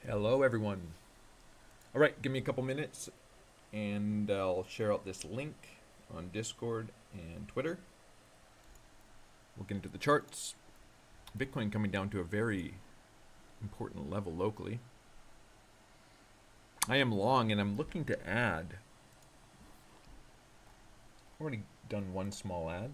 Hello everyone. All right, give me a couple minutes and I'll share out this link on Discord and Twitter. We'll get into the charts. Bitcoin coming down to a very important level locally. I am long and I'm looking to add. I've already done one small ad.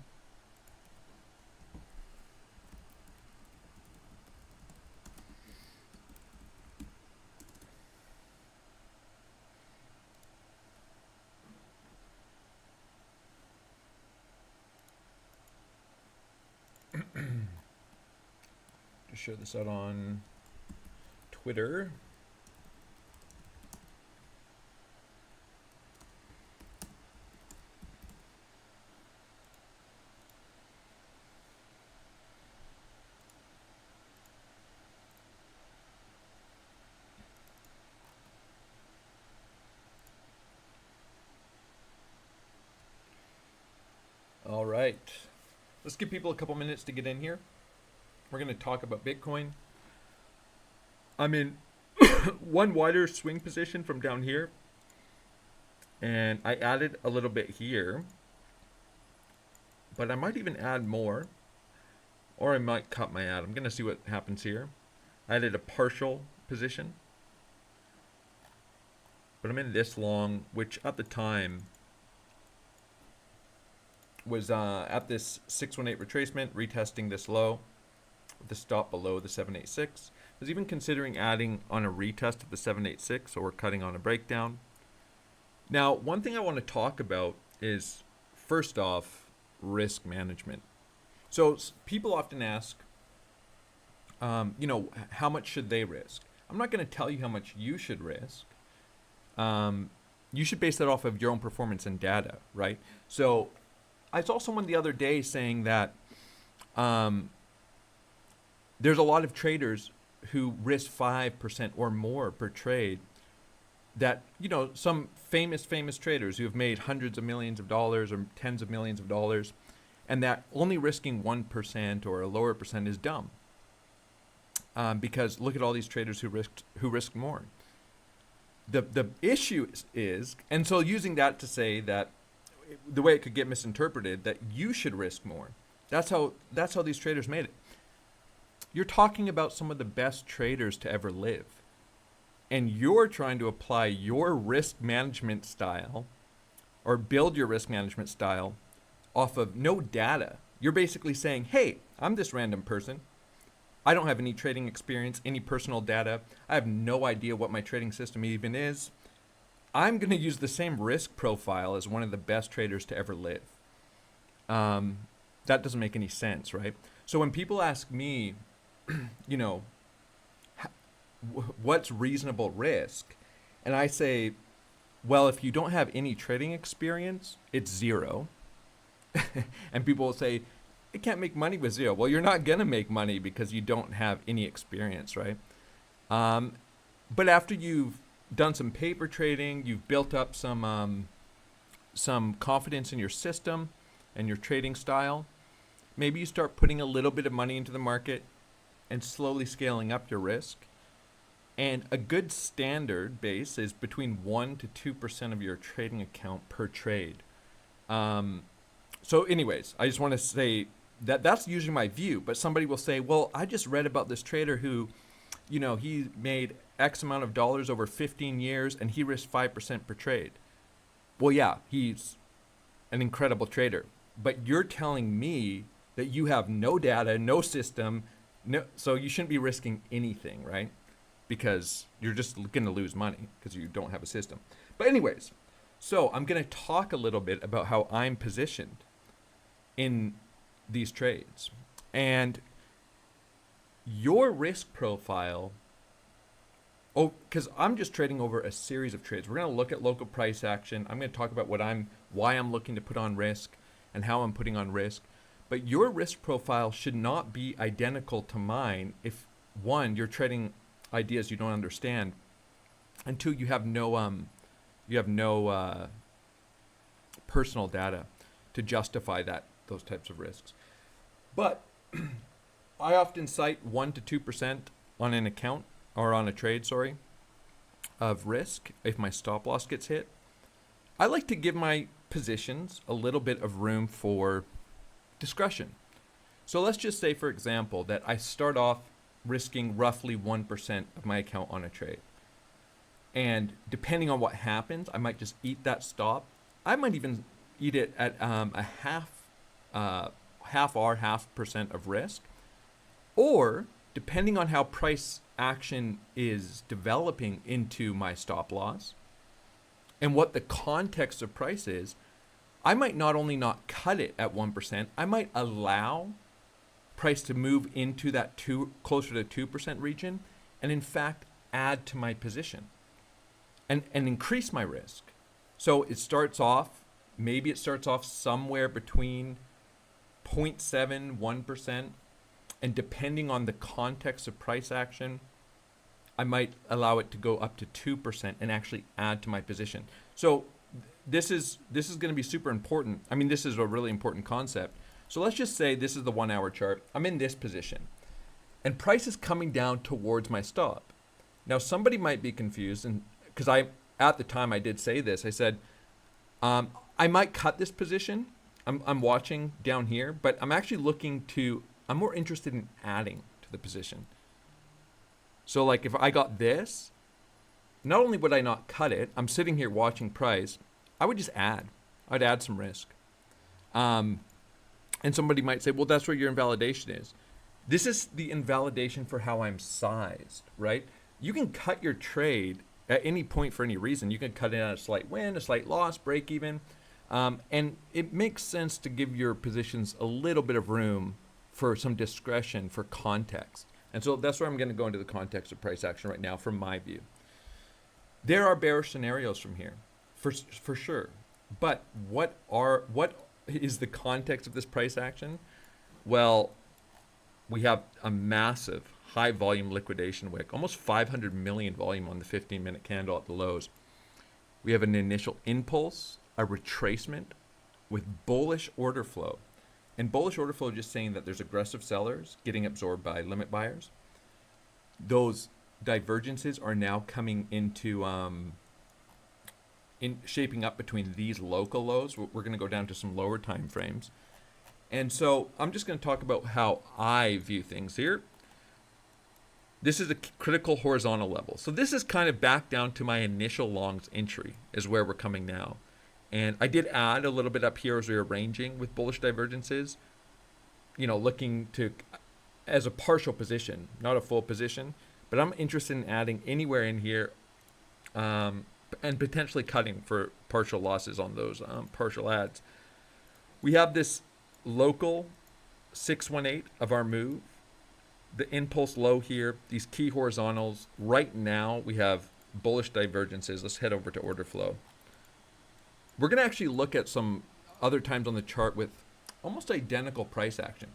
Just share this out on Twitter. All right, let's give people a couple minutes to get in here. We're going to talk about Bitcoin. I'm in one wider swing position from down here, and I added a little bit here, but I might even add more, or I might cut my ad. I'm going to see what happens here. I added a partial position, but I'm in this long, which at the time was at this 618 retracement, retesting this low with the stop below the 786. I was even considering adding on a retest of the 786, or cutting on a breakdown. Now, one thing I want to talk about is, first off, risk management. So people often ask, how much should they risk? I'm not going to tell you how much you should risk. You should base that off of your own performance and data, right? So I saw someone the other day saying that there's a lot of traders who risk 5% or more per trade. That, some famous traders who have made hundreds of millions of dollars or tens of millions of dollars, and that only risking 1% or a lower percent is dumb. Because look at all these traders who risk more. The issue is, and so using that to say that the way it could get misinterpreted, that you should risk more. That's how these traders made it. You're talking about some of the best traders to ever live, and you're trying to apply your risk management style, or build your risk management style off of no data. You're basically saying, hey, I'm this random person. I don't have any trading experience, any personal data. I have no idea what my trading system even is. I'm going to use the same risk profile as one of the best traders to ever live. That doesn't make any sense, right? So when people ask me, what's reasonable risk? And I say, well, if you don't have any trading experience, it's zero. And people will say, it can't make money with zero. Well, you're not going to make money because you don't have any experience, right? But after you've done some paper trading, you've built up some confidence in your system and your trading style, maybe you start putting a little bit of money into the market and slowly scaling up your risk. And a good standard base is between 1% to 2% of your trading account per trade. So anyways, I just want to say that that's usually my view, but somebody will say, well, I just read about this trader who, he made X amount of dollars over 15 years and he risked 5% per trade. Well, yeah, he's an incredible trader, but you're telling me that you have no data, no system, so you shouldn't be risking anything, right? Because you're just going to lose money because you don't have a system. But anyways, so I'm going to talk a little bit about how I'm positioned in these trades. And your risk profile, because I'm just trading over a series of trades. We're going to look at local price action. I'm going to talk about why I'm looking to put on risk and how I'm putting on risk. But your risk profile should not be identical to mine if, one, you're trading ideas you don't understand, and two, you have no personal data to justify those types of risks. But I often cite 1% to 2% on an account or on a trade, sorry, of risk, if my stop loss gets hit, I like to give my positions a little bit of room for discretion. So let's just say, for example, that I start off risking roughly 1% of my account on a trade. And depending on what happens, I might just eat that stop. I might even eat it at a half percent of risk. Or depending on how price action is developing into my stop loss and what the context of price is, I might not only not cut it at 1%, I might allow price to move into that closer to 2% region, and in fact add to my position and increase my risk. So it starts off somewhere between 0.7, 1%, and depending on the context of price action, I might allow it to go up to 2% and actually add to my position. So this is going to be super important. I mean, this is a really important concept. So let's just say this is the 1 hour chart. I'm in this position and price is coming down towards my stop. Now somebody might be confused, and because at the time I did say this, I said, I might cut this position. I'm watching down here, but I'm actually I'm more interested in adding to the position. So like if I got this, not only would I not cut it, I'm sitting here watching price, I would just add. I'd add some risk. And somebody might say, well, that's where your invalidation is. This is the invalidation for how I'm sized, right? You can cut your trade at any point for any reason. You can cut it at a slight win, a slight loss, break even. And it makes sense to give your positions a little bit of room for some discretion, for context. And so that's where I'm going to go into the context of price action right now from my view. There are bearish scenarios from here, for sure. But what is the context of this price action? Well, we have a massive high volume liquidation wick, almost 500 million volume on the 15-minute candle at the lows. We have an initial impulse, a retracement with bullish order flow. And bullish order flow is just saying that there's aggressive sellers getting absorbed by limit buyers. Those divergences are now coming into shaping up between these local lows. We're going to go down to some lower time frames. And so I'm just going to talk about how I view things here. This is a critical horizontal level. So this is kind of back down to my initial longs entry is where we're coming now. And I did add a little bit up here as we were ranging with bullish divergences, looking to as a partial position, not a full position, but I'm interested in adding anywhere in here and potentially cutting for partial losses on those partial adds. We have this local 618 of our move, the impulse low here, these key horizontals. Right now we have bullish divergences. Let's head over to order flow. We're going to actually look at some other times on the chart with almost identical price action.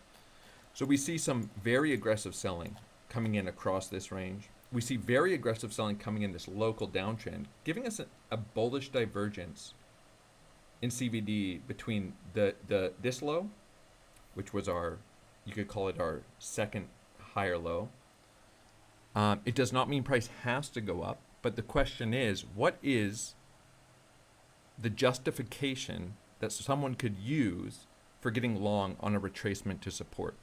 So we see some very aggressive selling coming in across this range. We see very aggressive selling coming in this local downtrend, giving us a bullish divergence in CVD between this low, which was you could call it our second higher low. It does not mean price has to go up, but the question is, what is the justification that someone could use for getting long on a retracement to support?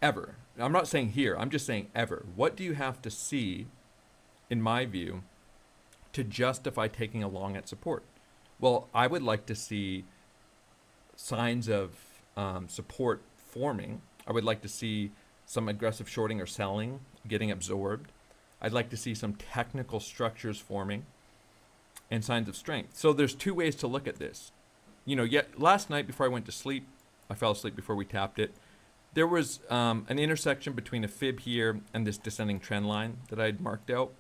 Ever. I'm not saying here, I'm just saying ever. What do you have to see, in my view, to justify taking a long at support? Well, I would like to see signs of support forming. I would like to see some aggressive shorting or selling getting absorbed. I'd like to see some technical structures forming and signs of strength. So there's two ways to look at this. Last night before I went to sleep, I fell asleep before we tapped it. There was an intersection between a fib here and this descending trend line that I'd marked out.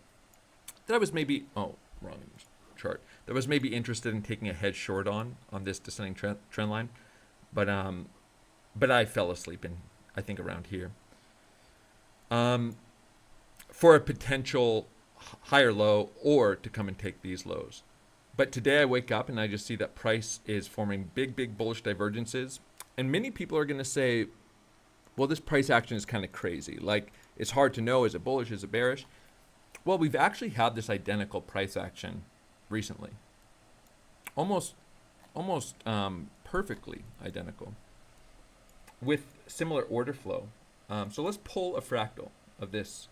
That I was maybe, wrong chart. That I was maybe interested in taking a head short on this descending trend line, but I fell asleep in, I think, around here. For a potential higher low or to come and take these lows. But today I wake up and I just see that price is forming big bullish divergences. And many people are going to say, well, this price action is kind of crazy. Like, it's hard to know, is it bullish, is it bearish? Well, we've actually had this identical price action recently. Almost perfectly identical with similar order flow. So let's pull a fractal of this.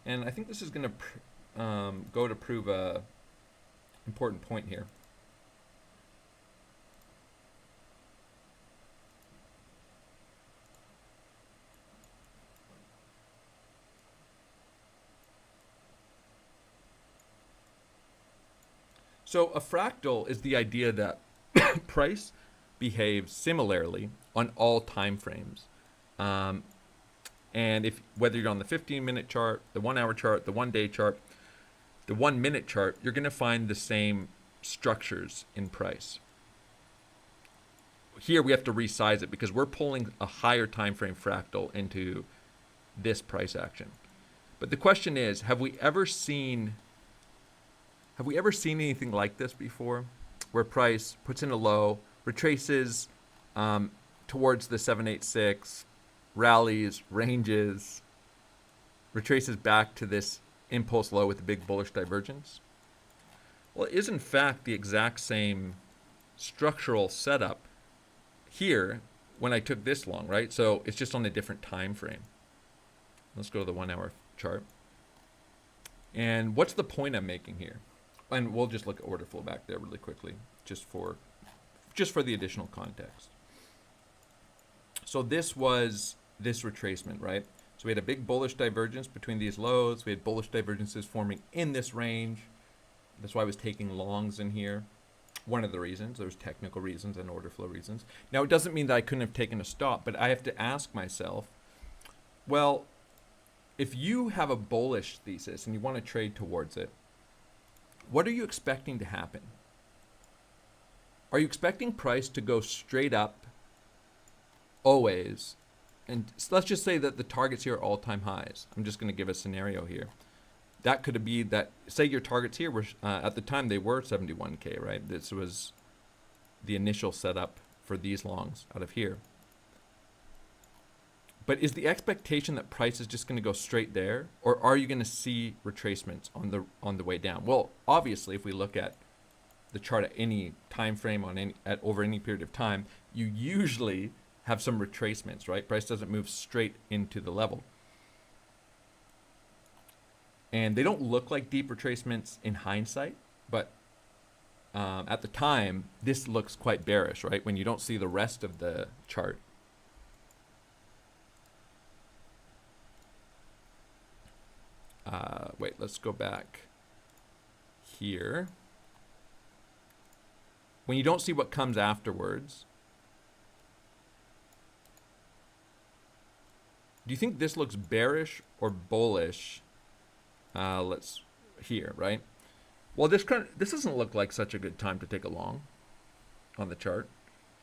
And I think this is going to go to prove a important point here. So a fractal is the idea that price behaves similarly on all time frames. And whether you're on the 15-minute chart, the 1 hour chart, the 1 day chart, the 1 minute chart, you're going to find the same structures in price. Here we have to resize it because we're pulling a higher time frame fractal into this price action. But the question is, have we ever seen anything like this before, where price puts in a low, retraces towards the 786, rallies, ranges, retraces back to this impulse low with a big bullish divergence? Well, it is in fact the exact same structural setup here when I took this long, right? So it's just on a different time frame. Let's go to the 1 hour chart. And what's the point I'm making here? And we'll just look at order flow back there really quickly, just for the additional context. So this was this retracement, right? So we had a big bullish divergence between these lows. We had bullish divergences forming in this range. That's why I was taking longs in here. One of the reasons. There's technical reasons and order flow reasons. Now, it doesn't mean that I couldn't have taken a stop, but I have to ask myself, well, if you have a bullish thesis and you want to trade towards it, what are you expecting to happen? Are you expecting price to go straight up always? And let's just say that the targets here are all-time highs. I'm just going to give a scenario here. That could be that, say your targets here were, at the time they were 71K, right? This was the initial setup for these longs out of here. But is the expectation that price is just going to go straight there, or are you going to see retracements on the way down? Well, obviously, if we look at the chart at any time frame over any period of time, you usually have some retracements, right? Price doesn't move straight into the level. And they don't look like deep retracements in hindsight, but at the time, this looks quite bearish, right? When you don't see the rest of the chart. Wait, let's go back here. When you don't see what comes afterwards, do you think this looks bearish or bullish? Here, right? Well, this doesn't look like such a good time to take a long on the chart.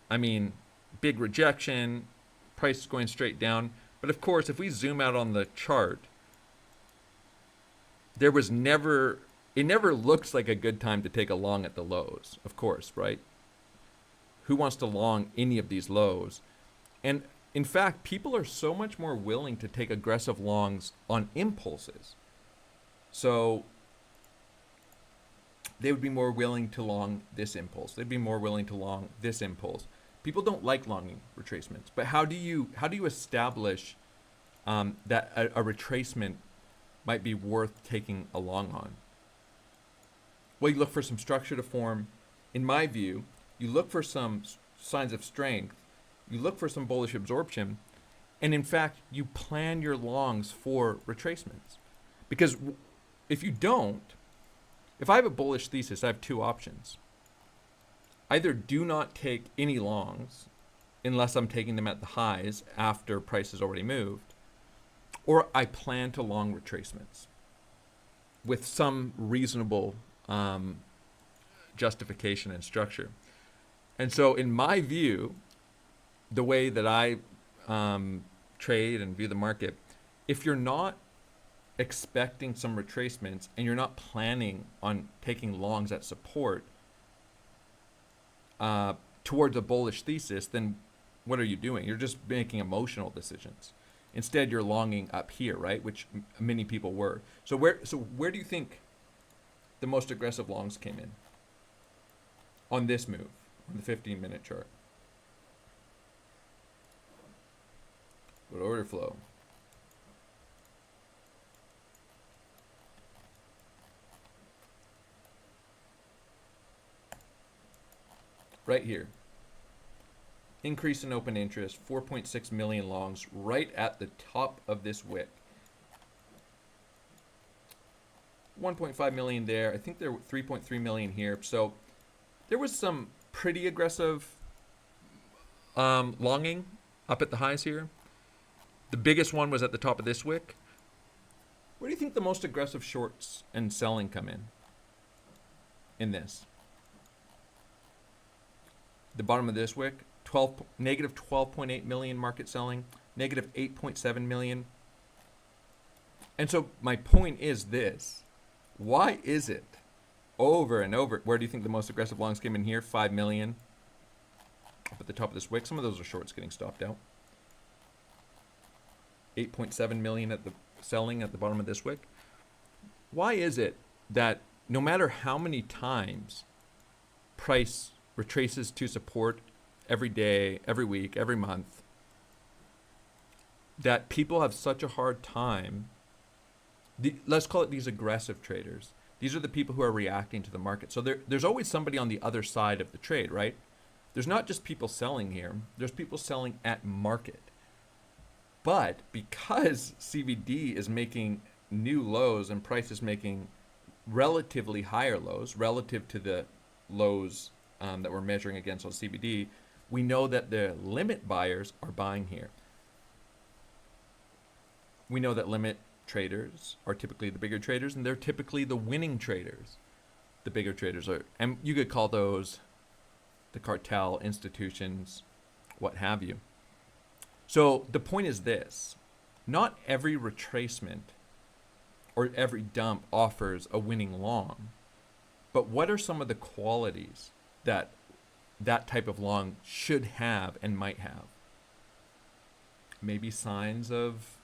I mean, big rejection, price going straight down. But of course, if we zoom out on the chart, it never looks like a good time to take a long at the lows, of course, right? Who wants to long any of these lows? And in fact, people are so much more willing to take aggressive longs on impulses. So they would be more willing to long this impulse. They'd be more willing to long this impulse. People don't like longing retracements. But how do you establish that a retracement might be worth taking a long on? Well, you look for some structure to form. In my view, you look for some signs of strength. You look for some bullish absorption. And in fact, you plan your longs for retracements. Because if you don't, if I have a bullish thesis, I have two options. Either do not take any longs unless I'm taking them at the highs after price has already moved, or I plan to long retracements with some reasonable justification and structure. And so in my view, the way that I trade and view the market, if you're not expecting some retracements and you're not planning on taking longs at support towards a bullish thesis, then what are you doing? You're just making emotional decisions. Instead, you're longing up here, right? Which many people were. So where do you think the most aggressive longs came in on this move, on the 15-minute chart? Good order flow. Right here. Increase in open interest, 4.6 million longs right at the top of this wick. 1.5 million there. I think there were 3.3 million here. So there was some pretty aggressive longing up at the highs here. The biggest one was at the top of this wick. Where do you think the most aggressive shorts and selling come in this? The bottom of this wick, negative 12.8 million market selling, negative 8.7 million. And so my point is this. Why is it over and over? Where do you think the most aggressive longs came in here? 5 million up at the top of this wick. Some of those are shorts getting stopped out. 8.7 million at the selling at the bottom of this wick. Why is it that no matter how many times price retraces to support every day, every week, every month, that people have such a hard time? Let's call it these aggressive traders. These are the people who are reacting to the market. So there's always somebody on the other side of the trade, right? There's not just people selling here. There's people selling at market. But because CVD is making new lows and price is making relatively higher lows relative to the lows that we're measuring against on CVD, we know that the limit buyers are buying here. We know that limit traders are typically the bigger traders, and they're typically the winning traders. The bigger traders are, and you could call those the cartel, institutions, what have you. So the point is this: not every retracement or every dump offers a winning long, but what are some of the qualities that that type of long should have and might have? Maybe signs of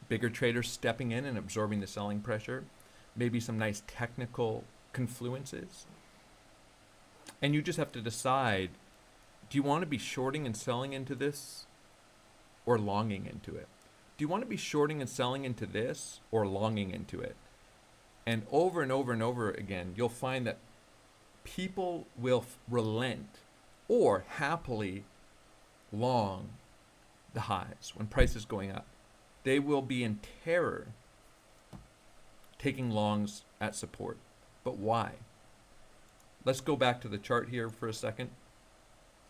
bigger traders stepping in and absorbing the selling pressure. Maybe some nice technical confluences. And you just have to decide, do you want to be shorting and selling into this or longing into it? Do you want to be shorting and selling into this or longing into it? And over and over again, you'll find that people will relent or happily long the highs when price is going up. They will be in terror taking longs at support. But why? Let's go back to the chart here for a second.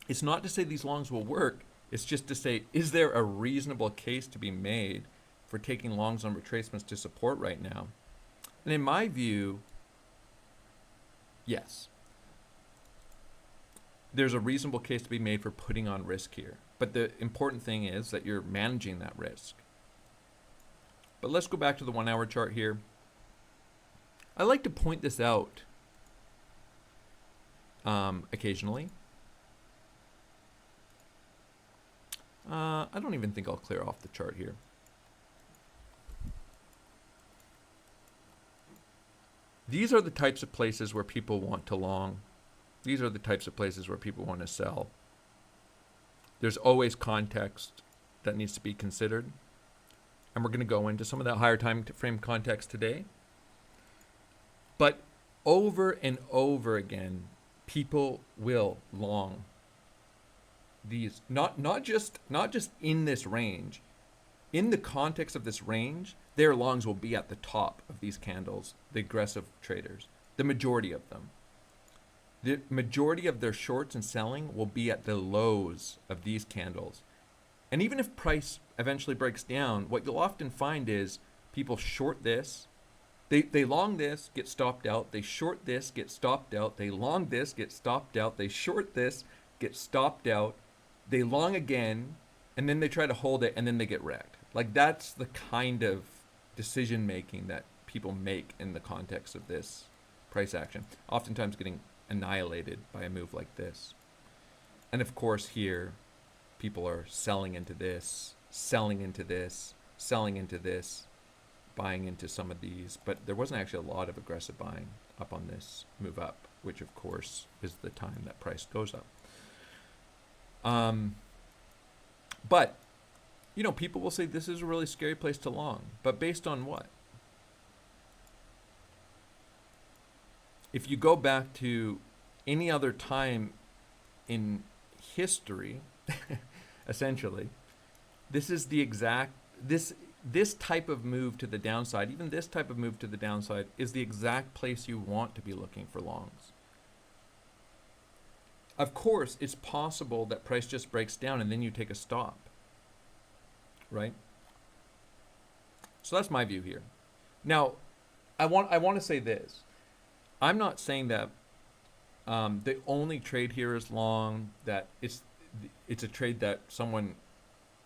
It's not to say these longs will work. It's just to say, is there a reasonable case to be made for taking longs on retracements to support right now? And in my view, yes. There's a reasonable case to be made for putting on risk here. But the important thing is that you're managing that risk. But let's go back to the 1 hour chart here. I like to point this out occasionally. I don't even think I'll clear off the chart here. These are the types of places where people want to long. These are the types of places where people want to sell. There's always context that needs to be considered. And we're going to go into some of that higher time frame context today. But over and over again, people will long these, not just in this range. In the context of this range, their longs will be at the top of these candles, the aggressive traders, the majority of them. The majority of their shorts and selling will be at the lows of these candles. And even if price eventually breaks down, what you'll often find is people short this, they long this, get stopped out, they short this, get stopped out, they long this, get stopped out, they short this, get stopped out, they long again, and then they try to hold it, and then they get wrecked. Like, that's the kind of decision making that people make in the context of this price action, oftentimes getting annihilated by a move like this. And of course here, people are selling into this selling into this, buying into some of these, but there wasn't actually a lot of aggressive buying up on this move up, which of course is the time that price goes up. But, you know, people will say this is a really scary place to long, but based on what? If you go back to any other time in history, essentially, this is the exact, this type of move to the downside, even this type of move to the downside, is the exact place you want to be looking for longs. Of course, it's possible that price just breaks down and then you take a stop, right? So that's my view here. Now, I want to say this. I'm not saying that the only trade here is long, that it's a trade that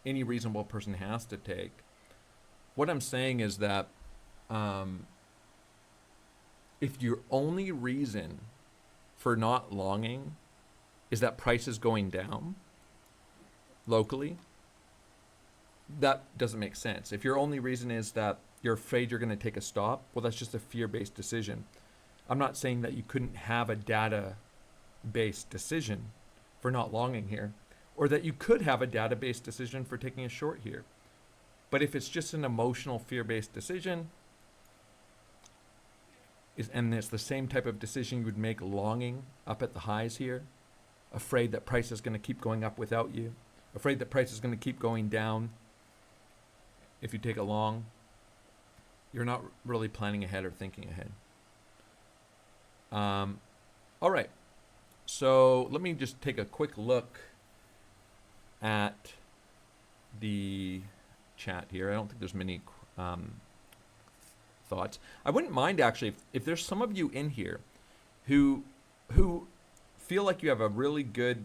any reasonable person has to take. What I'm saying is that if your only reason for not longing is that price is going down locally, that doesn't make sense. If your only reason is that you're afraid you're going to take a stop, well, that's just a fear-based decision. I'm not saying that you couldn't have a data-based decision for not longing here, or that you could have a data-based decision for taking a short here. But if it's just an emotional fear-based decision, and it's the same type of decision you would make longing up at the highs here, afraid that price is going to keep going up without you, afraid that price is going to keep going down if you take a long, you're not really planning ahead or thinking ahead. All right, so let me just take a quick look at the chat here. I don't think there's many thoughts. I wouldn't mind actually if there's some of you in here who feel like you have a really good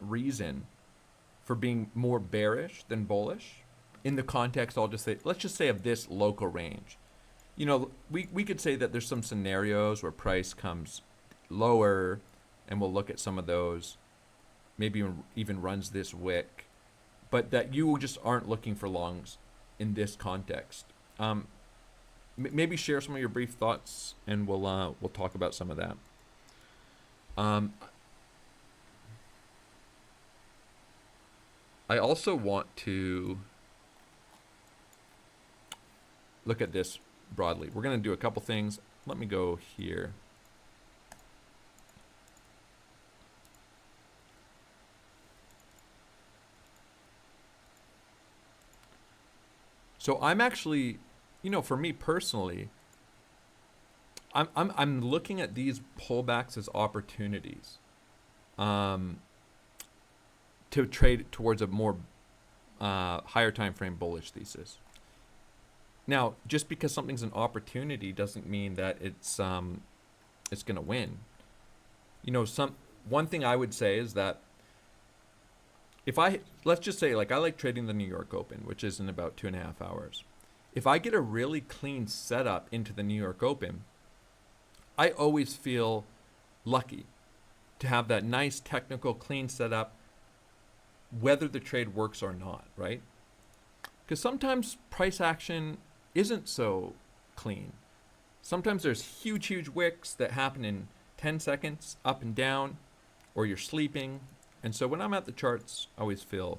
reason for being more bearish than bullish in the context, let's just say of this local range. You know, we could say that there's some scenarios where price comes lower, and we'll look at some of those, maybe even runs this wick, but that you just aren't looking for longs in this context. Maybe share some of your brief thoughts, and we'll talk about some of that. I also want to look at this broadly. We're going to do a couple things. Let me go here. So I'm actually, you know, for me personally, I'm looking at these pullbacks as opportunities to trade towards a more higher time frame bullish thesis. Now, just because something's an opportunity doesn't mean that it's going to win. You know, one thing I would say is that let's just say, like, I like trading the New York Open, which is in about 2.5 hours. If I get a really clean setup into the New York Open, I always feel lucky to have that nice technical clean setup, whether the trade works or not, right? Because sometimes price action isn't so clean. Sometimes there's huge wicks that happen in 10 seconds, up and down, or you're sleeping. And so when I'm at the charts, I always feel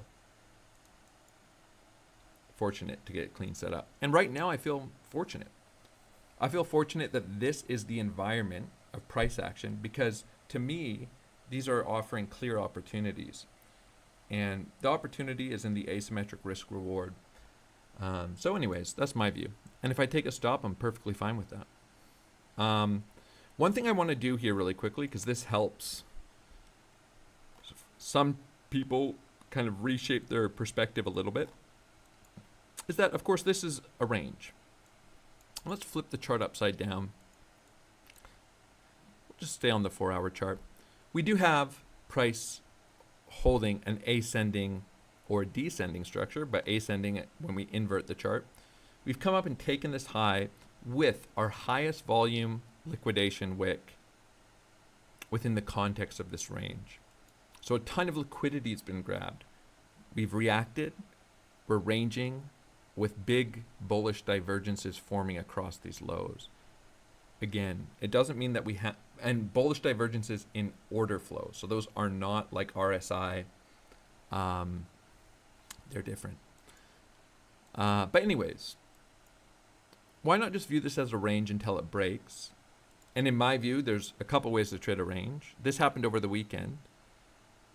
fortunate to get it clean set up. And right now I feel fortunate. I feel fortunate that this is the environment of price action, because to me, these are offering clear opportunities. And the opportunity is in the asymmetric risk reward. So anyways, that's my view. And if I take a stop, I'm perfectly fine with that. One thing I want to do here really quickly, because this helps some people kind of reshape their perspective a little bit, is that, of course, this is a range. Let's flip the chart upside down. We'll just stay on the 4-hour chart. We do have price holding an ascending or descending structure, but ascending when we invert the chart. We've come up and taken this high with our highest volume liquidation wick within the context of this range. So a ton of liquidity has been grabbed. We've reacted. We're ranging with big bullish divergences forming across these lows. Again, it doesn't mean that we have, and bullish divergences in order flow. So those are not like RSI. They're different. But anyways, why not just view this as a range until it breaks? And in my view, there's a couple ways to trade a range. This happened over the weekend,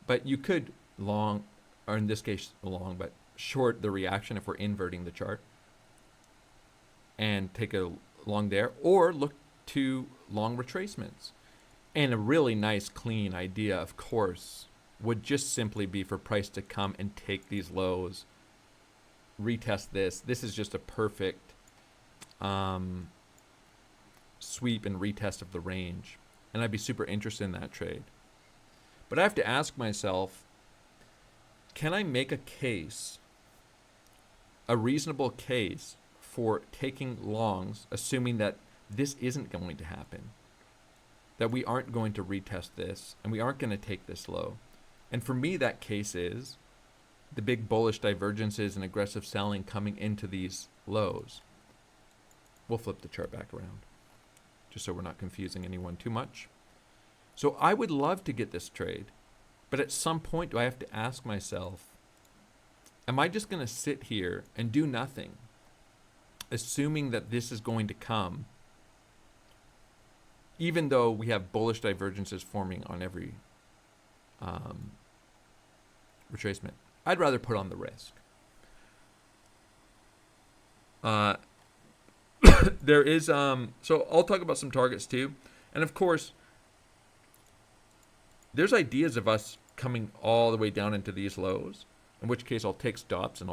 but you could long, or in this case long, but short the reaction if we're inverting the chart and take a long there, or look to long retracements. And a really nice clean idea, of course, would just simply be for price to come and take these lows, retest this. This is just a perfect sweep and retest of the range, and I'd be super interested in that trade. But I have to ask myself, can I make a case, a reasonable case for taking longs, assuming that this isn't going to happen, that we aren't going to retest this and we aren't going to take this low? And for me, that case is the big bullish divergences and aggressive selling coming into these lows. We'll flip the chart back around just so we're not confusing anyone too much. So I would love to get this trade, but at some point do I have to ask myself, am I just going to sit here and do nothing, assuming that this is going to come, even though we have bullish divergences forming on every retracement? I'd rather put on the risk. There is, so I'll talk about some targets too. And of course, there's ideas of us coming all the way down into these lows, in which case I'll take stops and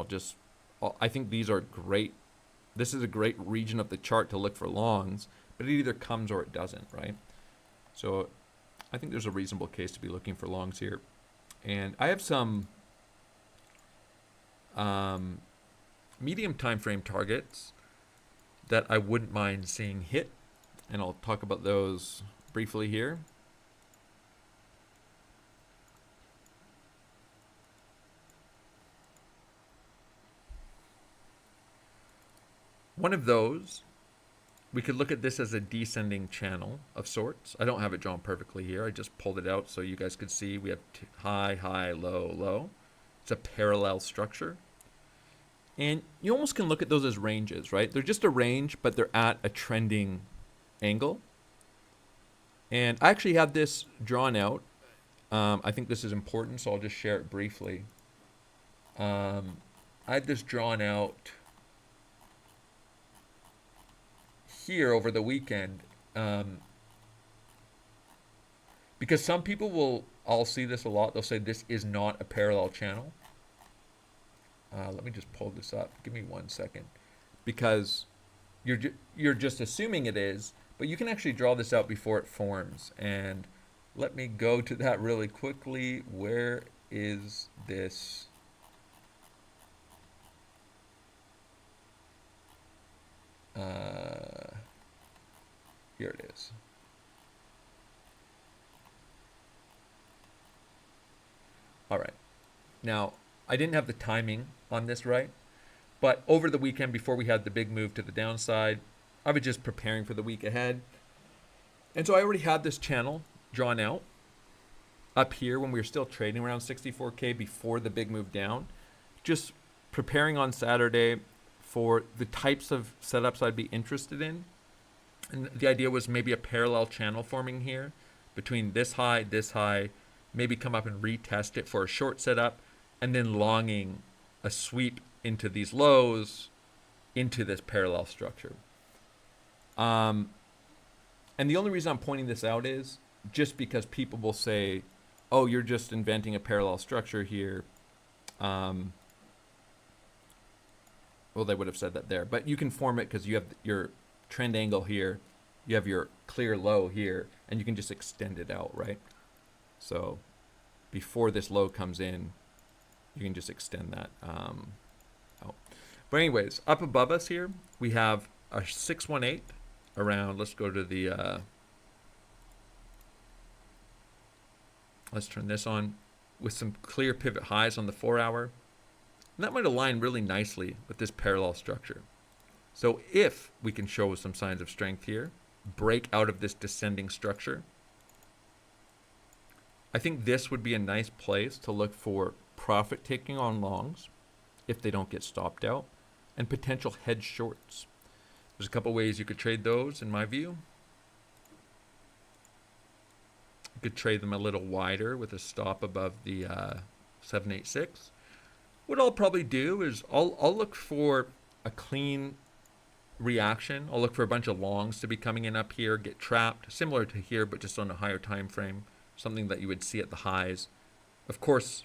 I think these are great. This is a great region of the chart to look for longs, but it either comes or it doesn't, right? So I think there's a reasonable case to be looking for longs here. And I have some medium time frame targets that I wouldn't mind seeing hit, and I'll talk about those briefly here. One of those, we could look at this as a descending channel of sorts. I don't have it drawn perfectly here. I just pulled it out so you guys could see. We have high, high, low, low. It's a parallel structure. And you almost can look at those as ranges, right? They're just a range, but they're at a trending angle. And I actually have this drawn out. I think this is important, so I'll just share it briefly. I had this drawn out here over the weekend, because some people I'll see this a lot. They'll say this is not a parallel channel. Let me just pull this up. Give me 1 second, because you're just assuming it is, but you can actually draw this out before it forms. And let me go to that really quickly. Where is this? Here it is. All right. Now, I didn't have the timing on this right, but over the weekend before we had the big move to the downside, I was just preparing for the week ahead. And so I already had this channel drawn out up here when we were still trading around 64K before the big move down, just preparing on Saturday for the types of setups I'd be interested in. And the idea was maybe a parallel channel forming here between this high, maybe come up and retest it for a short setup, and then longing a sweep into these lows into this parallel structure. And the only reason I'm pointing this out is just because people will say, oh, you're just inventing a parallel structure here. Well, they would have said that there, but you can form it because you have your trend angle here, you have your clear low here, and you can just extend it out, right? So before this low comes in, you can just extend that out. But anyways, up above us here, we have a 618 around. Let's go to the, let's turn this on with some clear pivot highs on the 4 hour. And that might align really nicely with this parallel structure. So if we can show some signs of strength here, break out of this descending structure, I think this would be a nice place to look for profit taking on longs if they don't get stopped out, and potential hedge shorts. There's a couple ways you could trade those in my view. You could trade them a little wider with a stop above the 786. What I'll probably do is I'll look for a clean reaction. I'll look for a bunch of longs to be coming in up here, get trapped, similar to here, but just on a higher time frame, something that you would see at the highs. Of course,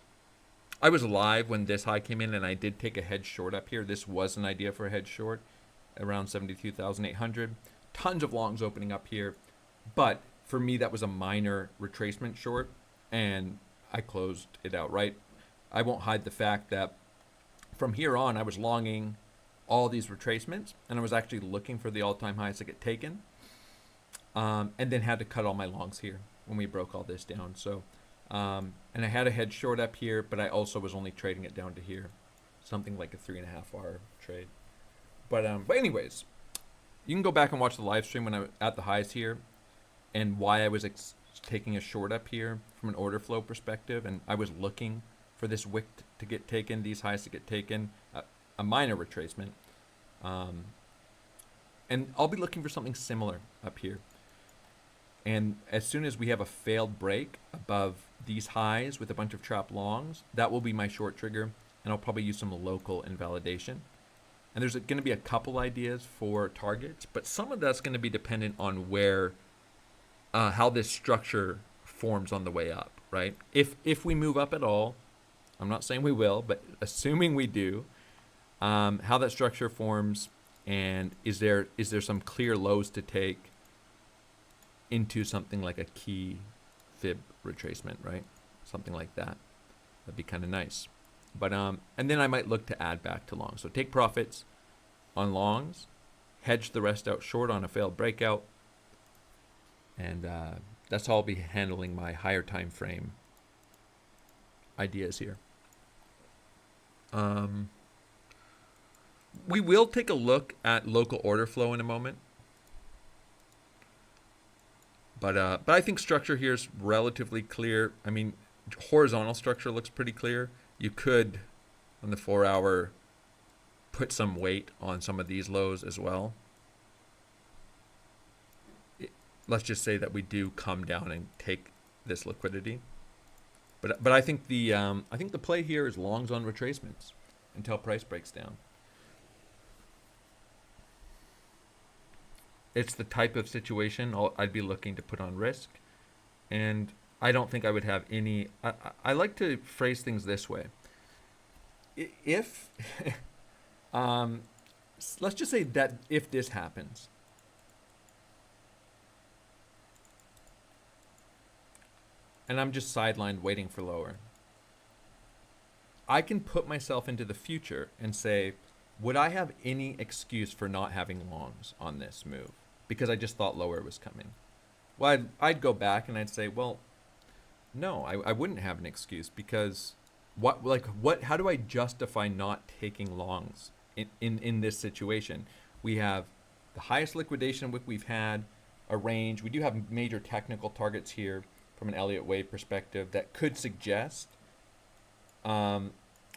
I was alive when this high came in, and I did take a hedge short up here. This was an idea for a hedge short around 72,800. Tons of longs opening up here, but for me that was a minor retracement short, and I closed it outright. I won't hide the fact that from here on I was longing all these retracements, and I was actually looking for the all-time highs to get taken, and then had to cut all my longs here when we broke all this down. So and I had a hedge short up here, but I also was only trading it down to here, something like a 3.5 hour trade. But anyways, you can go back and watch the live stream when I was at the highs here, and why I was taking a short up here from an order flow perspective, and I was looking for this wick to get taken, these highs to get taken, a minor retracement, and I'll be looking for something similar up here. And as soon as we have a failed break above these highs with a bunch of trap longs, that will be my short trigger, and I'll probably use some local invalidation. And there's going to be a couple ideas for targets, but some of that's going to be dependent on where, how this structure forms on the way up, right? If we move up at all, I'm not saying we will, but assuming we do, how that structure forms, and is there some clear lows to take into something like a key fib retracement, right? Something like that. That'd be kind of nice. But and then I might look to add back to longs. So take profits on longs, hedge the rest out short on a failed breakout, and that's how I'll be handling my higher time frame ideas here. We will take a look at local order flow in a moment. But I think structure here is relatively clear. I mean, horizontal structure looks pretty clear. You could, on the 4 hour, put some weight on some of these lows as well. Let's just say that we do come down and take this liquidity. But I think the play here is longs on retracements until price breaks down. It's the type of situation I'd be looking to put on risk, and I don't think I would have any. I like to phrase things this way. If let's just say that if this happens, and I'm just sidelined waiting for lower, I can put myself into the future and say, would I have any excuse for not having longs on this move? Because I just thought lower was coming. Well, I'd go back and I'd say, well, no, I wouldn't have an excuse, because how do I justify not taking longs in this situation? We have the highest liquidation wick we've had, a range. We do have major technical targets here from an Elliott wave perspective that could suggest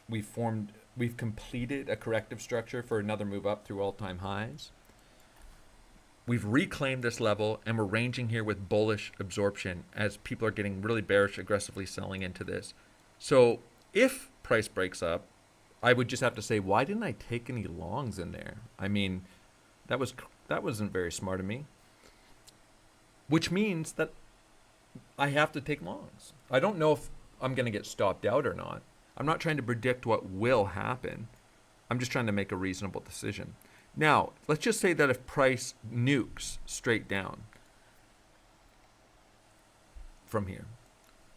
we've completed a corrective structure for another move up through all-time highs. We've reclaimed this level, and we're ranging here with bullish absorption as people are getting really bearish, aggressively selling into this. So if price breaks up, I would just have to say, why didn't I take any longs in there? I mean, that wasn't very smart of me. Which means that I have to take longs. I don't know if I'm going to get stopped out or not. I'm not trying to predict what will happen. I'm just trying to make a reasonable decision. Now, let's just say that if price nukes straight down from here,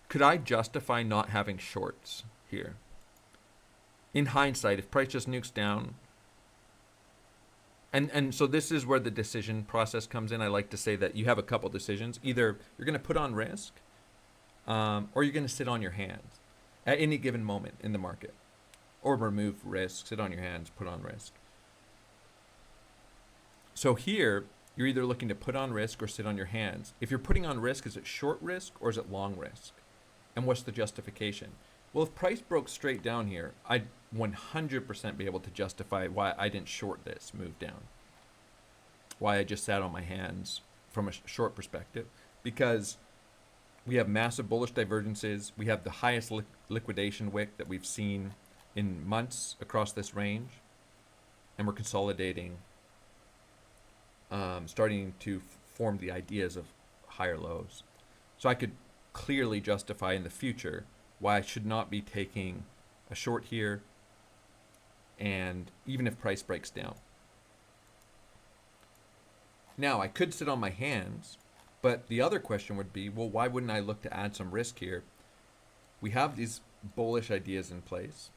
could I justify not having shorts here? In hindsight, if price just nukes down, and so this is where the decision process comes in. I like to say that you have a couple decisions. Either you're going to put on risk, or you're going to sit on your hands at any given moment in the market. or remove risk, sit on your hands, put on risk. So here, you're either looking to put on risk or sit on your hands. If you're putting on risk, is it short risk or is it long risk? And what's the justification? Well, if price broke straight down here, I'd 100% be able to justify why I didn't short this move down. Why I just sat on my hands from a short perspective. Because we have massive bullish divergences. We have the highest liquidation wick that we've seen in months across this range. And we're consolidating, starting to form the ideas of higher lows. So I could clearly justify in the future why I should not be taking a short here, and even if price breaks down. Now, I could sit on my hands, but the other question would be, well, why wouldn't I look to add some risk here? We have these bullish ideas in place.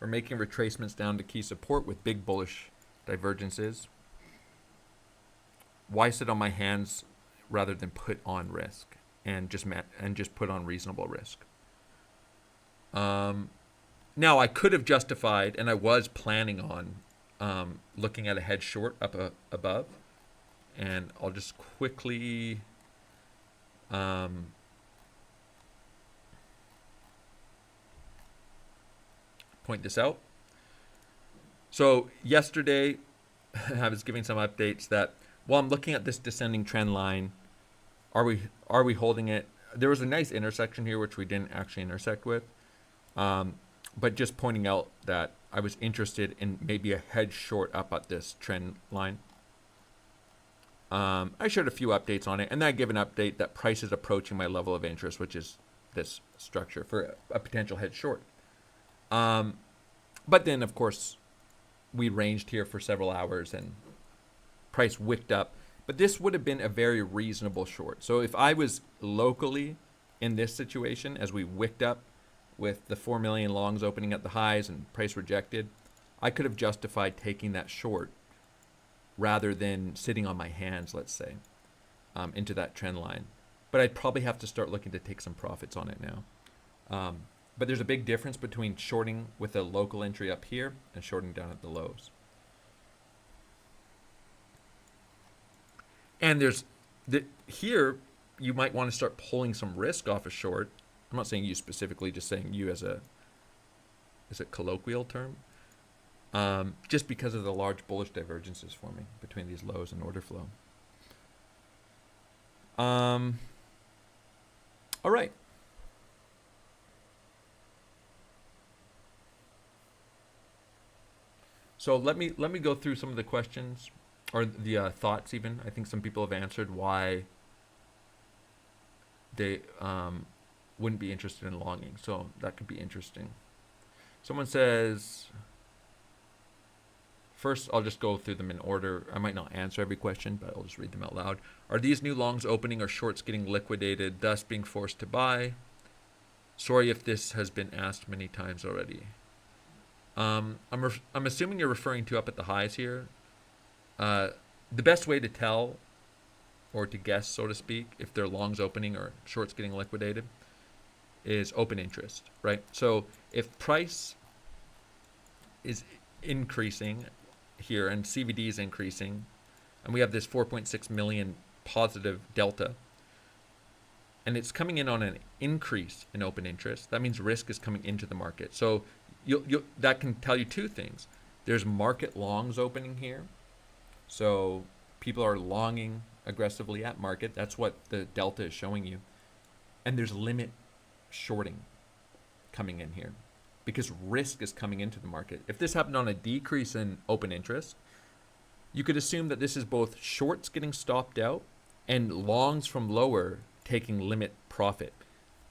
We're making retracements down to key support with big bullish divergences. Why sit on my hands rather than put on risk and just put on reasonable risk? Now, I could have justified, and I was planning on looking at a head short up above, and I'll just quickly point this out. So yesterday, I was giving some updates that while I'm looking at this descending trend line, are we holding it? There was a nice intersection here, which we didn't actually intersect with. But just pointing out that I was interested in maybe a head short up at this trend line. I shared a few updates on it, and then I give an update that price is approaching my level of interest, which is this structure for a potential head short. But then, of course, we ranged here for several hours, and price wicked up. But this would have been a very reasonable short. So if I was locally in this situation, as we wicked up, with the 4 million longs opening at the highs and price rejected, I could have justified taking that short rather than sitting on my hands, let's say, into that trend line. But I'd probably have to start looking to take some profits on it now. But there's a big difference between shorting with a local entry up here and shorting down at the lows. And here, you might want to start pulling some risk off a short. I'm not saying you specifically, just saying you as a colloquial term. Just because of the large bullish divergences forming between these lows and order flow. All right. So let me go through some of the questions or the thoughts even. I think some people have answered why they wouldn't be interested in longing. So that could be interesting. Someone says, first I'll just go through them in order. I might not answer every question, but I'll just read them out loud. Are these new longs opening or shorts getting liquidated, thus being forced to buy? Sorry if this has been asked many times already. I'm assuming you're referring to up at the highs here. The best way to tell or to guess, so to speak, if they're longs opening or shorts getting liquidated is open interest, right? So if price is increasing here and CVD is increasing, and we have this 4.6 million positive delta, and it's coming in on an increase in open interest, that means risk is coming into the market. So that can tell you two things. There's market longs opening here. So people are longing aggressively at market. That's what the delta is showing you. And there's limit shorting coming in here because risk is coming into the market. If this happened on a decrease in open interest, you could assume that this is both shorts getting stopped out and longs from lower taking limit profit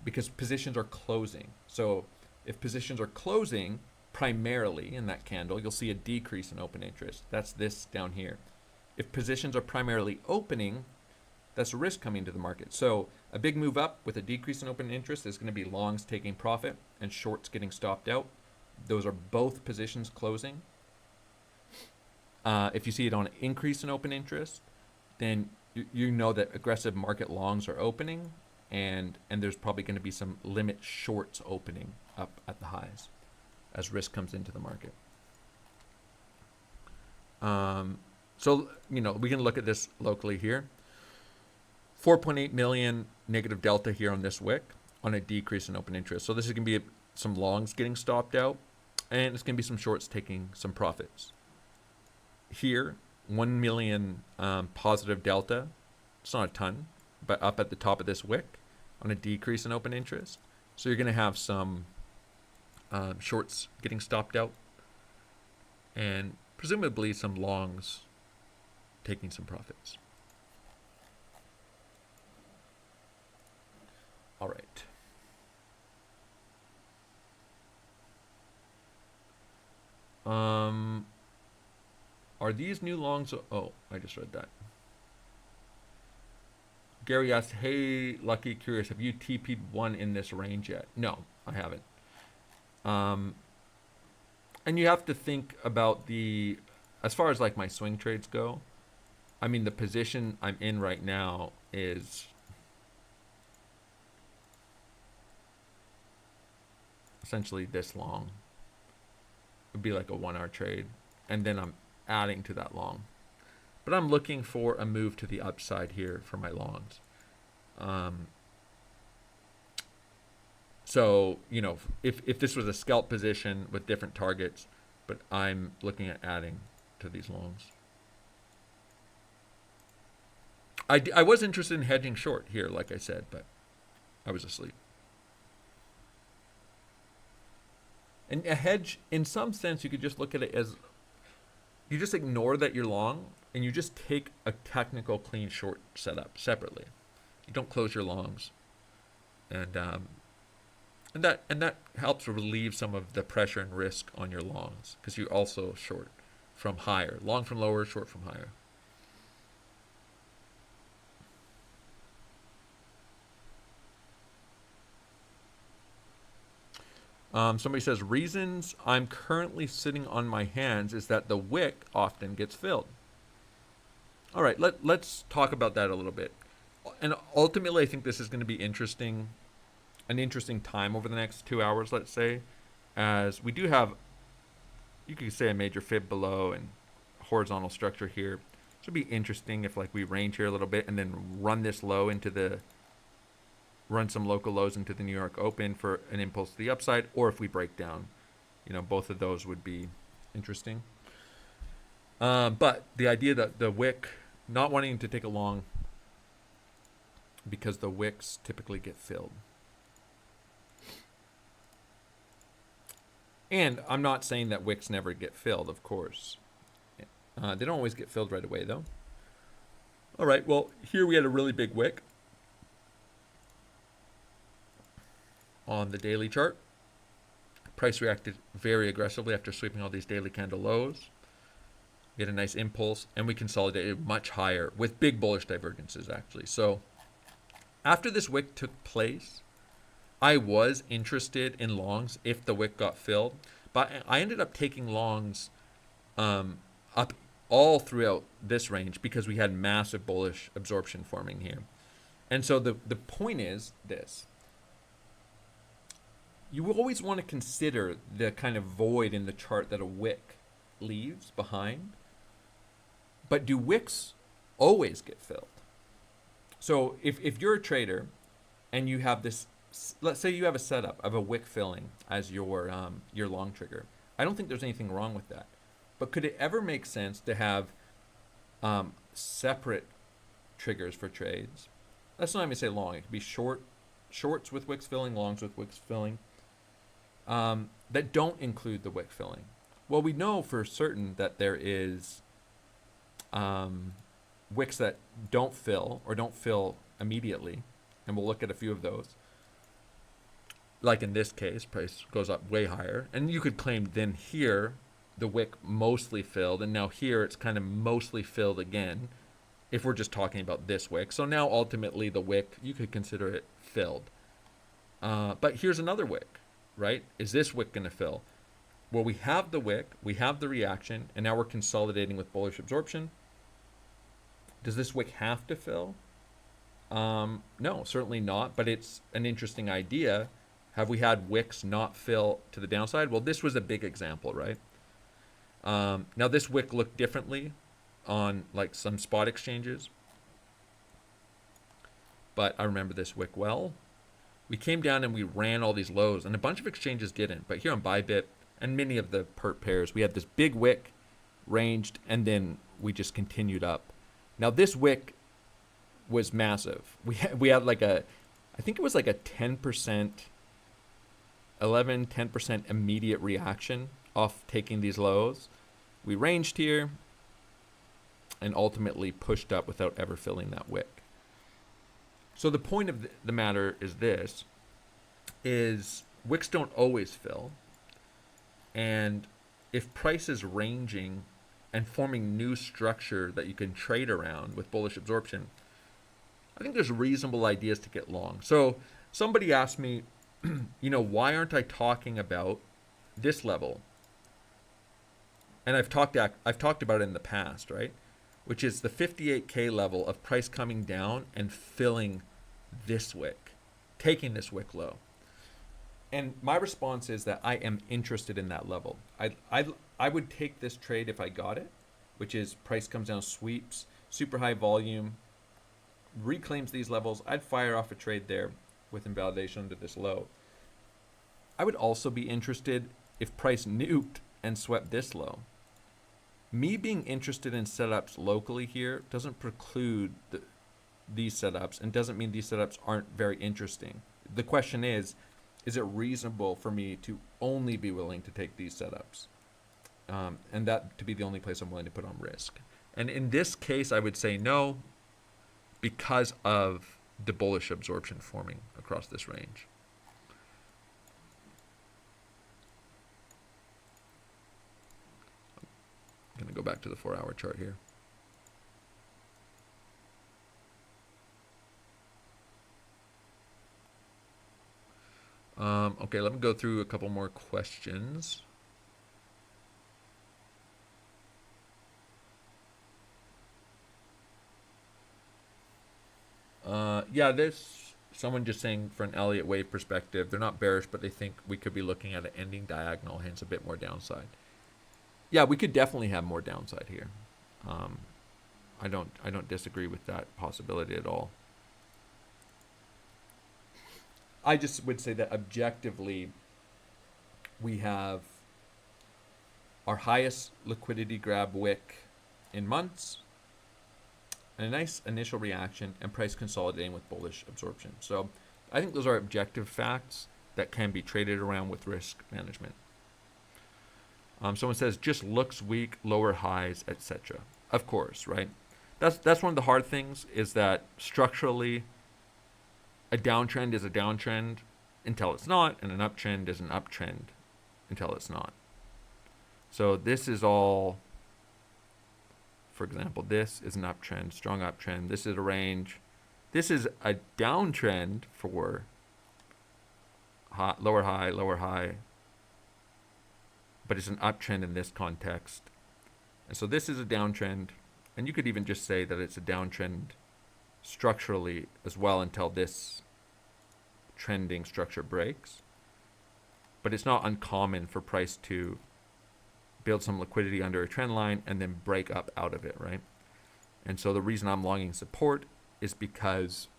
because positions are closing. So if positions are closing primarily in that candle, you'll see a decrease in open interest. That's this down here. If positions are primarily opening, that's a risk coming to the market. So a big move up with a decrease in open interest is going to be longs taking profit and shorts getting stopped out. Those are both positions closing. If you see it on an increase in open interest, then you know that aggressive market longs are opening, and there's probably going to be some limit shorts opening up at the highs. as risk comes into the market. So, you know, we can look at this locally here. 4.8 million negative delta here on this wick on a decrease in open interest. So this is going to be some longs getting stopped out, and it's going to be some shorts taking some profits. Here, 1 million positive delta. It's not a ton, but up at the top of this wick on a decrease in open interest. So you're going to have some shorts getting stopped out, and presumably some longs taking some profits. All right. Are these new longs? Oh, I just read that. Gary asked, hey, Lucky, curious, have you TP'd one in this range yet? No, I haven't. And you have to think about as far as like my swing trades go, I mean, the position I'm in right now is essentially this long. It would be like a 1 hour trade, and then I'm adding to that long. But I'm looking for a move to the upside here for my longs. So, you know, if this was a scalp position with different targets, but I'm looking at adding to these longs. I was interested in hedging short here, like I said, but I was asleep. And a hedge, in some sense, you could just look at it as, you just ignore that you're long, and you just take a technical clean short setup separately. You don't close your longs, and that helps relieve some of the pressure and risk on your longs, because you also short from higher, long from lower, short from higher. Somebody says, reasons I'm currently sitting on my hands is that the wick often gets filled. All right, let's talk about that a little bit. And ultimately, I think this is going to be an interesting time over the next 2 hours, let's say, as we do have, you could say, a major fib below and horizontal structure here. It should be interesting if like we range here a little bit and then run this low run some local lows into the New York Open for an impulse to the upside, or if we break down, you know, both of those would be interesting. But the idea that the wick, not wanting to take a long because the wicks typically get filled. And I'm not saying that wicks never get filled, of course. They don't always get filled right away, though. All right, well, here we had a really big wick on the daily chart. Price reacted very aggressively after sweeping all these daily candle lows. We had a nice impulse, and we consolidated much higher with big bullish divergences, actually. So after this wick took place, I was interested in longs if the wick got filled, but I ended up taking longs up all throughout this range because we had massive bullish absorption forming here. And so the point is this. You always want to consider the kind of void in the chart that a wick leaves behind. But do wicks always get filled? So if you're a trader and you have this, let's say you have a setup of a wick filling as your long trigger. I don't think there's anything wrong with that. But could it ever make sense to have separate triggers for trades? Let's not even say long. It could be shorts with wicks filling, longs with wicks filling. That don't include the wick filling. Well, we know for certain that there is wicks that don't fill or don't fill immediately, and we'll look at a few of those. Like in this case, price goes up way higher, and you could claim then here the wick mostly filled, and now here it's kind of mostly filled again, if we're just talking about this wick. So now ultimately the wick, you could consider it filled. But here's another wick. Right? Is this wick going to fill? Well, we have the wick, we have the reaction, and now we're consolidating with bullish absorption. Does this wick have to fill? No, certainly not, but it's an interesting idea Have we had wicks not fill to the downside? Well, this was a big example, right? Now this wick looked differently on like some spot exchanges, but I remember this wick well. We came down and we ran all these lows, and a bunch of exchanges didn't. But here on Bybit and many of the perp pairs, we had this big wick ranged, and then we just continued up. Now this wick was massive. We had like I think it was like a 10%, 10% immediate reaction off taking these lows. We ranged here and ultimately pushed up without ever filling that wick. So the point of the matter is this, is wicks don't always fill. And if price is ranging and forming new structure that you can trade around with bullish absorption, I think there's reasonable ideas to get long. So somebody asked me, why aren't I talking about this level? And I've talked about it in the past, right? Which is the 58K level of price coming down and filling this wick, taking this wick low. And my response is that I am interested in that level. I would take this trade if I got it, which is price comes down, sweeps, super high volume, reclaims these levels. I'd fire off a trade there with invalidation under this low. I would also be interested if price nuked and swept this low. Me being interested in setups locally here doesn't preclude these setups, and doesn't mean these setups aren't very interesting. The question is it reasonable for me to only be willing to take these setups? And that to be the only place I'm willing to put on risk. And in this case, I would say no, because of the bullish absorption forming across this range. I'm going to go back to the 4-hour chart here. Okay, let me go through a couple more questions. Yeah, there's someone just saying for an Elliott wave perspective, they're not bearish, but they think we could be looking at an ending diagonal, hence a bit more downside. Yeah, we could definitely have more downside here. I don't disagree with that possibility at all. I just would say that objectively, we have our highest liquidity grab wick in months, and a nice initial reaction, and price consolidating with bullish absorption. So I think those are objective facts that can be traded around with risk management. Someone says just looks weak, lower highs, etc. Of course, right? That's one of the hard things, is that structurally a downtrend is a downtrend until it's not, and an uptrend is an uptrend until it's not. So this is all, for example, this is an uptrend, strong uptrend. This is a range. This is a downtrend for lower high, but it's an uptrend in this context. And so this is a downtrend, and you could even just say that it's a downtrend structurally as well until this trending structure breaks. But it's not uncommon for price to build some liquidity under a trend line and then break up out of it, right? And so the reason I'm longing support is because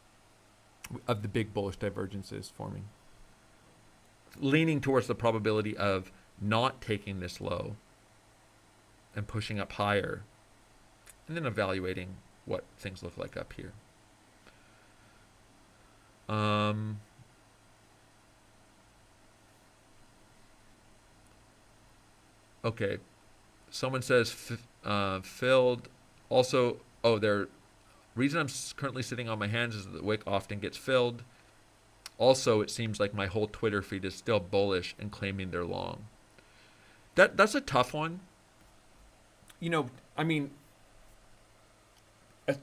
of the big bullish divergences forming. Leaning towards the probability of not taking this low and pushing up higher, and then evaluating what things look like up here. Okay, someone says filled. Also, the reason I'm currently sitting on my hands is that the wick often gets filled. Also, it seems like my whole Twitter feed is still bullish and claiming they're long. That's a tough one.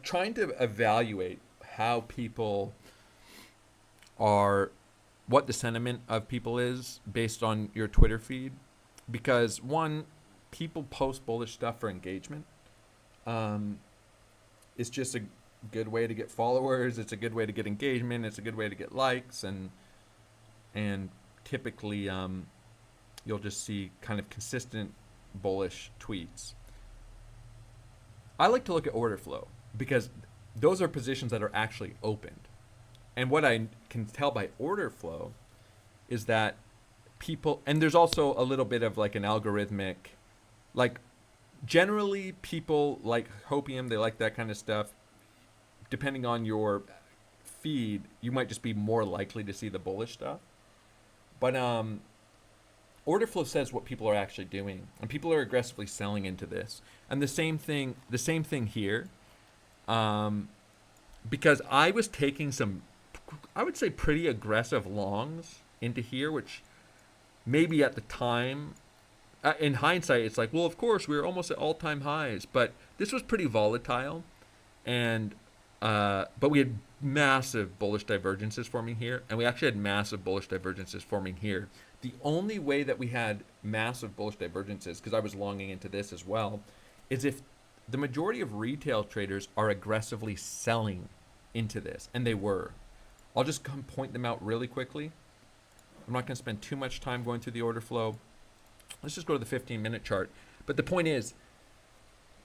Trying to evaluate how people are, what the sentiment of people is based on your Twitter feed. Because one, people post bullish stuff for engagement. It's just a good way to get followers. It's a good way to get engagement. It's a good way to get likes, and typically you'll just see kind of consistent bullish tweets. I like to look at order flow because those are positions that are actually opened. And what I can tell by order flow is that people, and there's also a little bit of like an algorithmic, like generally people like hopium, they like that kind of stuff. Depending on your feed, you might just be more likely to see the bullish stuff. But order flow says what people are actually doing, and people are aggressively selling into this. And the same thing here, because I was taking some, I would say, pretty aggressive longs into here, which maybe at the time, in hindsight, it's like, well, of course, we were almost at all-time highs, but this was pretty volatile, and but we had massive bullish divergences forming here, and we actually had massive bullish divergences forming here. The only way that we had massive bullish divergences, because I was longing into this as well, is if the majority of retail traders are aggressively selling into this, and they were. I'll just come point them out really quickly. I'm not going to spend too much time going through the order flow. Let's just go to the 15-minute chart. But the point is,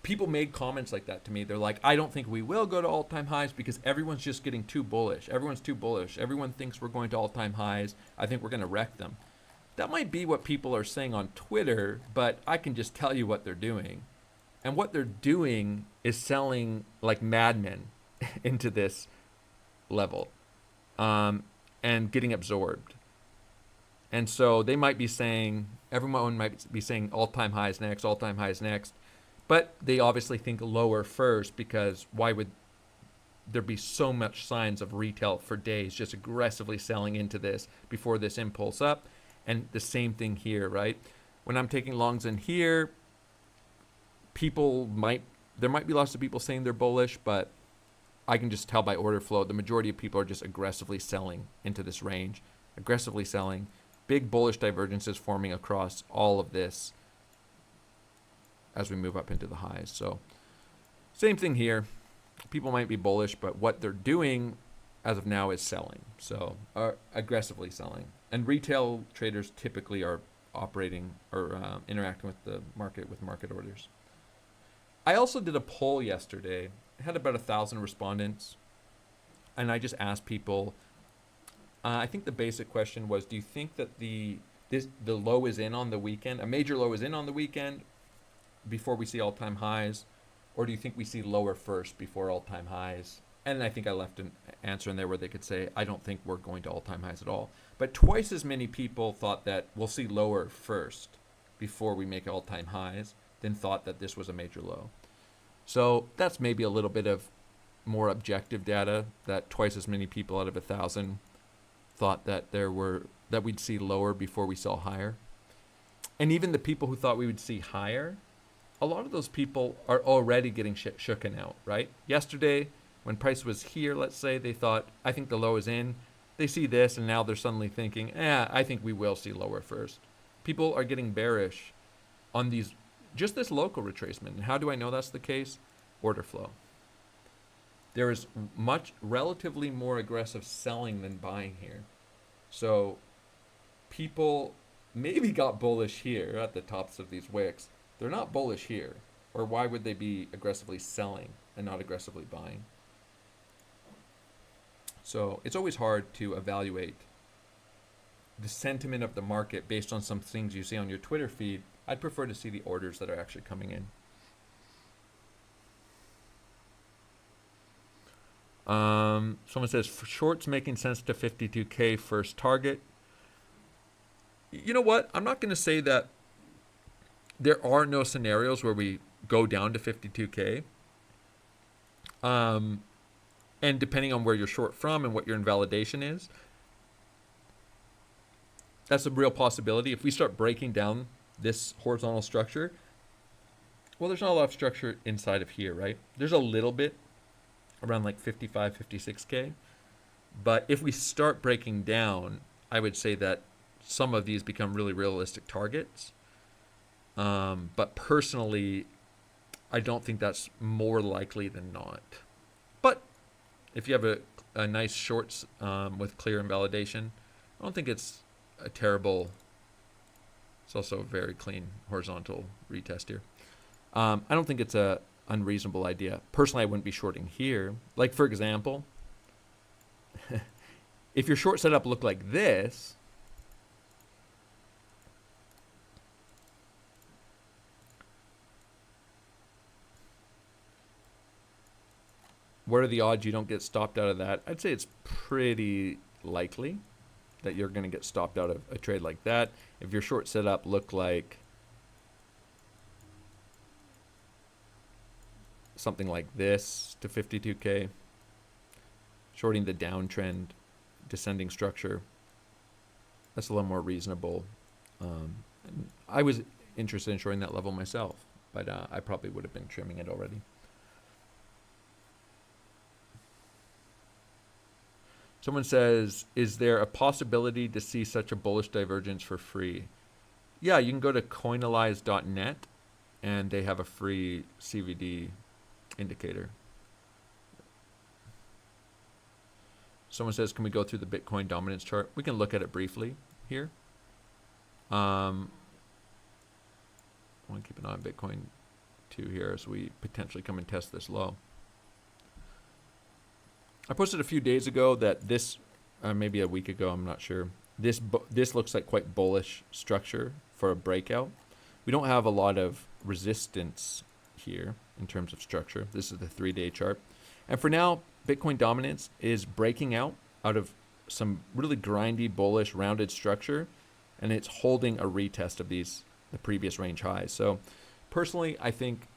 people made comments like that to me. They're like, I don't think we will go to all-time highs because everyone's just getting too bullish. Everyone's too bullish. Everyone thinks we're going to all-time highs. I think we're going to wreck them. That might be what people are saying on Twitter, but I can just tell you what they're doing. And what they're doing is selling like madmen into this level and getting absorbed. And so they might be saying, everyone might be saying all-time highs next, all-time highs next. But they obviously think lower first, because why would there be so much signs of retail for days just aggressively selling into this before this impulse up? And the same thing here, right? When I'm taking longs in here, there might be lots of people saying they're bullish, but I can just tell by order flow, the majority of people are just aggressively selling into this range, aggressively selling. Big bullish divergences forming across all of this as we move up into the highs. So same thing here. People might be bullish, but what they're doing as of now is selling. So aggressively selling. And retail traders typically are operating or interacting with the market with market orders. I also did a poll yesterday. It had about 1,000 respondents. And I just asked people, I think the basic question was, do you think that the low is in on the weekend, a major low is in on the weekend before we see all-time highs, or do you think we see lower first before all-time highs? And I think I left an answer in there where they could say, I don't think we're going to all-time highs at all. But twice as many people thought that we'll see lower first before we make all-time highs than thought that this was a major low. So that's maybe a little bit of more objective data, that twice as many people out of 1,000 thought that we'd see lower before we saw higher. And even the people who thought we would see higher, a lot of those people are already getting shooken out, right? Yesterday, when price was here, let's say, they thought, I think the low is in. They see this, and now they're suddenly thinking, I think we will see lower first. People are getting bearish on just this local retracement. And how do I know that's the case? Order flow. There is relatively more aggressive selling than buying here. So people maybe got bullish here at the tops of these wicks. They're not bullish here. Or why would they be aggressively selling and not aggressively buying? So it's always hard to evaluate the sentiment of the market based on some things you see on your Twitter feed. I'd prefer to see the orders that are actually coming in. Someone says, for shorts making sense to 52K first target. You know what? I'm not going to say that there are no scenarios where we go down to 52K. And depending on where you're short from and what your invalidation is, that's a real possibility. If we start breaking down this horizontal structure, well, there's not a lot of structure inside of here, right? There's a little bit around like 55, 56K. But if we start breaking down, I would say that some of these become really realistic targets. But personally, I don't think that's more likely than not. But if you have a nice shorts with clear invalidation, I don't think it's a terrible. It's also a very clean horizontal retest here. I don't think it's a unreasonable idea. Personally, I wouldn't be shorting here. Like, for example, if your short setup looked like this, what are the odds you don't get stopped out of that? I'd say it's pretty likely that you're going to get stopped out of a trade like that. If your short setup looked like something like this to 52K, shorting the downtrend, descending structure, that's a little more reasonable. And I was interested in shorting that level myself, but I probably would have been trimming it already. Someone says, is there a possibility to see such a bullish divergence for free? Yeah, you can go to coinalyze.net and they have a free CVD indicator. Someone says, can we go through the Bitcoin dominance chart? We can look at it briefly here. I want to keep an eye on Bitcoin too here as we potentially come and test this low. I posted a few days ago that this, maybe a week ago, I'm not sure. This looks like quite bullish structure for a breakout. We don't have a lot of resistance here in terms of structure. This is the 3-day chart. And for now, Bitcoin dominance is breaking out of some really grindy, bullish, rounded structure, and it's holding a retest of the previous range highs. So personally, I think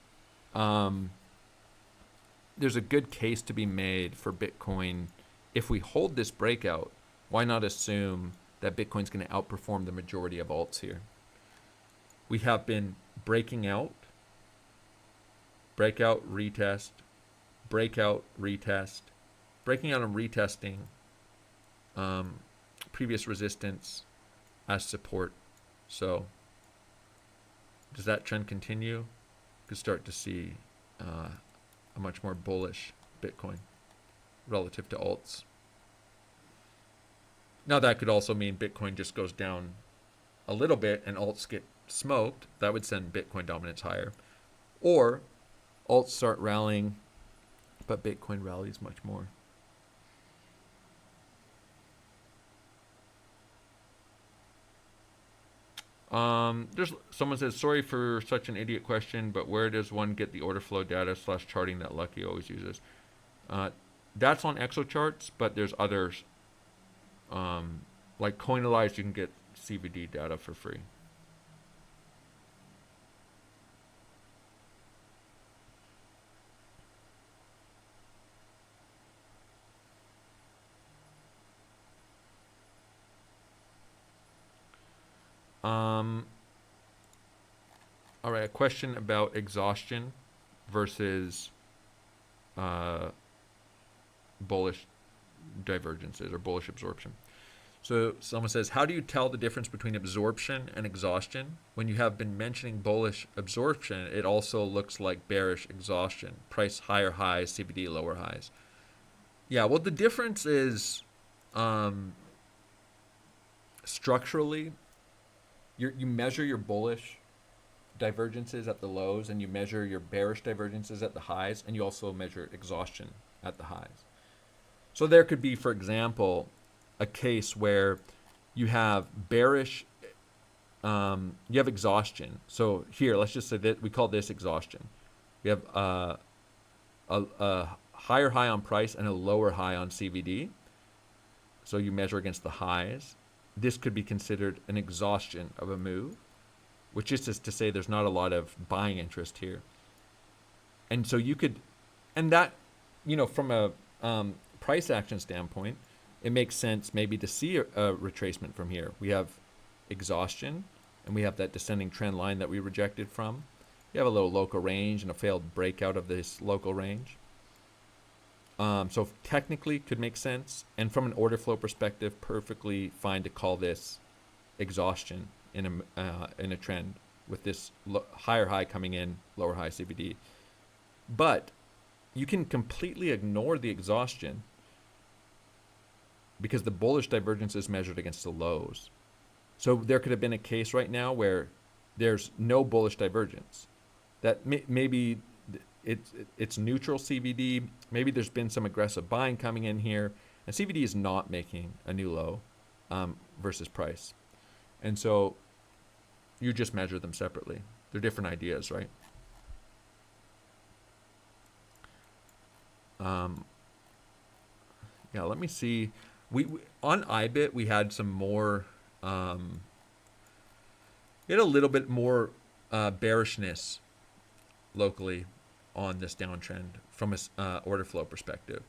there's a good case to be made for Bitcoin. If we hold this breakout, why not assume that Bitcoin's going to outperform the majority of alts here? We have been breaking out, breakout, retest, breakout, retest, breaking out and retesting previous resistance as support. So does that trend continue? You could start to see a much more bullish Bitcoin relative to alts. Now that could also mean Bitcoin just goes down a little bit and alts get smoked. That would send Bitcoin dominance higher. Or alts start rallying, but Bitcoin rallies much more. There's someone says, sorry for such an idiot question, but where does one get the order flow data / charting that Lucky always uses? That's on ExoCharts, but there's others. Like Coinalyze, you can get CVD data for free. All right, a question about exhaustion versus bullish divergences or bullish absorption. So someone says, how do you tell the difference between absorption and exhaustion? When you have been mentioning bullish absorption, it also looks like bearish exhaustion. Price higher highs, CVD lower highs. Yeah, well, the difference is structurally, you measure your bullish divergences at the lows and you measure your bearish divergences at the highs, and you also measure exhaustion at the highs. So there could be, for example, a case where you have bearish, you have exhaustion. So here, let's just say that we call this exhaustion. We have a higher high on price and a lower high on CVD. So you measure against the highs. This could be considered an exhaustion of a move, which is just to say there's not a lot of buying interest here. And so you could, and that, from a price action standpoint, it makes sense maybe to see a retracement from here. We have exhaustion, and we have that descending trend line that we rejected from. You have a little local range and a failed breakout of this local range. So technically could make sense, and from an order flow perspective, perfectly fine to call this exhaustion in a trend with this higher high coming in, lower high CVD. But you can completely ignore the exhaustion because the bullish divergence is measured against the lows. So there could have been a case right now where there's no bullish divergence. That maybe it's neutral CVD. Maybe there's been some aggressive buying coming in here, and CVD is not making a new low versus price. And so you just measure them separately. They're different ideas, right? Yeah, let me see. We on IBIT we had some more. We had a little bit more bearishness locally on this downtrend from a order flow perspective.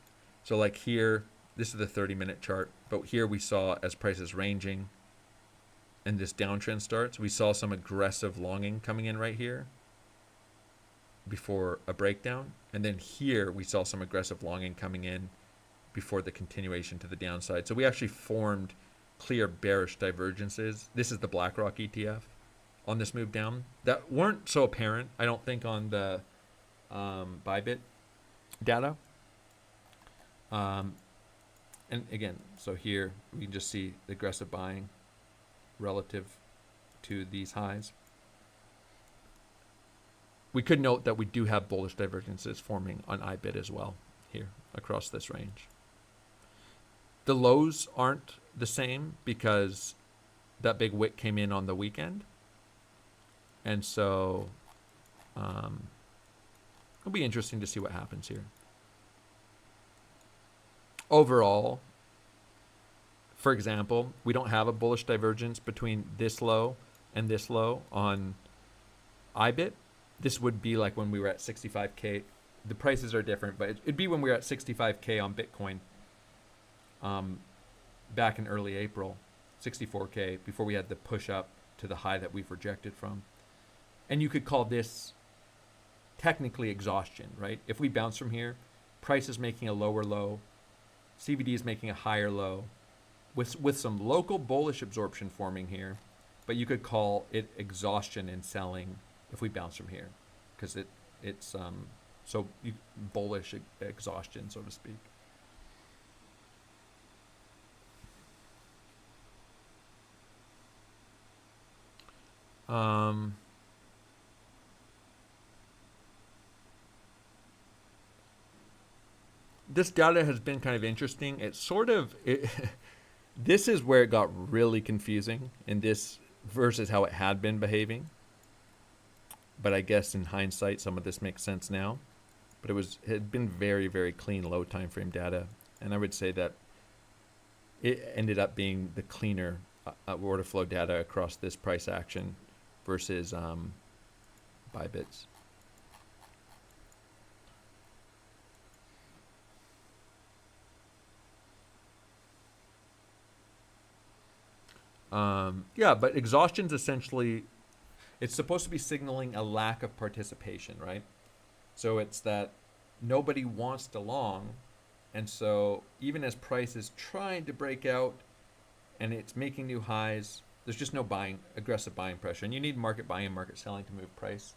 So like here, this is the 30-minute chart, but here we saw as prices ranging and this downtrend starts, we saw some aggressive longing coming in right here before a breakdown. And then here we saw some aggressive longing coming in before the continuation to the downside. So we actually formed clear bearish divergences. This is the BlackRock ETF on this move down that weren't so apparent, I don't think, on the Bybit data. And again, so here we can just see the aggressive buying relative to these highs. We could note that we do have bullish divergences forming on IBIT as well here across this range. The lows aren't the same because that big wick came in on the weekend. And so it'll be interesting to see what happens here. Overall, for example, we don't have a bullish divergence between this low and this low on IBIT. This would be like when we were at 65K. The prices are different, but it'd be when we were at 65K on Bitcoin back in early April, 64K, before we had the push up to the high that we've rejected from. And you could call this technically exhaustion, right? If we bounce from here, price is making a lower low, CVD is making a higher low, with some local bullish absorption forming here, but you could call it exhaustion in selling if we bounce from here, because it's so bullish exhaustion, so to speak. This data has been kind of interesting. It's sort of this is where it got really confusing in this versus how it had been behaving. But I guess in hindsight, some of this makes sense now. But it had been very, very clean low time frame data, and I would say that it ended up being the cleaner order flow data across this price action versus Bybits. Yeah, but exhaustion's essentially, it's supposed to be signaling a lack of participation, right? So it's that nobody wants to long, and so even as price is trying to break out and it's making new highs, there's just no aggressive buying pressure, and you need market buying and market selling to move price.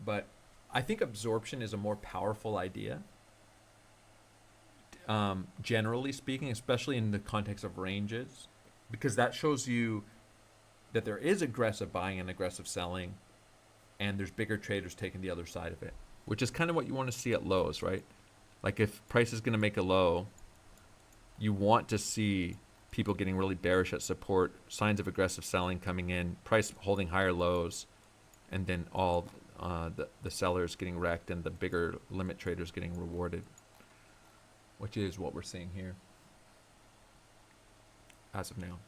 But I think absorption is a more powerful idea, generally speaking, especially in the context of ranges, because that shows you that there is aggressive buying and aggressive selling, and there's bigger traders taking the other side of it, which is kind of what you want to see at lows, right? Like if price is going to make a low, you want to see people getting really bearish at support, signs of aggressive selling coming in, price holding higher lows, and then all the sellers getting wrecked and the bigger limit traders getting rewarded, which is what we're seeing here as of now.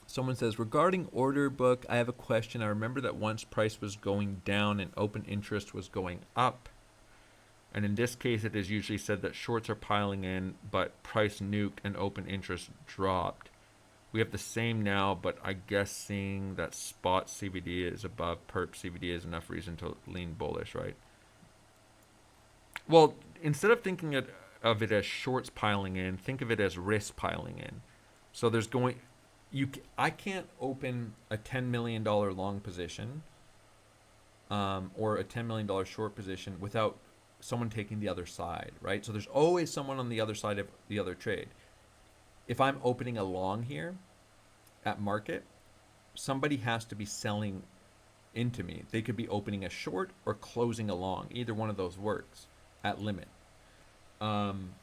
Someone says, regarding order book, I have a question. I remember that once price was going down and open interest was going up. And in this case, it is usually said that shorts are piling in, but price nuked and open interest dropped. We have the same now, but I guess seeing that spot CVD is above perp CVD is enough reason to lean bullish, right? Well, instead of thinking it of it as shorts piling in. Think of it as risk piling in. So there's going, I can't open a $10 million long position or a $10 million short position without someone taking the other side, right? So there's always someone on the other side of the other trade. If I'm opening a long here at market, somebody has to be selling into me. They could be opening a short or closing a long. Either one of those works at limit. And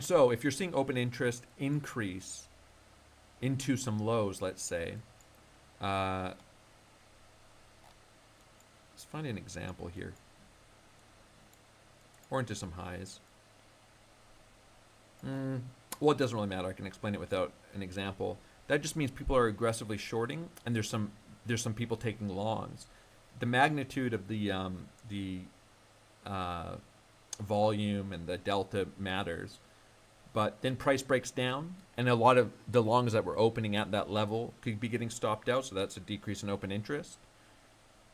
so if you're seeing open interest increase into some lows, let's say, let's find an example here, or into some highs. Well, it doesn't really matter. I can explain it without an example. That just means people are aggressively shorting, and there's some people taking longs. The magnitude of the volume and the delta matters, but then price breaks down, and a lot of the longs that were opening at that level could be getting stopped out, so that's a decrease in open interest.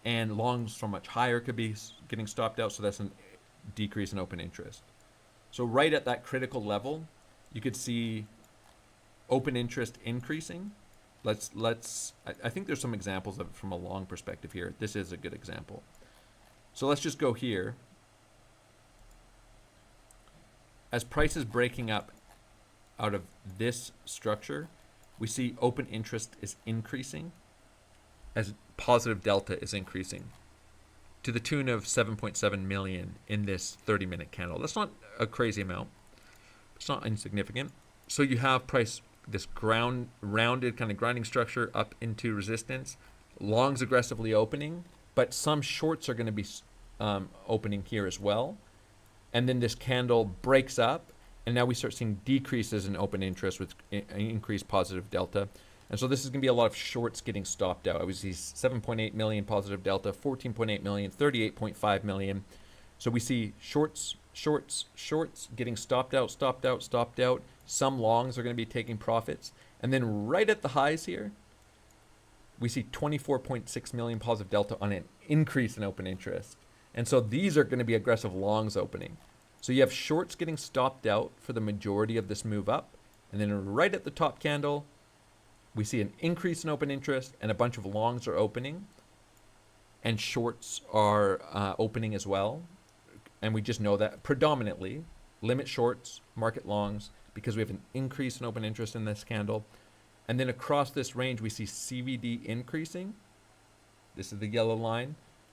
And longs from much higher could be getting stopped out, so that's a decrease in open interest. So right at that critical level, you could see open interest increasing. I think there's some examples of it from a long perspective here. This is a good example. So let's just go here. As price is breaking up out of this structure, we see open interest is increasing as positive delta is increasing to the tune of 7.7 million in this 30-minute candle. That's not a crazy amount. It's not insignificant. So you have price, this rounded kind of grinding structure up into resistance, longs aggressively opening, but some shorts are going to be opening here as well. And then this candle breaks up, and now we start seeing decreases in open interest with increased positive delta. And so this is going to be a lot of shorts getting stopped out. We see 7.8 million positive delta, 14.8 million, 38.5 million. So we see shorts getting stopped out. Some longs are going to be taking profits. And then right at the highs here, we see 24.6 million positive delta on an increase in open interest. And so these are going to be aggressive longs opening. So you have shorts getting stopped out for the majority of this move up. And then right at the top candle, we see an increase in open interest and a bunch of longs are opening. And shorts are opening as well. And we just know that predominantly limit shorts, market longs, because we have an increase in open interest in this candle. And then across this range, we see CVD increasing. This is the yellow line.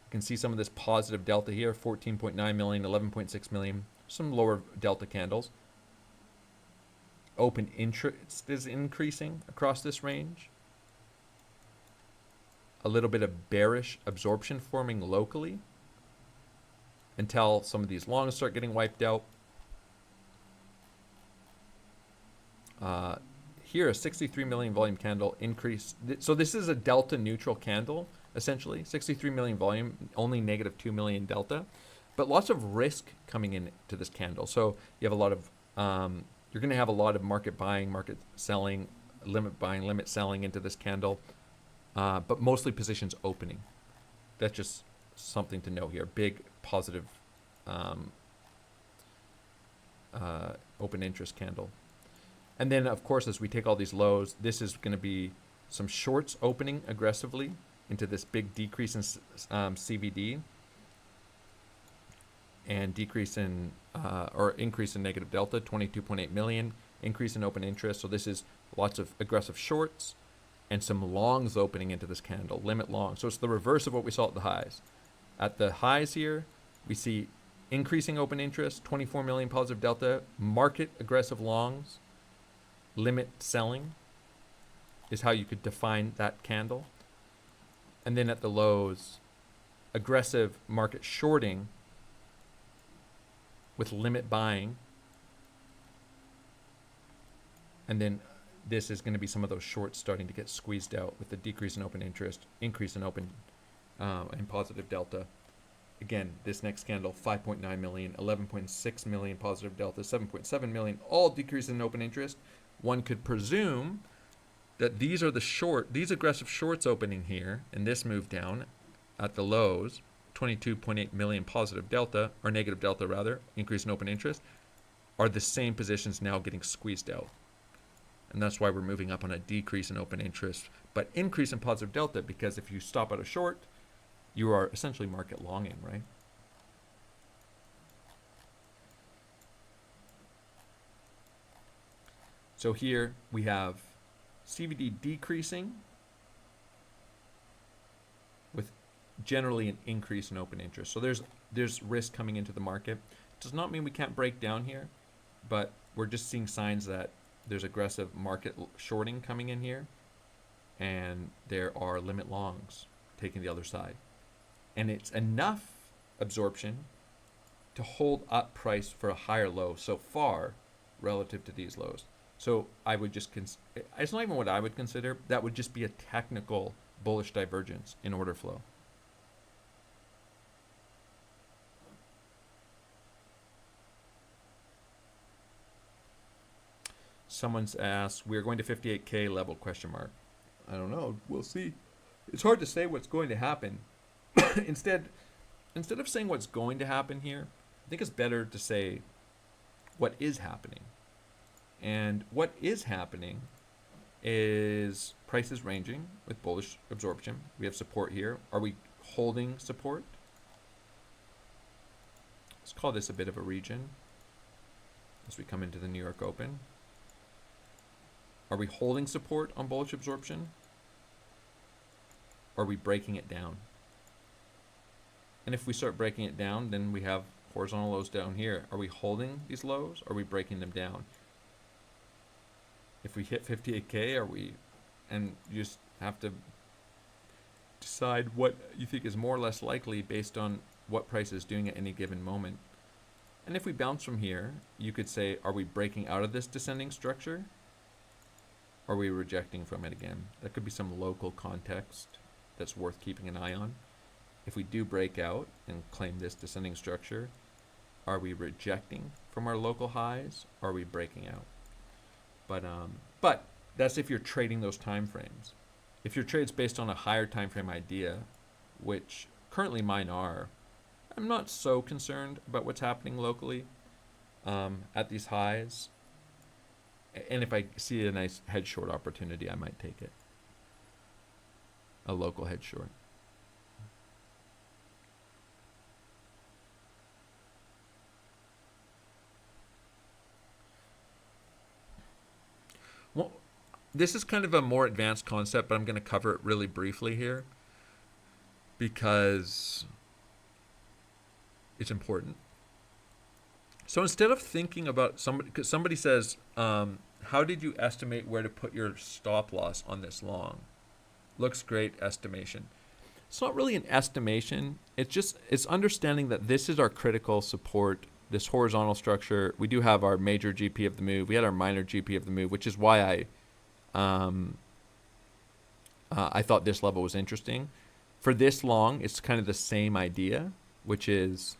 You can see some of this positive delta here, 14.9 million, 11.6 million, some lower delta candles. Open interest is increasing across this range. A little bit of bearish absorption forming locally until some of these longs start getting wiped out. Here, a 63 million volume candle increase. So this is a delta neutral candle, essentially. 63 million volume, only negative 2 million delta. But lots of risk coming into this candle. So you have a lot of, you're going to have a lot of market buying, market selling, limit buying, limit selling into this candle. But mostly positions opening. That's just something to know here. Big positive open interest candle. And then, of course, as we take all these lows, this is going to be some shorts opening aggressively into this big decrease in CVD and decrease in or increase in negative delta, 22.8 million, increase in open interest. So this is lots of aggressive shorts and some longs opening into this candle, limit long. So it's the reverse of what we saw at the highs. At the highs here, we see increasing open interest, 24 million positive delta, market aggressive longs, limit selling is how you could define that candle. And then at the lows, aggressive market shorting with limit buying. And then this is going to be some of those shorts starting to get squeezed out with the decrease in open interest, increase in open and positive delta. Again, this next candle, 5.9 million, 11.6 million positive delta, 7.7 million, all decrease in open interest. One could presume that these are these aggressive shorts opening here in this move down at the lows, 22.8 million positive delta, or negative delta rather, increase in open interest. are the same positions now getting squeezed out. And that's why we're moving up on a decrease in open interest, but increase in positive delta, because if you stop at a short, you are essentially market longing, right? So here we have CVD decreasing with generally an increase in open interest. So there's risk coming into the market. Does not mean we can't break down here, but we're just seeing signs that there's aggressive market shorting coming in here, and there are limit longs taking the other side. And it's enough absorption to hold up price for a higher low so far relative to these lows. So I would just, it's not even what I would consider, that would just be a technical bullish divergence in order flow. Someone's asked, we're going to 58K level, question mark. I don't know, we'll see. It's hard to say what's going to happen. Instead of saying what's going to happen here, I think it's better to say what is happening. And what is happening is prices ranging with bullish absorption. We have support here. Are we holding support? Let's call this a bit of a region as we come into the New York Open. Are we holding support on bullish absorption? Or are we breaking it down? And if we start breaking it down, then we have horizontal lows down here. Are we holding these lows? Or are we breaking them down? If we hit 58K, are we, and you just have to decide what you think is more or less likely based on what price is doing at any given moment. And if we bounce from here, you could say, are we breaking out of this descending structure? Or are we rejecting from it again? That could be some local context that's worth keeping an eye on. If we do break out and claim this descending structure, are we rejecting from our local highs? Or are we breaking out? But that's if you're trading those time frames. If your trade's based on a higher time frame idea, which currently mine are, I'm not so concerned about what's happening locally at these highs. And if I see a nice head short opportunity, I might take it. A local head short. Well, this is kind of a more advanced concept, but I'm going to cover it really briefly here because it's important. So instead of thinking about somebody, because somebody says, how did you estimate where to put your stop loss on this long? Looks great, estimation. It's not really an estimation. It's understanding that this is our critical support, this horizontal structure. We do have our major GP of the move. We had our minor GP of the move, which is why I thought this level was interesting. For this long, it's kind of the same idea, which is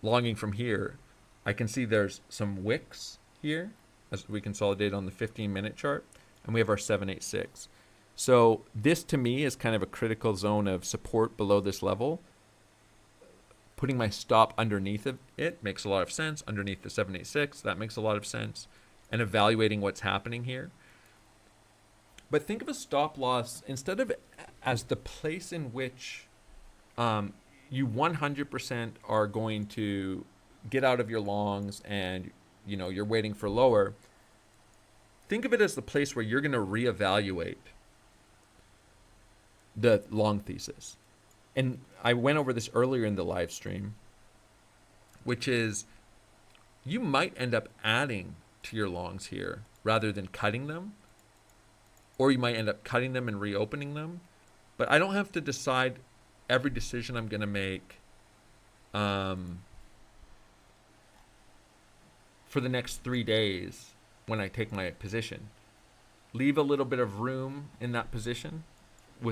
longing from here. I can see there's some wicks here as we consolidate on the 15-minute chart, and we have our 786. So this to me is kind of a critical zone of support below this level. Putting my stop underneath of it makes a lot of sense. Underneath the 786, that makes a lot of sense. And evaluating what's happening here. But think of a stop loss instead of as the place in which you 100% are going to get out of your longs and you're waiting for lower. Think of it as the place where you're going to reevaluate the long thesis. And I went over this earlier in the live stream, which is you might end up adding to your longs here rather than cutting them, or you might end up cutting them and reopening them. But I don't have to decide every decision I'm going to make for the next 3 days when I take my position. Leave a little bit of room in that position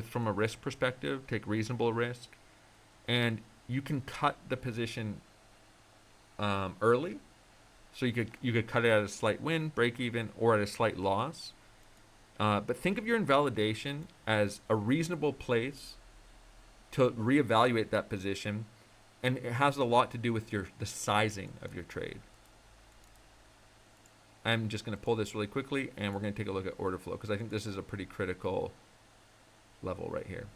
from a risk perspective, take reasonable risk, and you can cut the position early. So you could cut it at a slight win, break even, or at a slight loss. But think of your invalidation as a reasonable place to reevaluate that position And it has a lot to do with the sizing of your trade. I'm just going to pull this really quickly, and we're going to take a look at order flow, because I think this is a pretty critical level right here.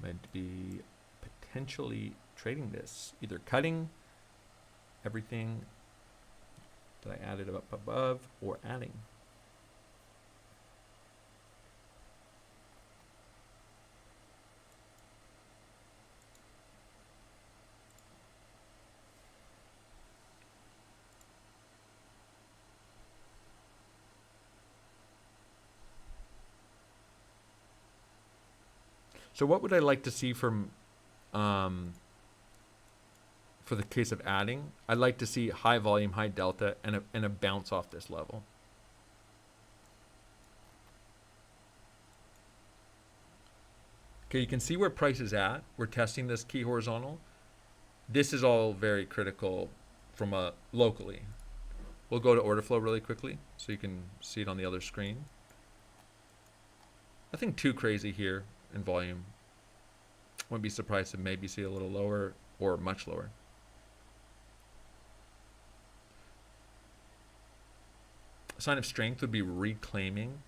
Might be potentially trading this, either cutting everything that I added up above or adding. So what would I like to see from, for the case of adding? I'd like to see high volume, high delta, and a bounce off this level. Okay, you can see where price is at. We're testing this key horizontal. This is all very critical from locally. We'll go to order flow really quickly so you can see it on the other screen. Nothing too crazy here in volume. Wouldn't be surprised to maybe see a little lower or much lower. A sign of strength would be reclaiming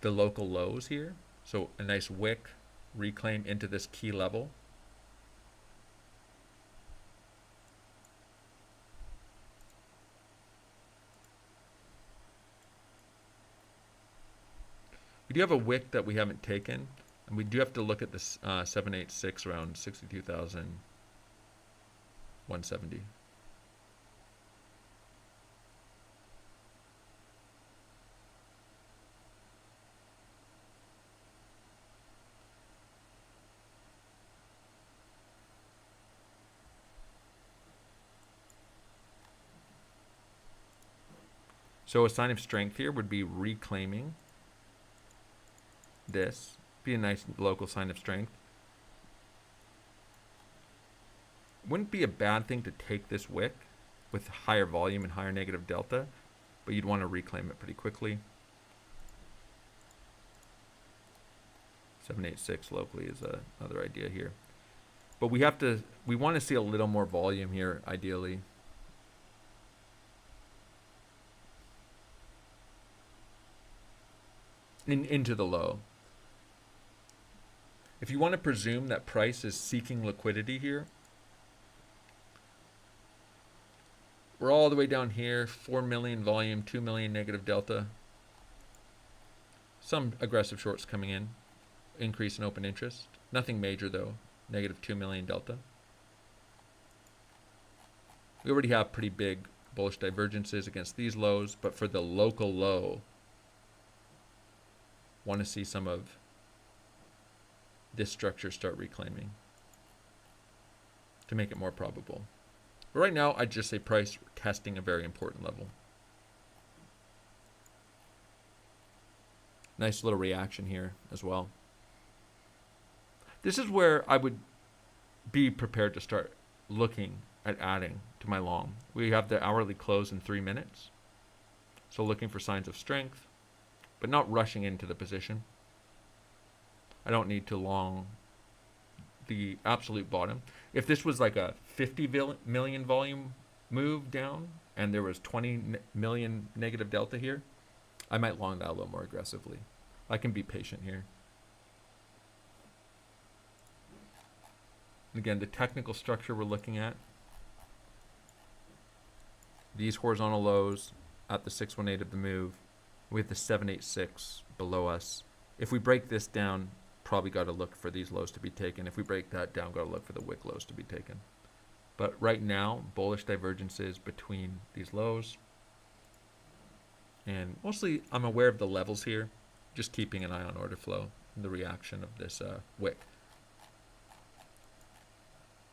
the local lows here. So a nice wick reclaim into this key level. We do have a wick that we haven't taken, and we do have to look at this 786 around 62,170. So a sign of strength here would be reclaiming this. Be a nice local sign of strength. Wouldn't be a bad thing to take this wick with higher volume and higher negative delta, but you'd want to reclaim it pretty quickly. 786 locally is another idea here. But we want to see a little more volume here, ideally. Into the low. If you want to presume that price is seeking liquidity here, we're all the way down here, 4 million volume, 2 million negative delta. Some aggressive shorts coming in, increase in open interest. Nothing major though, negative 2 million delta. We already have pretty big bullish divergences against these lows, but for the local low, want to see some of this structure start reclaiming to make it more probable. But right now, I'd just say price testing a very important level. Nice little reaction here as well. This is where I would be prepared to start looking at adding to my long. We have the hourly close in 3 minutes. So looking for signs of strength, but not rushing into the position. I don't need to long the absolute bottom. If this was like a 50 million volume move down and there was 20 million negative delta here, I might long that a little more aggressively. I can be patient here. Again, the technical structure we're looking at, these horizontal lows at the 618 of the move, with the 786 below us. If we break this down, probably got to look for these lows to be taken. If we break that down, got to look for the wick lows to be taken. But right now, bullish divergences between these lows. And mostly, I'm aware of the levels here, just keeping an eye on order flow and the reaction of this wick.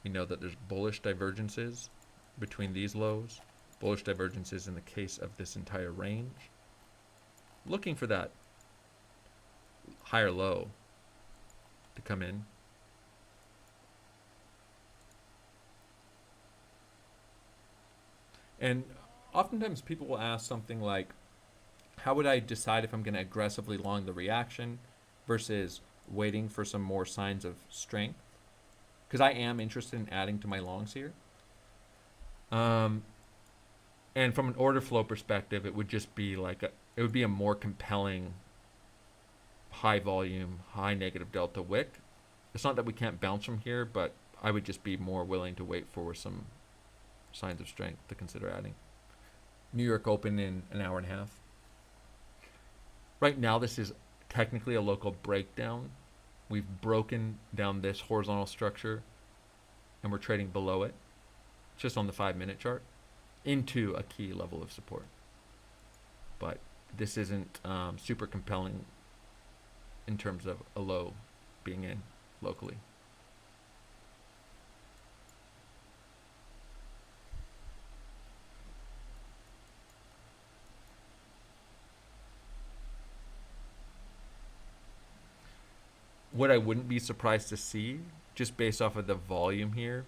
We know that there's bullish divergences between these lows, bullish divergences in the case of this entire range. Looking for that higher low to come in. And oftentimes people will ask something like, how would I decide if I'm going to aggressively long the reaction versus waiting for some more signs of strength? Because I am interested in adding to my longs here. And from an order flow perspective, it would just be like it would be a more compelling high volume, high negative delta wick. It's not that we can't bounce from here, but I would just be more willing to wait for some signs of strength to consider adding. New York Open in an hour and a half. Right now, this is technically a local breakdown. We've broken down this horizontal structure and we're trading below it, just on the 5-minute chart, into a key level of support. But this isn't super compelling in terms of a low being in locally. What I wouldn't be surprised to see, just based off of the volume here,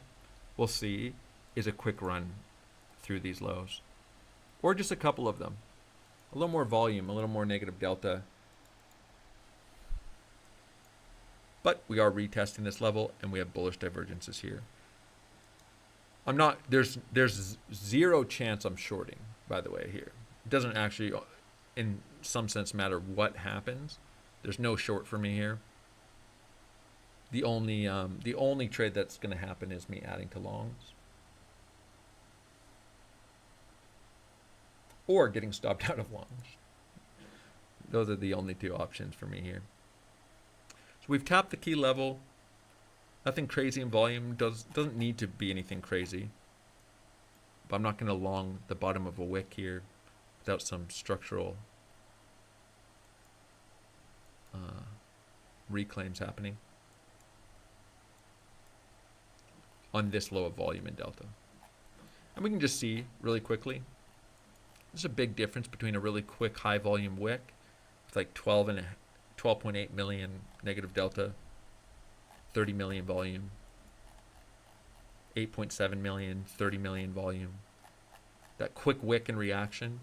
we'll see, is a quick run through these lows. Or just a couple of them. A little more volume, a little more negative delta. But we are retesting this level and we have bullish divergences here. I'm not, there's zero chance I'm shorting, by the way, here. It doesn't actually, in some sense, matter what happens. There's no short for me here. The only trade that's going to happen is me adding to longs. Or getting stopped out of longs. Those are the only two options for me here. So we've tapped the key level. Nothing crazy in volume. Doesn't need to be anything crazy. But I'm not going to long the bottom of a wick here without some structural reclaims happening on this low of volume in delta. And we can just see really quickly, there's a big difference between a really quick high volume wick with like 12.8 million negative delta, 30 million volume, 8.7 million, 30 million volume. That quick wick and reaction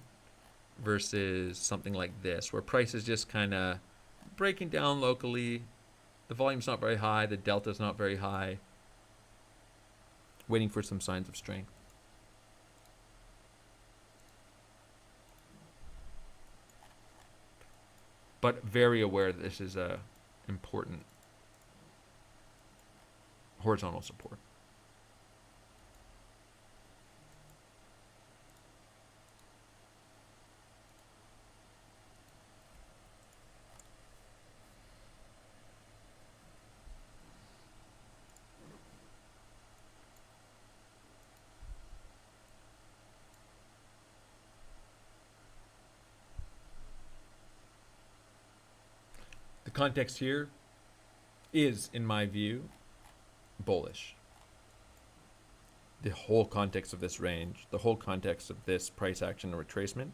versus something like this, where price is just kind of breaking down locally. The volume's not very high, the delta's not very high. Waiting for some signs of strength. But very aware that this is a important horizontal support. The context here is, in my view, bullish. The whole context of this range, the whole context of this price action and retracement,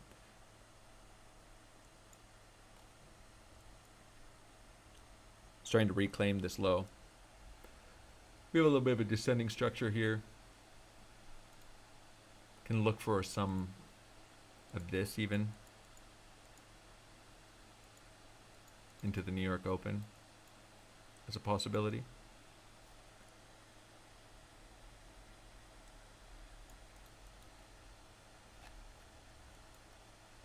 starting to reclaim this low. We have a little bit of a descending structure here. Can look for some of this even into the New York Open as a possibility.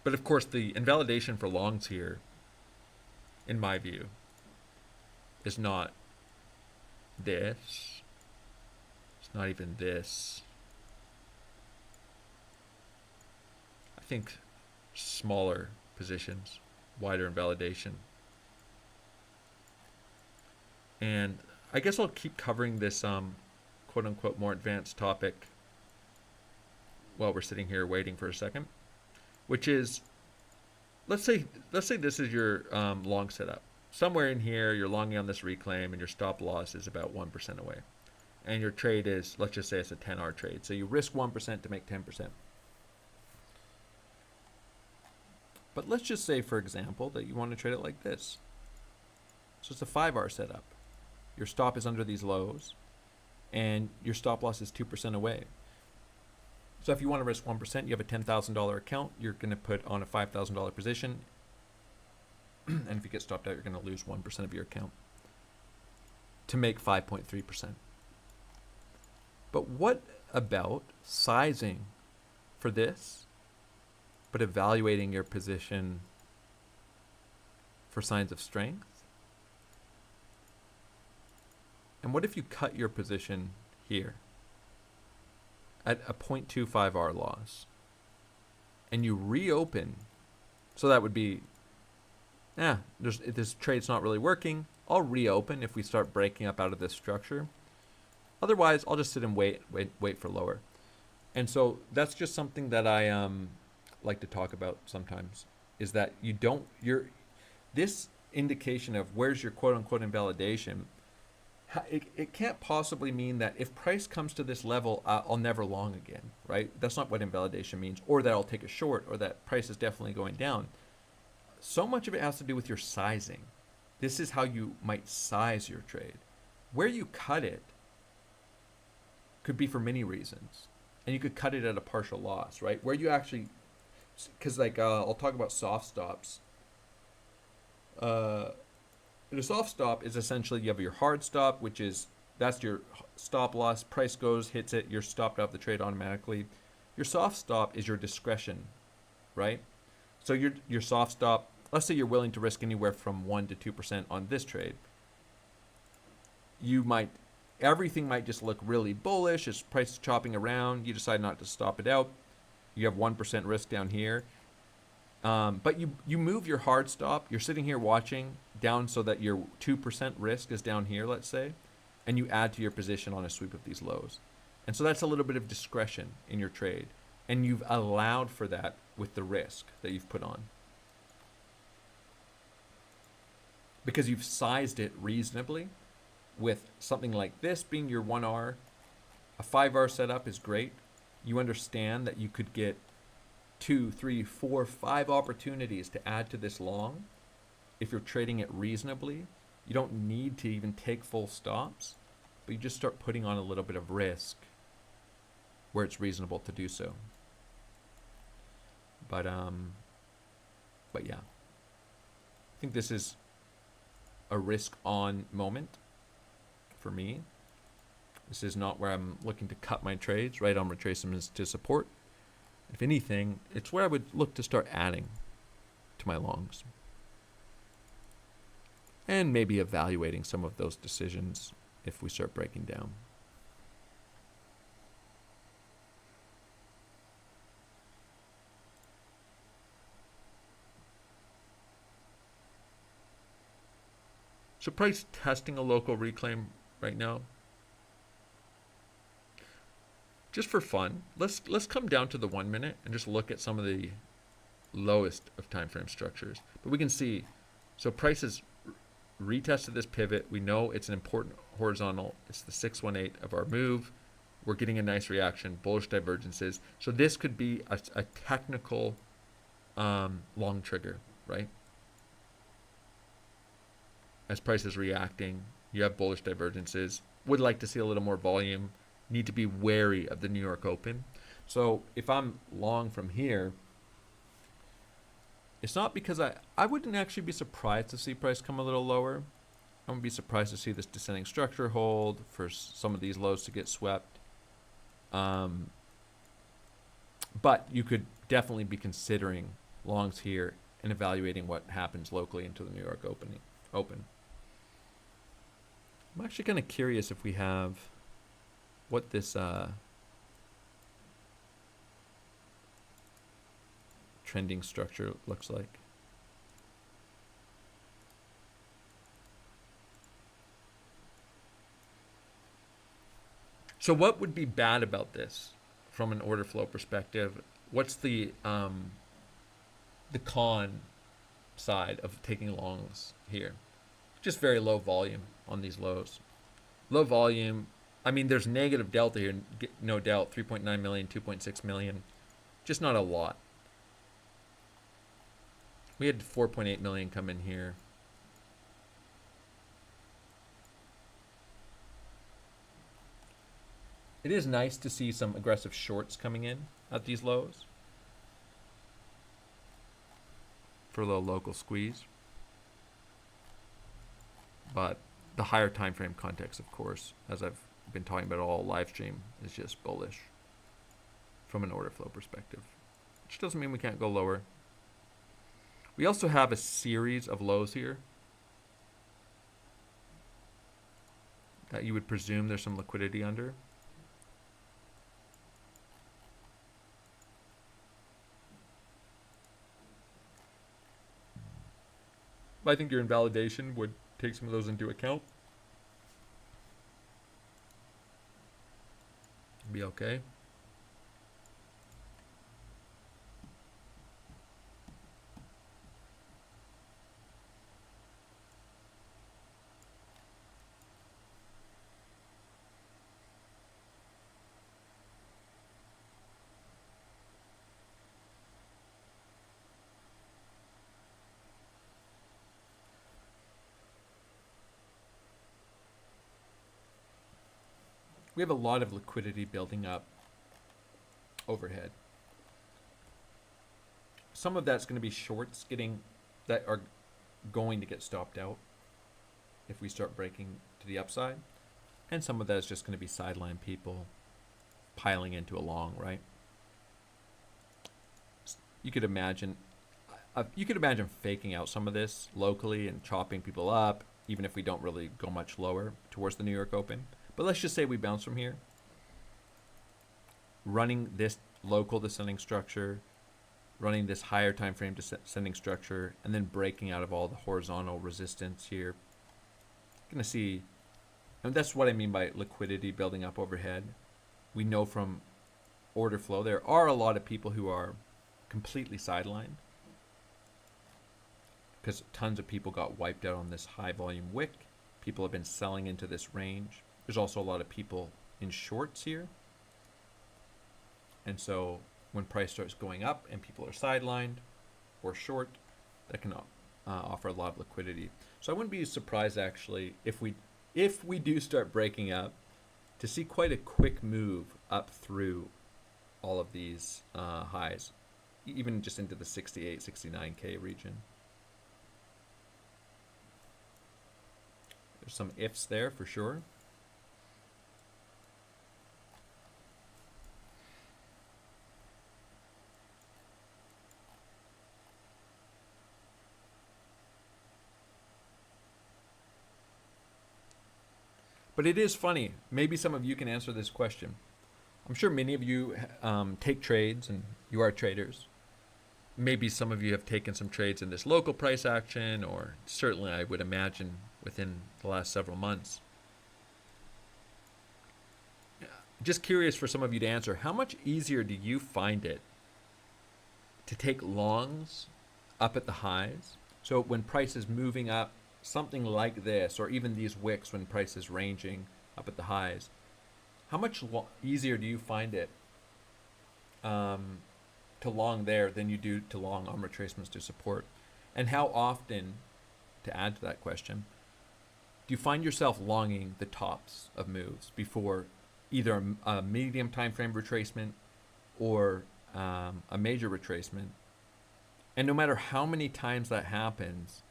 But of course, the invalidation for longs here, in my view, is not this. It's not even this. I think smaller positions, wider invalidation. And I guess I'll keep covering this quote unquote more advanced topic while we're sitting here waiting for a second, which is, let's say this is your long setup. Somewhere in here, you're longing on this reclaim and your stop loss is about 1% away. And your trade is, let's just say it's a 10-hour trade. So you risk 1% to make 10%. But let's just say, for example, that you want to trade it like this. So it's a 5-hour setup. Your stop is under these lows, and your stop loss is 2% away. So if you want to risk 1%, you have a $10,000 account, you're going to put on a $5,000 position. And if you get stopped out, you're going to lose 1% of your account to make 5.3%. But what about sizing for this, but evaluating your position for signs of strength? And what if you cut your position here at a 0.25R loss and you reopen? So that would be, this trade's not really working. I'll reopen if we start breaking up out of this structure. Otherwise, I'll just sit and wait for lower. And so that's just something that I like to talk about sometimes, is that this indication of where's your quote unquote invalidation, it can't possibly mean that if price comes to this level, I'll never long again, right? That's not what invalidation means, or that I'll take a short, or that price is definitely going down. So much of it has to do with your sizing. This is how you might size your trade. Where you cut it could be for many reasons. And you could cut it at a partial loss, right? Where you actually, because like I'll talk about soft stops. The soft stop is essentially you have your hard stop, which is, that's your stop loss. Price goes, hits it, you're stopped out of the trade automatically. Your soft stop is your discretion, right? So your soft stop, let's say you're willing to risk anywhere from 1% to 2% on this trade. Everything might just look really bullish. As price is chopping around, you decide not to stop it out. You have 1% risk down here. But you move your hard stop. You're sitting here watching down so that your 2% risk is down here, let's say, and you add to your position on a sweep of these lows. And so that's a little bit of discretion in your trade. And you've allowed for that with the risk that you've put on, because you've sized it reasonably. With something like this being your 1R, a 5R setup is great. You understand that you could get 2, 3, 4, 5 opportunities to add to this long. If you're trading it reasonably, you don't need to even take full stops, but you just start putting on a little bit of risk where it's reasonable to do so. But yeah, I think this is a risk on moment for me. This is not where I'm looking to cut my trades, right? I'm retracements to support. If anything, it's where I would look to start adding to my longs. And maybe evaluating some of those decisions if we start breaking down. So price testing a local reclaim right now. Just for fun, let's come down to the 1 minute and just look at some of the lowest of time frame structures. But we can see, so price has retested this pivot. We know it's an important horizontal. It's the 618 of our move. We're getting a nice reaction, bullish divergences. So this could be a technical long trigger, right? As price is reacting, you have bullish divergences. Would like to see a little more volume. Need to be wary of the New York Open. So if I'm long from here, it's not because I wouldn't actually be surprised to see price come a little lower. I wouldn't be surprised to see this descending structure hold for some of these lows to get swept. But you could definitely be considering longs here and evaluating what happens locally into the New York Open. I'm actually kind of curious if we have what this trending structure looks like. So what would be bad about this from an order flow perspective? What's the con side of taking longs here? Just very low volume on these lows. Low volume. I mean, there's negative delta here, no doubt. 3.9 million, 2.6 million. Just not a lot. We had 4.8 million come in here. It is nice to see some aggressive shorts coming in at these lows for a little local squeeze. But the higher time frame context, of course, as I've been talking about all live stream, is just bullish from an order flow perspective, which doesn't mean we can't go lower. We also have a series of lows here that you would presume there's some liquidity under. But I think your invalidation would take some of those into account. Be okay. We have a lot of liquidity building up overhead. Some of that's going to be shorts that are going to get stopped out if we start breaking to the upside. And some of that is just going to be sideline people piling into a long, right? You could imagine faking out some of this locally and chopping people up, even if we don't really go much lower towards the New York Open. But let's just say we bounce from here, running this local descending structure, running this higher time frame descending structure, and then breaking out of all the horizontal resistance here. You're gonna see, and that's what I mean by liquidity building up overhead. We know from order flow there are a lot of people who are completely sidelined because tons of people got wiped out on this high volume wick. People have been selling into this range. There's also a lot of people in shorts here. And so when price starts going up and people are sidelined or short, that can offer a lot of liquidity. So I wouldn't be surprised actually if we do start breaking up to see quite a quick move up through all of these highs, even just into the 68, 69K region. There's some ifs there for sure. But it is funny. Maybe some of you can answer this question. I'm sure many of you take trades and you are traders. Maybe some of you have taken some trades in this local price action, or certainly I would imagine within the last several months. Just curious for some of you to answer, how much easier do you find it to take longs up at the highs? So when price is moving up, something like this, or even these wicks when price is ranging up at the highs, how much easier do you find it to long there than you do to long on retracements to support? And how often, to add to that question, do you find yourself longing the tops of moves before either a medium time frame retracement or a major retracement? And no matter how many times that happens,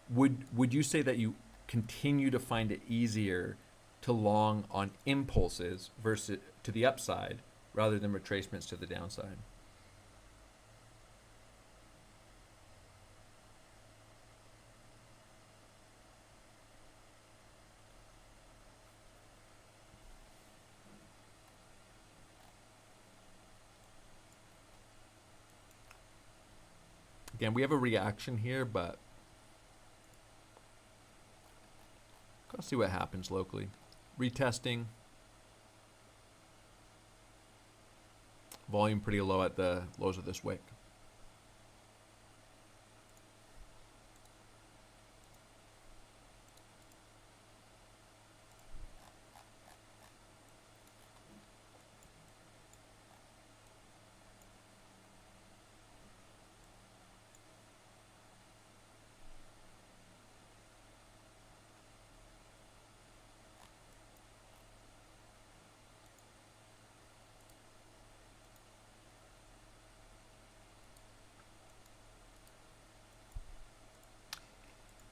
would you say that you continue to find it easier to long on impulses versus to the upside rather than retracements to the downside? Again, we have a reaction here, but let's see what happens locally. Retesting. Volume pretty low at the lows of this wick.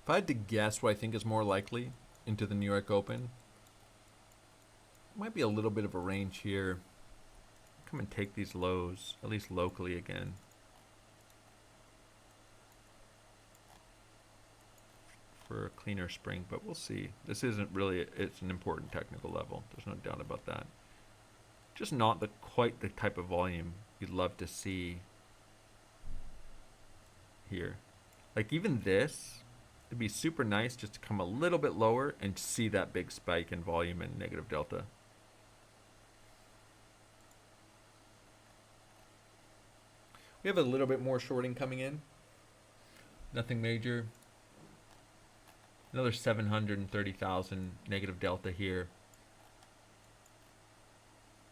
If I had to guess what I think is more likely into the New York Open, might be a little bit of a range here. Come and take these lows, at least locally again. For a cleaner spring, but we'll see. This isn't really, it's an important technical level. There's no doubt about that. Just not quite the type of volume you'd love to see here. Like even this, it'd be super nice just to come a little bit lower and see that big spike in volume and negative delta. We have a little bit more shorting coming in. Nothing major. Another 730,000 negative delta here.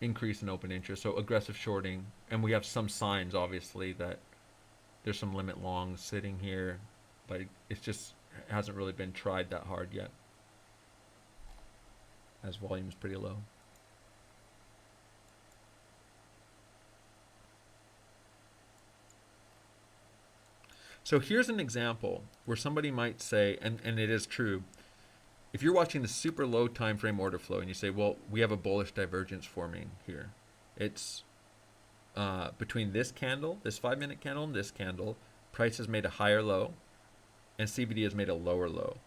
Increase in open interest, so aggressive shorting. And we have some signs, obviously, that there's some limit longs sitting here, but it's just hasn't really been tried that hard yet, as volume is pretty low. So here's an example where somebody might say, and it is true, if you're watching the super low time frame order flow and you say, well, we have a bullish divergence forming here. It's between this candle, this 5-minute candle, and this candle, price has made a higher low and CBD has made a lower low.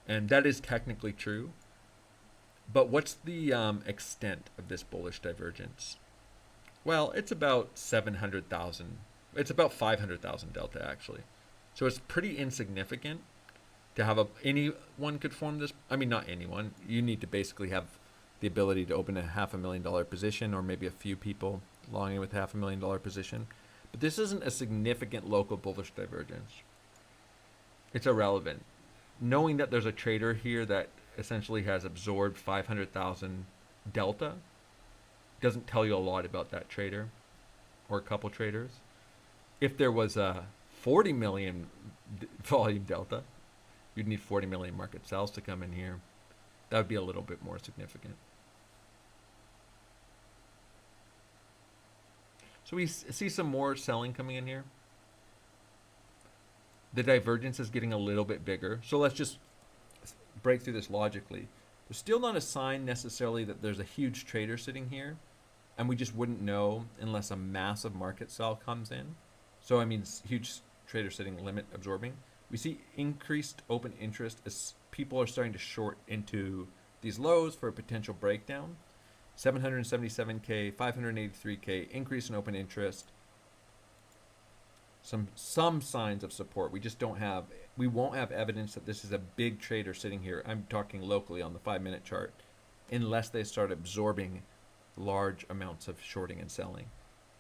And that is technically true. But what's the extent of this bullish divergence? Well, it's about 700,000. It's about 500,000 delta, actually. So it's pretty insignificant to have anyone could form this. I mean, not anyone. You need to basically have the ability to open a $500,000 position, or maybe a few people longing with $500,000 position. But this isn't a significant local bullish divergence. It's irrelevant. Knowing that there's a trader here that essentially has absorbed 500,000 delta doesn't tell you a lot about that trader or a couple traders. If there was a 40 million volume delta, you'd need 40 million market sells to come in here. That would be a little bit more significant. So we see some more selling coming in here. The divergence is getting a little bit bigger. So let's just break through this logically. There's still not a sign necessarily that there's a huge trader sitting here, and we just wouldn't know unless a massive market sell comes in. So I mean, huge trader sitting, limit absorbing. We see increased open interest as people are starting to short into these lows for a potential breakdown. 777K, 583K, increase in open interest. Some signs of support. We just don't have, we won't have evidence that this is a big trader sitting here. I'm talking locally on the 5-minute chart, unless they start absorbing large amounts of shorting and selling.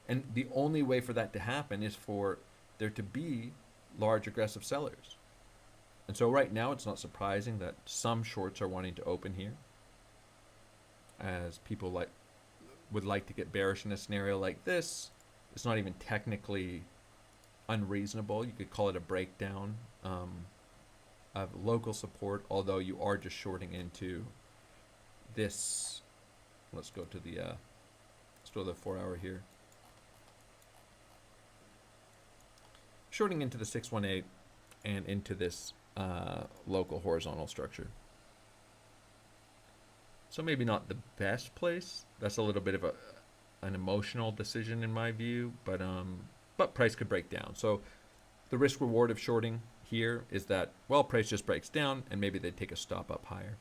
And the only way for that to happen is for there to be large aggressive sellers. And so right now it's not surprising that some shorts are wanting to open here, as people would like to get bearish in a scenario like this. It's not even technically unreasonable. You could call it a breakdown of local support, although you are just shorting into this. Let's go to the 4-hour here. Shorting into the 618 and into this local horizontal structure. So maybe not the best place. That's a little bit of an emotional decision in my view, but price could break down. So the risk reward of shorting here is that, well, price just breaks down and maybe they take a stop up higher.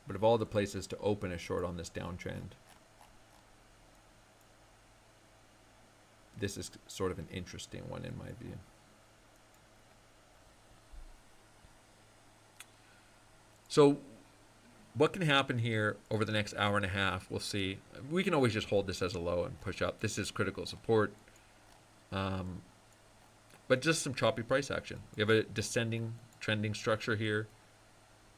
But of all the places to open a short on this downtrend, this is sort of an interesting one in my view. So what can happen here over the next hour and a half, we'll see. We can always just hold this as a low and push up. This is critical support. But just some choppy price action. We have a descending trending structure here.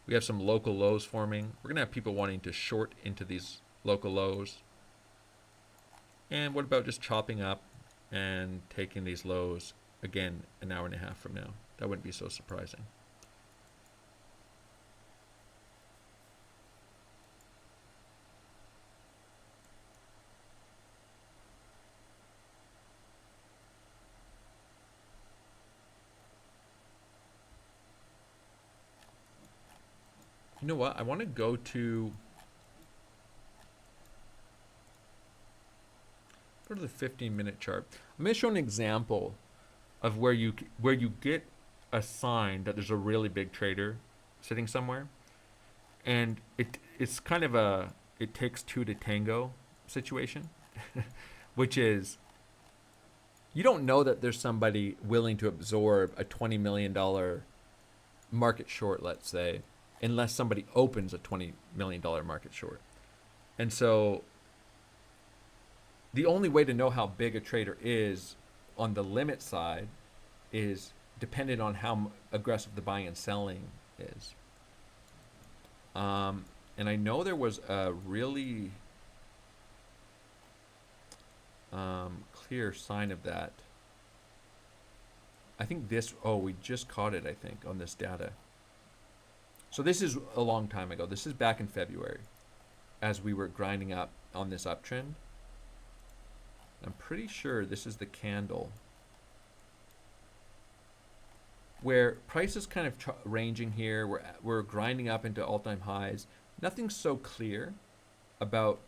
We have some local lows forming. We're going to have people wanting to short into these local lows. And what about just chopping up and taking these lows again an hour and a half from now? That wouldn't be so surprising. You know what? I want to go to the 15-minute chart. I'm going to show an example of where you get a sign that there's a really big trader sitting somewhere, and it's kind of a it takes two to tango situation, which is you don't know that there's somebody willing to absorb a $20 million market short, let's say, unless somebody opens a $20 million market short. And so the only way to know how big a trader is on the limit side is dependent on how aggressive the buying and selling is. And I know there was a really clear sign of that. I think this, we just caught it, I think, on this data. So this is a long time ago. This is back in February as we were grinding up on this uptrend. I'm pretty sure this is the candle where price is kind of ranging here. We're grinding up into all-time highs. Nothing's so clear about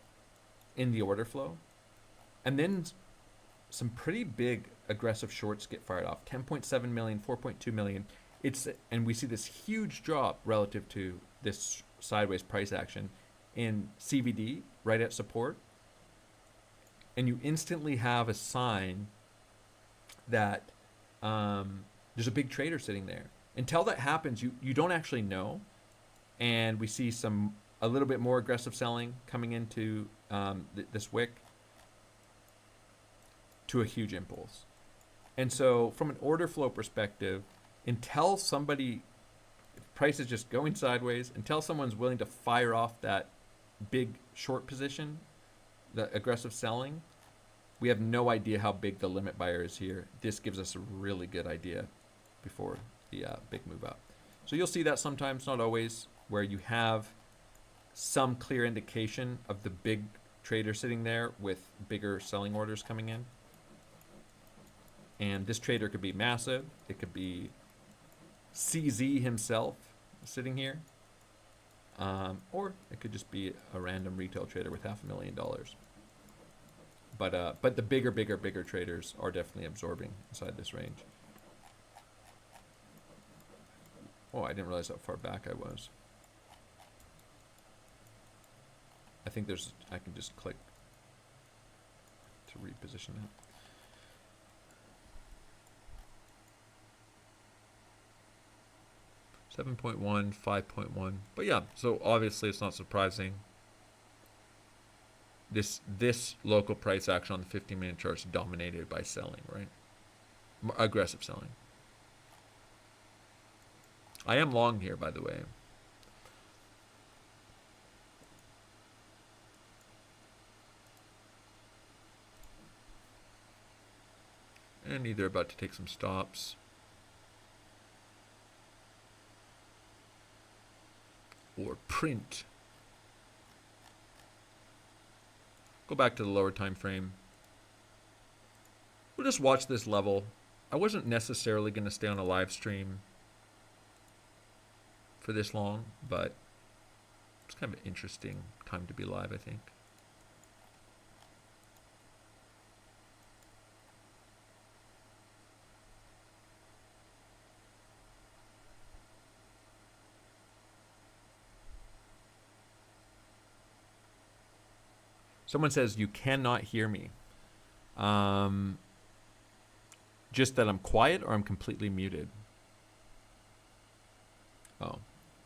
in the order flow. And then some pretty big aggressive shorts get fired off. 10.7 million, 4.2 million. And we see this huge drop relative to this sideways price action in CVD right at support. And you instantly have a sign that there's a big trader sitting there. Until that happens, you don't actually know. And we see a little bit more aggressive selling coming into this wick to a huge impulse. And so from an order flow perspective, until price is just going sideways, until someone's willing to fire off that big short position, the aggressive selling, we have no idea how big the limit buyer is here. This gives us a really good idea before the big move up. So you'll see that sometimes, not always, where you have some clear indication of the big trader sitting there with bigger selling orders coming in. And this trader could be massive. It could be CZ himself sitting here. Or it could just be a random retail trader with $500,000. But the bigger traders are definitely absorbing inside this range. Oh, I didn't realize how far back I was. I think I can just click to reposition that. $7.1, $5.1. But yeah, so obviously it's not surprising. This local price action on the 15-minute chart is dominated by selling, right? Aggressive selling. I am long here, by the way. And either about to take some stops. Or print. Go back to the lower time frame. We'll just watch this level. I wasn't necessarily going to stay on a live stream for this long, but it's kind of an interesting time to be live, I think. Someone says, you cannot hear me. Just that I'm quiet or I'm completely muted? Oh,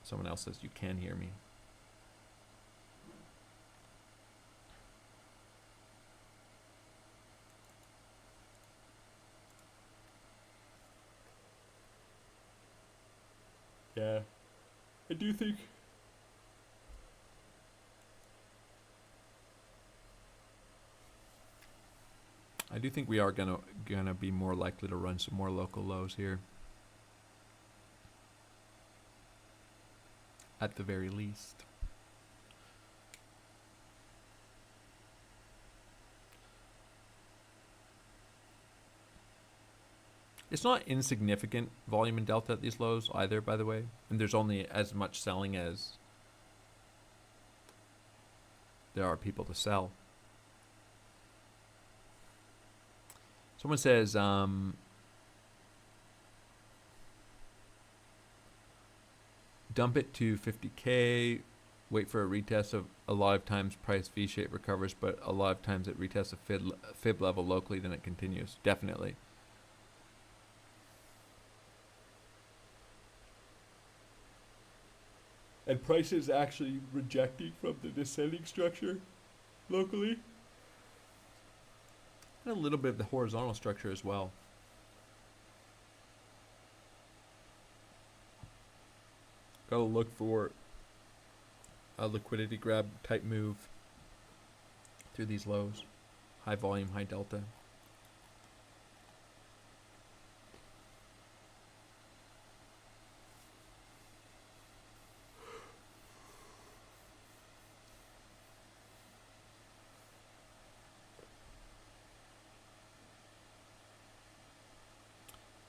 someone else says you can hear me. Yeah, I do think... I do think we are gonna be more likely to run some more local lows here. At the very least. It's not insignificant volume and delta at these lows either, by the way. And there's only as much selling as there are people to sell. Someone says, dump it to 50K, wait for a retest of a lot of times price V-shape recovers, but a lot of times it retests a fib level locally, then it continues. Definitely. And price is actually rejecting from the descending structure locally. And a little bit of the horizontal structure as well. Gotta look for a liquidity grab type move through these lows. High volume, high delta.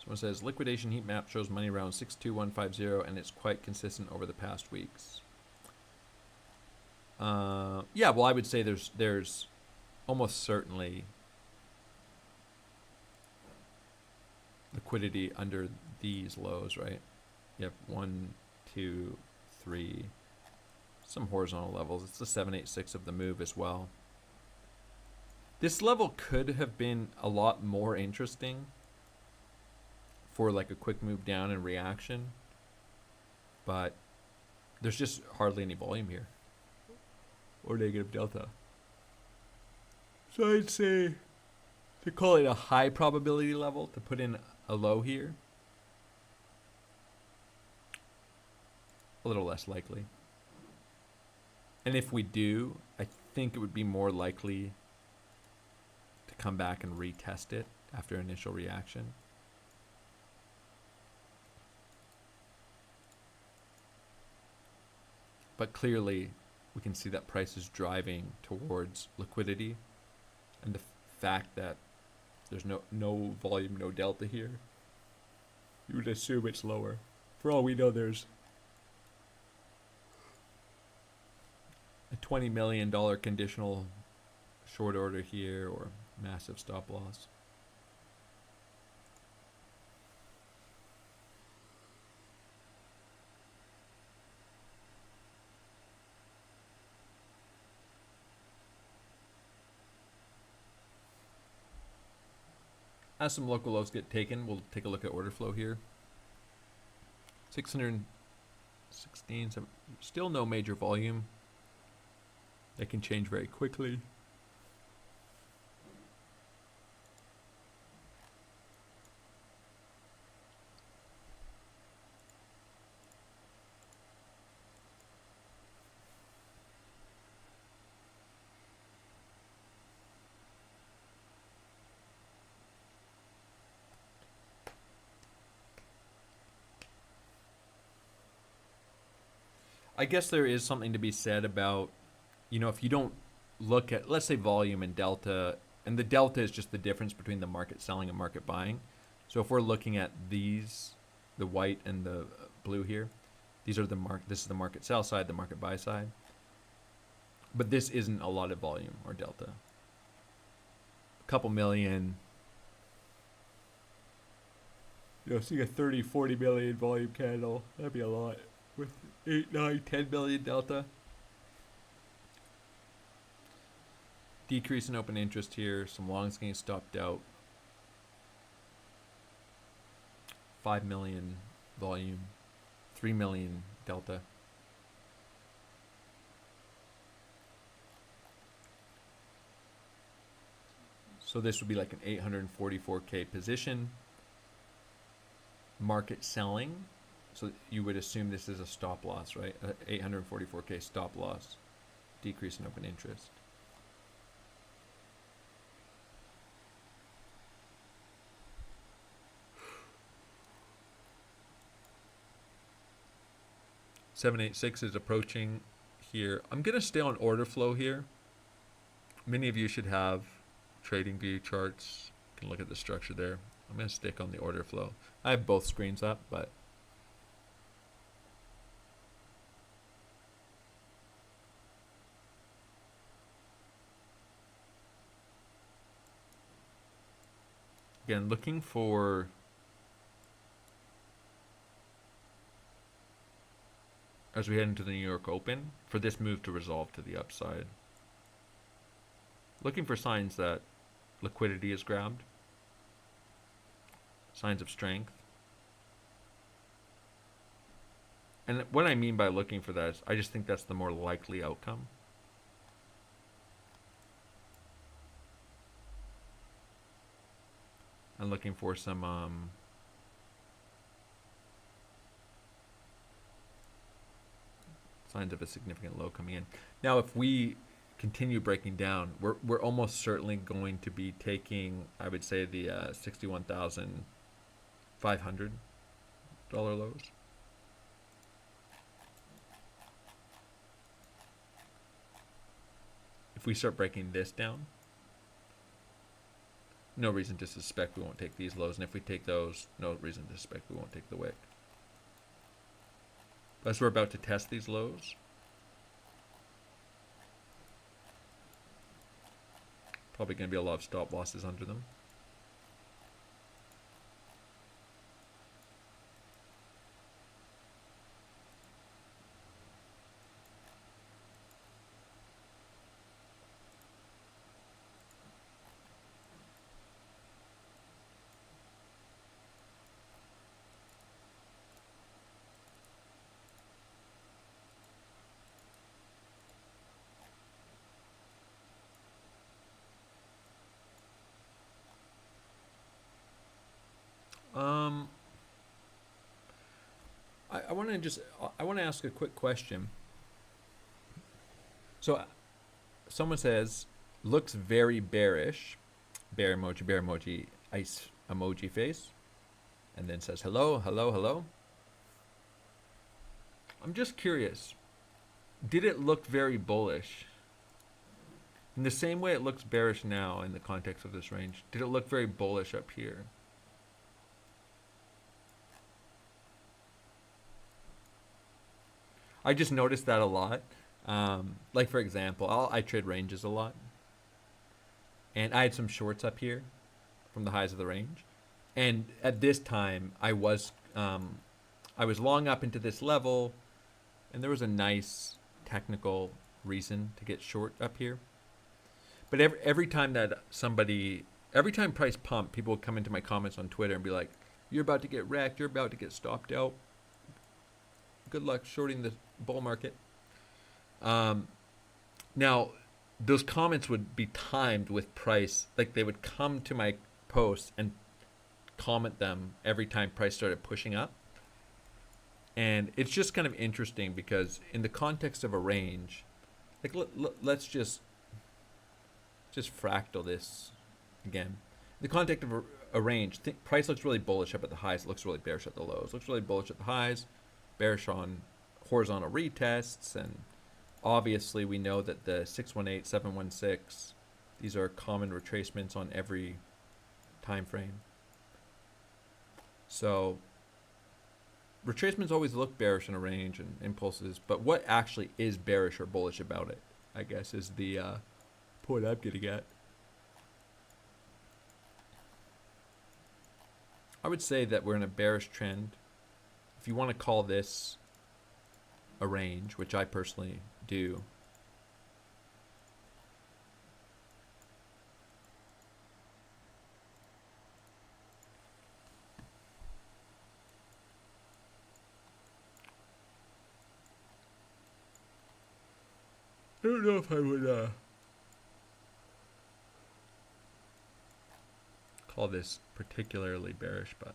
Someone says liquidation heat map shows money around 62150 and it's quite consistent over the past weeks. Yeah, well, I would say there's almost certainly liquidity under these lows, right? You have 1, 2, 3, some horizontal levels. It's the 786 of the move as well. This level could have been a lot more interesting for like a quick move down and reaction, but there's just hardly any volume here or negative delta. So I'd say to call it a high probability level to put in a low here, a little less likely. And if we do, I think it would be more likely to come back and retest it after initial reaction. But clearly, we can see that price is driving towards liquidity, and the fact that there's no volume, no delta here, you would assume it's lower. For all we know, there's a $20 million conditional short order here or massive stop loss. As some local lows get taken, we'll take a look at order flow here. 616, still no major volume. That can change very quickly. I guess there is something to be said about, you know, if you don't look at, let's say, volume and delta, and the delta is just the difference between the market selling and market buying. So if we're looking at these, the white and the blue here, these are this is the market sell side, the market buy side. But this isn't a lot of volume or delta. A couple million. You know, seeing a 30, 40 million volume candle, that'd be a lot. With 8, 9, 10 million delta. Decrease in open interest here. Some longs getting stopped out. 5 million volume. 3 million delta. So this would be like an 844K position. Market selling. So you would assume this is a stop loss, right? 844K stop loss. Decrease in open interest. $786 is approaching here. I'm going to stay on order flow here. Many of you should have trading view charts. You can look at the structure there. I'm going to stick on the order flow. I have both screens up, but Again, looking for as we head into the New York Open for this move to resolve to the upside. Looking for signs that liquidity is grabbed, signs of strength. And what I mean by looking for that is I just think that's the more likely outcome. I'm looking for some signs of a significant low coming in. Now, if we continue breaking down, we're almost certainly going to be taking, I would say, the $61,500 lows. If we start breaking this down, no reason to suspect we won't take these lows, and if we take those, no reason to suspect we won't take the wick. As we're about to test these lows, probably going to be a lot of stop losses under them. I want to ask a quick question. So someone says, looks very bearish, bear emoji, ice emoji face, and then says, hello, hello, hello. I'm just curious, did it look very bullish? In the same way it looks bearish now in the context of this range, did it look very bullish up here? I just noticed that a lot. Like for example, I trade ranges a lot, and I had some shorts up here from the highs of the range, and at this time I was long up into this level, and there was a nice technical reason to get short up here. But every time price pump, people would come into my comments on Twitter and be like, "You're about to get wrecked. You're about to get stopped out. Good luck shorting the bull market." Now, those comments would be timed with price. Like they would come to my posts and comment them every time price started pushing up. And it's just kind of interesting because in the context of a range, like let's just fractal this again. In the context of a range, price looks really bullish up at the highs. It looks really bearish at the lows. Looks really bullish at the highs, bearish on horizontal retests, and obviously we know that the 618, 716, these are common retracements on every time frame. So retracements always look bearish in a range and impulses, but what actually is bearish or bullish about it, I guess, is the point I'm getting at. I would say that we're in a bearish trend. If you want to call this a range, which I personally do, I don't know if I would call this particularly bearish, but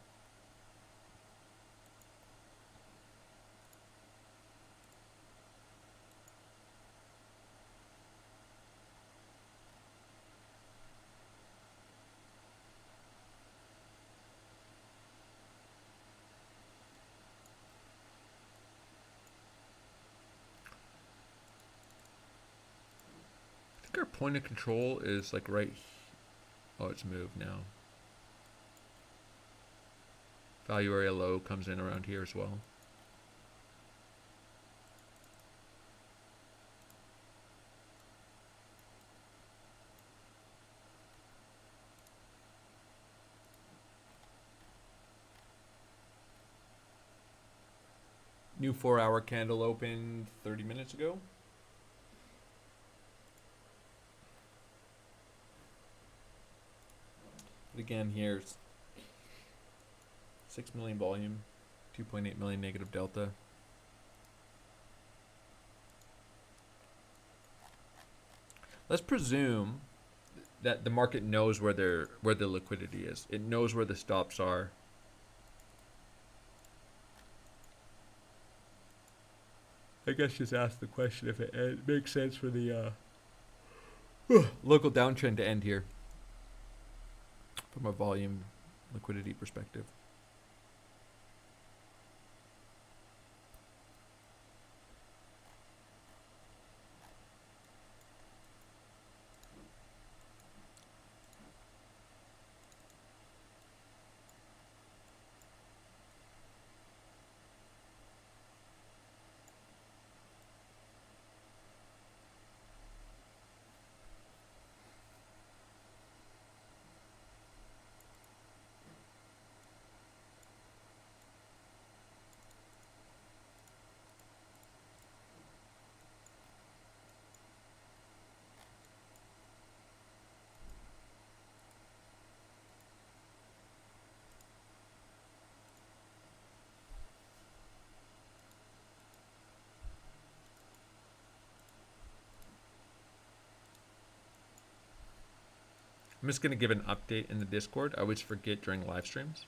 I think our point of control is like right. Oh, it's moved now. Value area low comes in around here as well. New 4-hour candle opened 30 minutes ago. But again, here's 6 million volume, 2.8 million negative delta. Let's presume that the market knows where the liquidity is. It knows where the stops are. I guess just ask the question if it makes sense for the local downtrend to end here from a volume liquidity perspective. I'm just going to give an update in the Discord. I always forget during live streams.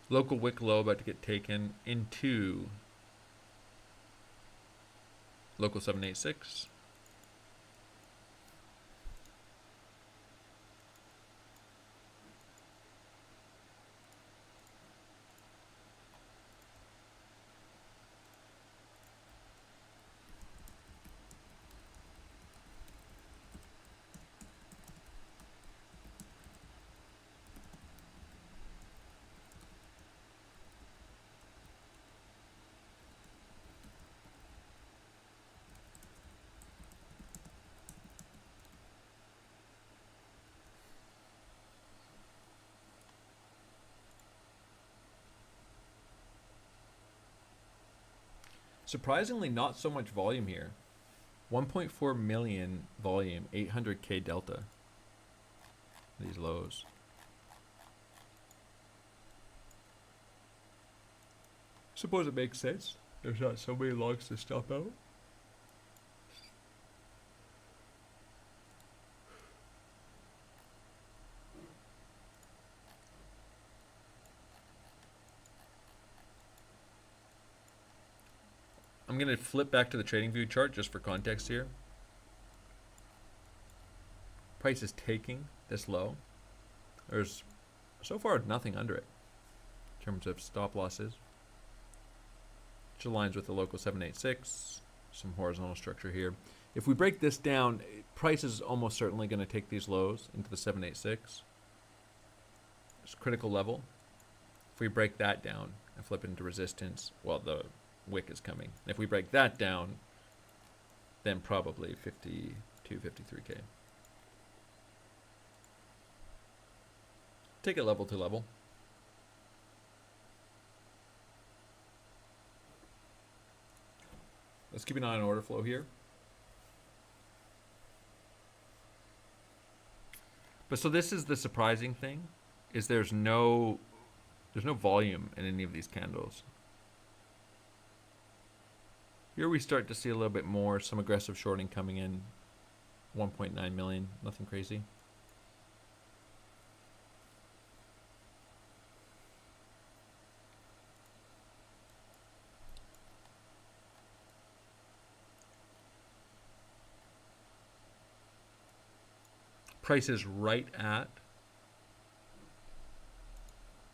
Local wick low about to get taken into local 786. Surprisingly, not so much volume here. 1.4 million volume, 800K delta. These lows. Suppose it makes sense. There's not so many logs to stop out. I'm going to flip back to the trading view chart just for context here. Price is taking this low. There's so far nothing under it in terms of stop losses. Which aligns with the local 786. Some horizontal structure here. If we break this down, price is almost certainly going to take these lows into the 786. It's a critical level. If we break that down and flip it into resistance, well, the wick is coming. If we break that down, then probably 52, 53K. Take it level to level. Let's keep an eye on order flow here. But so this is the surprising thing, is there's no volume in any of these candles. Here we start to see a little bit more, some aggressive shorting coming in. 1.9 million, nothing crazy. Price is right at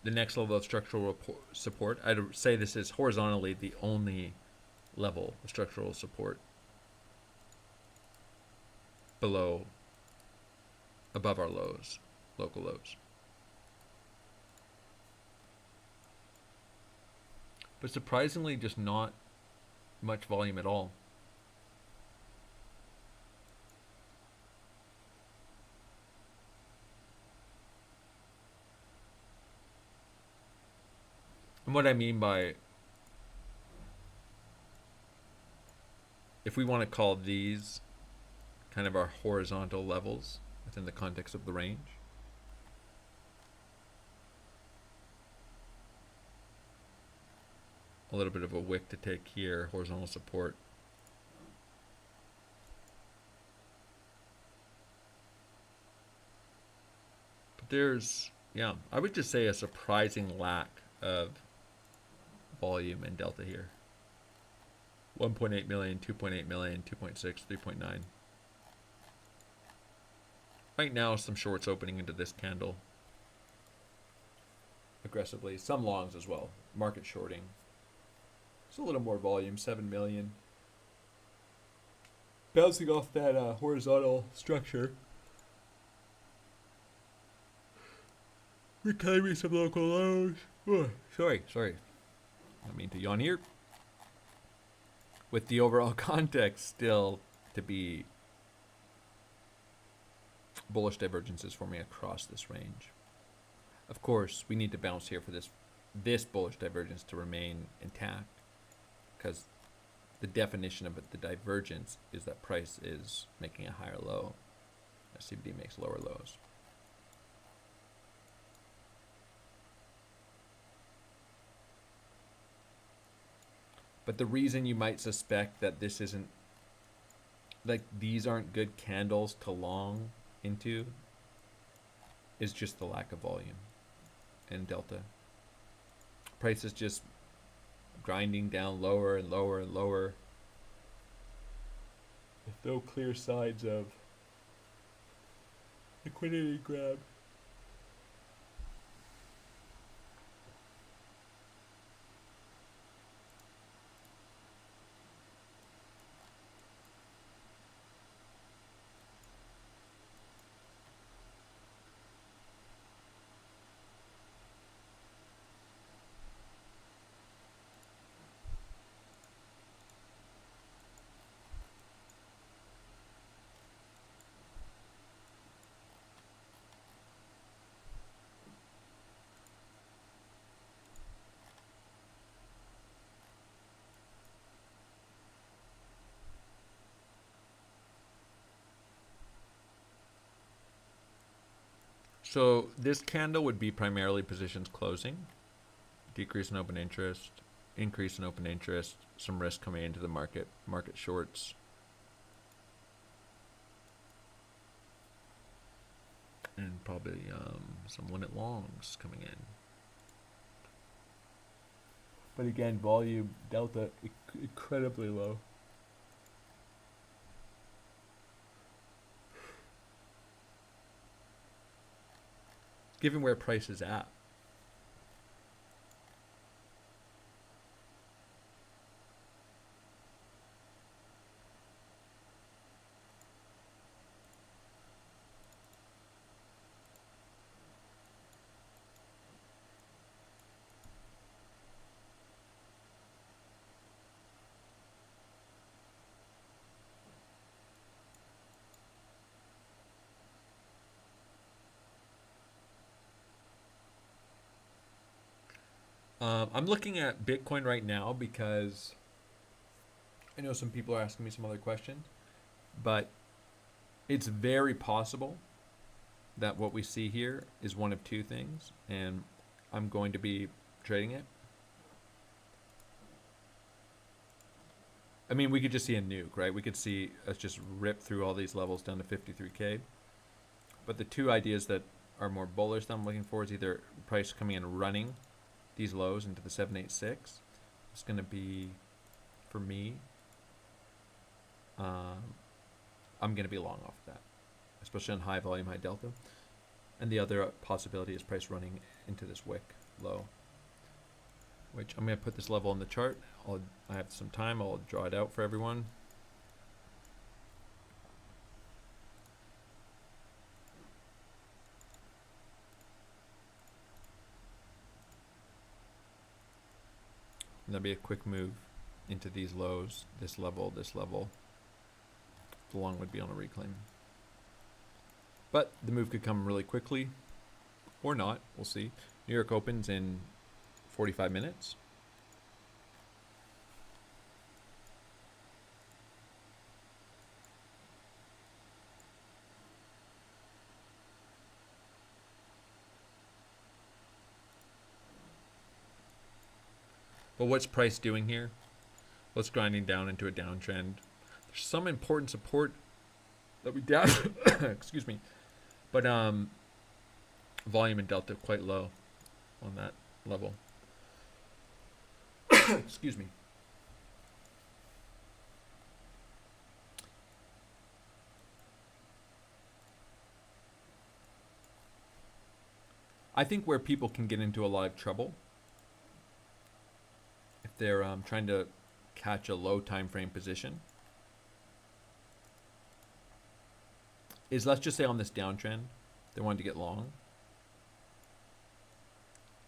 the next level of structural support. I'd say this is horizontally the only level of structural support above our lows, local lows. But surprisingly, just not much volume at all. And what I mean by, if we want to call these kind of our horizontal levels within the context of the range, a little bit of a wick to take here, horizontal support. But there's, yeah, I would just say a surprising lack of volume in delta here. 1.8 million, 2.8 million, 2.6, 3.9. Right now, some shorts opening into this candle aggressively. Some longs as well. Market shorting. It's a little more volume, 7 million. Bouncing off that horizontal structure. Reclaiming some local lows. Oh, sorry. I mean to yawn here. With the overall context still to be bullish divergences forming across this range. Of course, we need to bounce here for this bullish divergence to remain intact, because the definition of the divergence is that price is making a higher low as CBD makes lower lows. But the reason you might suspect that this isn't, like, these aren't good candles to long into is just the lack of volume in delta. Price is just grinding down lower and lower and lower with no clear signs of liquidity grab. So this candle would be primarily positions closing, decrease in open interest, increase in open interest, some risk coming into the market, market shorts. And probably some limit longs coming in. But again, volume, delta, incredibly low. Given where price is at. I'm looking at Bitcoin right now because I know some people are asking me some other questions, but it's very possible that what we see here is one of two things, and I'm going to be trading it. I mean, we could just see a nuke, right? We could see us just rip through all these levels down to 53K. But the two ideas that are more bullish that I'm looking for is either price coming in running these lows into the 786. It's going to be, for me, I'm going to be long off of that, especially on high volume, high delta. And the other possibility is price running into this wick low, which I'm going to put this level on the chart. I have some time. I'll draw it out for everyone. And that'll be a quick move into these lows, this level, this level. The long would be on a reclaim. But the move could come really quickly or not. We'll see. New York opens in 45 minutes. But what's price doing here? Well, it's grinding down into a downtrend. There's some important support that we down excuse me. But volume and delta quite low on that level. Excuse me. I think where people can get into a lot of trouble if they're trying to catch a low time frame position is, let's just say on this downtrend they wanted to get long,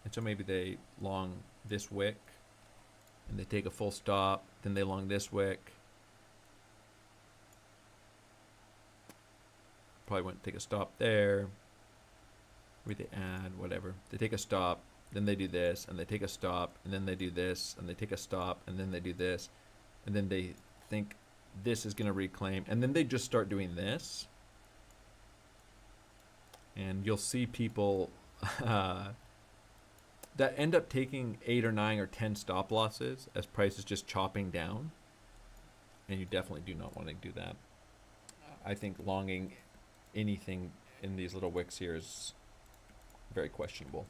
and so maybe they long this wick and they take a full stop, then they long this wick, probably wouldn't take a stop there, maybe they add whatever, they take a stop, then they do this, and they take a stop, and then they do this, and they take a stop, and then they do this, and then they think this is going to reclaim, and then they just start doing this. And you'll see people that end up taking 8 or 9 or 10 stop losses as price is just chopping down. And you definitely do not want to do that. I think longing anything in these little wicks here is very questionable.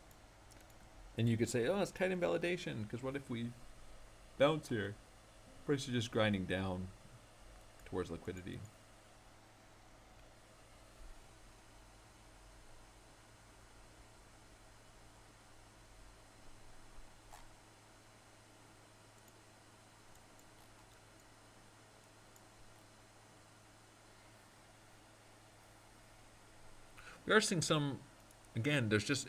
And you could say, oh, it's tight invalidation, because what if we bounce here? Price is just grinding down towards liquidity. We are seeing some, again, there's just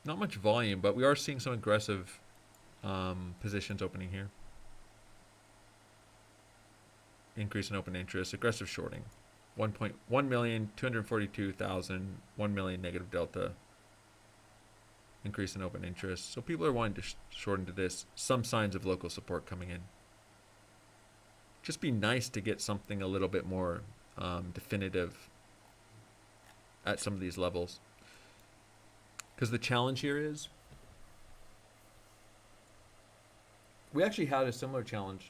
not much volume, but we are seeing some aggressive positions opening here. Increase in open interest, aggressive shorting. 1,242,000, 1 million negative delta. Increase in open interest. So people are wanting to short into this. Some signs of local support coming in. Just be nice to get something a little bit more definitive at some of these levels. Because the challenge here is, we actually had a similar challenge.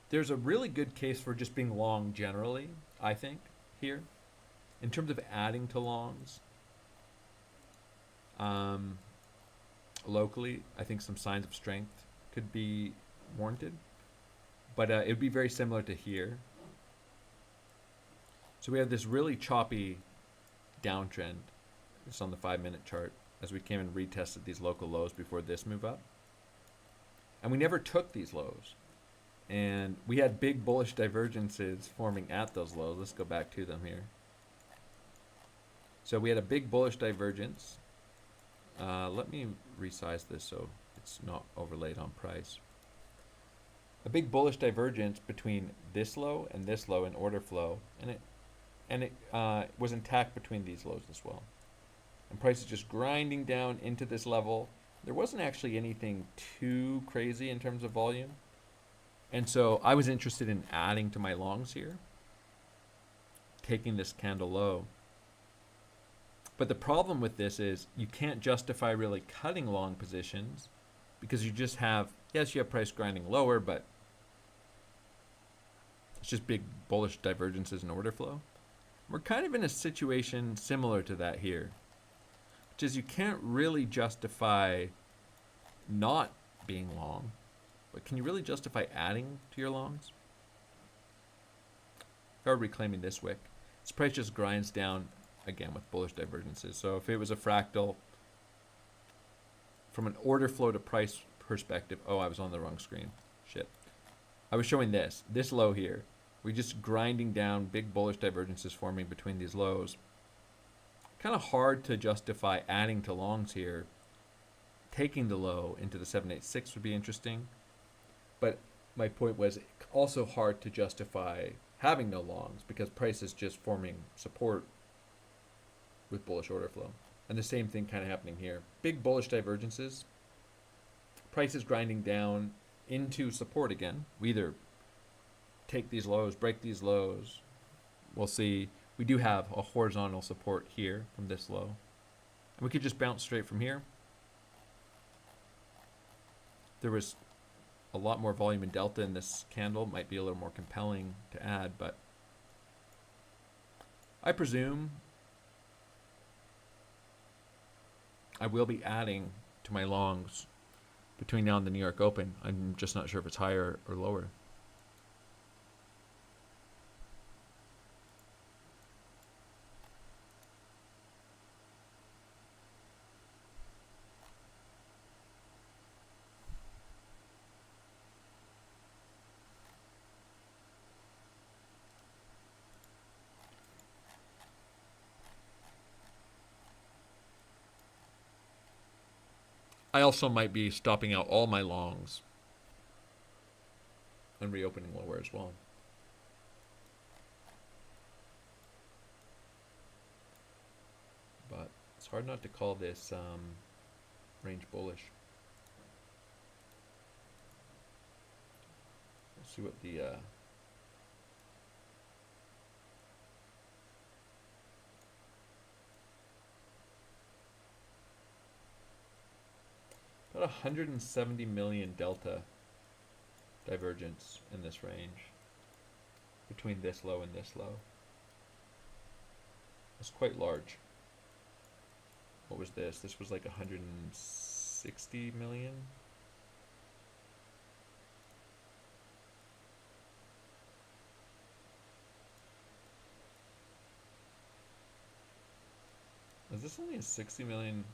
There's a really good case for just being long generally, I think, here. In terms of adding to longs, locally, I think some signs of strength could be warranted. But it would be very similar to here. So we have this really choppy downtrend. It's on the 5-minute chart as we came and retested these local lows before this move up. And we never took these lows. And we had big bullish divergences forming at those lows. Let's go back to them here. So we had a big bullish divergence. Let me resize this so it's not overlaid on price. A big bullish divergence between this low and this low in order flow, and it was intact between these lows as well. And price is just grinding down into this level. There wasn't actually anything too crazy in terms of volume. And so I was interested in adding to my longs here, taking this candle low. But the problem with this is you can't justify really cutting long positions because you just have, yes, you have price grinding lower, but it's just big bullish divergences in order flow. We're kind of in a situation similar to that here, which is you can't really justify not being long, but can you really justify adding to your longs? Or reclaiming this wick. This price just grinds down again with bullish divergences. So if it was a fractal, from an order flow to price perspective, oh, I was on the wrong screen. Shit. I was showing this low here. We're just grinding down, big bullish divergences forming between these lows. Kind of hard to justify adding to longs here. Taking the low into the 786 would be interesting. But my point was also hard to justify having no longs because price is just forming support with bullish order flow. And the same thing kind of happening here. Big bullish divergences. Price is grinding down into support again. We either take these lows, break these lows. We'll see. We do have a horizontal support here from this low. And we could just bounce straight from here. There was a lot more volume in delta in this candle. Might be a little more compelling to add, but I presume I will be adding to my longs between now and the New York Open. I'm just not sure if it's higher or lower. I also might be stopping out all my longs and reopening lower as well. But it's hard not to call this range bullish. Let's see what the about 170 million delta divergence in this range between this low and this low. It's quite large. What was this? This was like 160 million. Is this only a 60 million?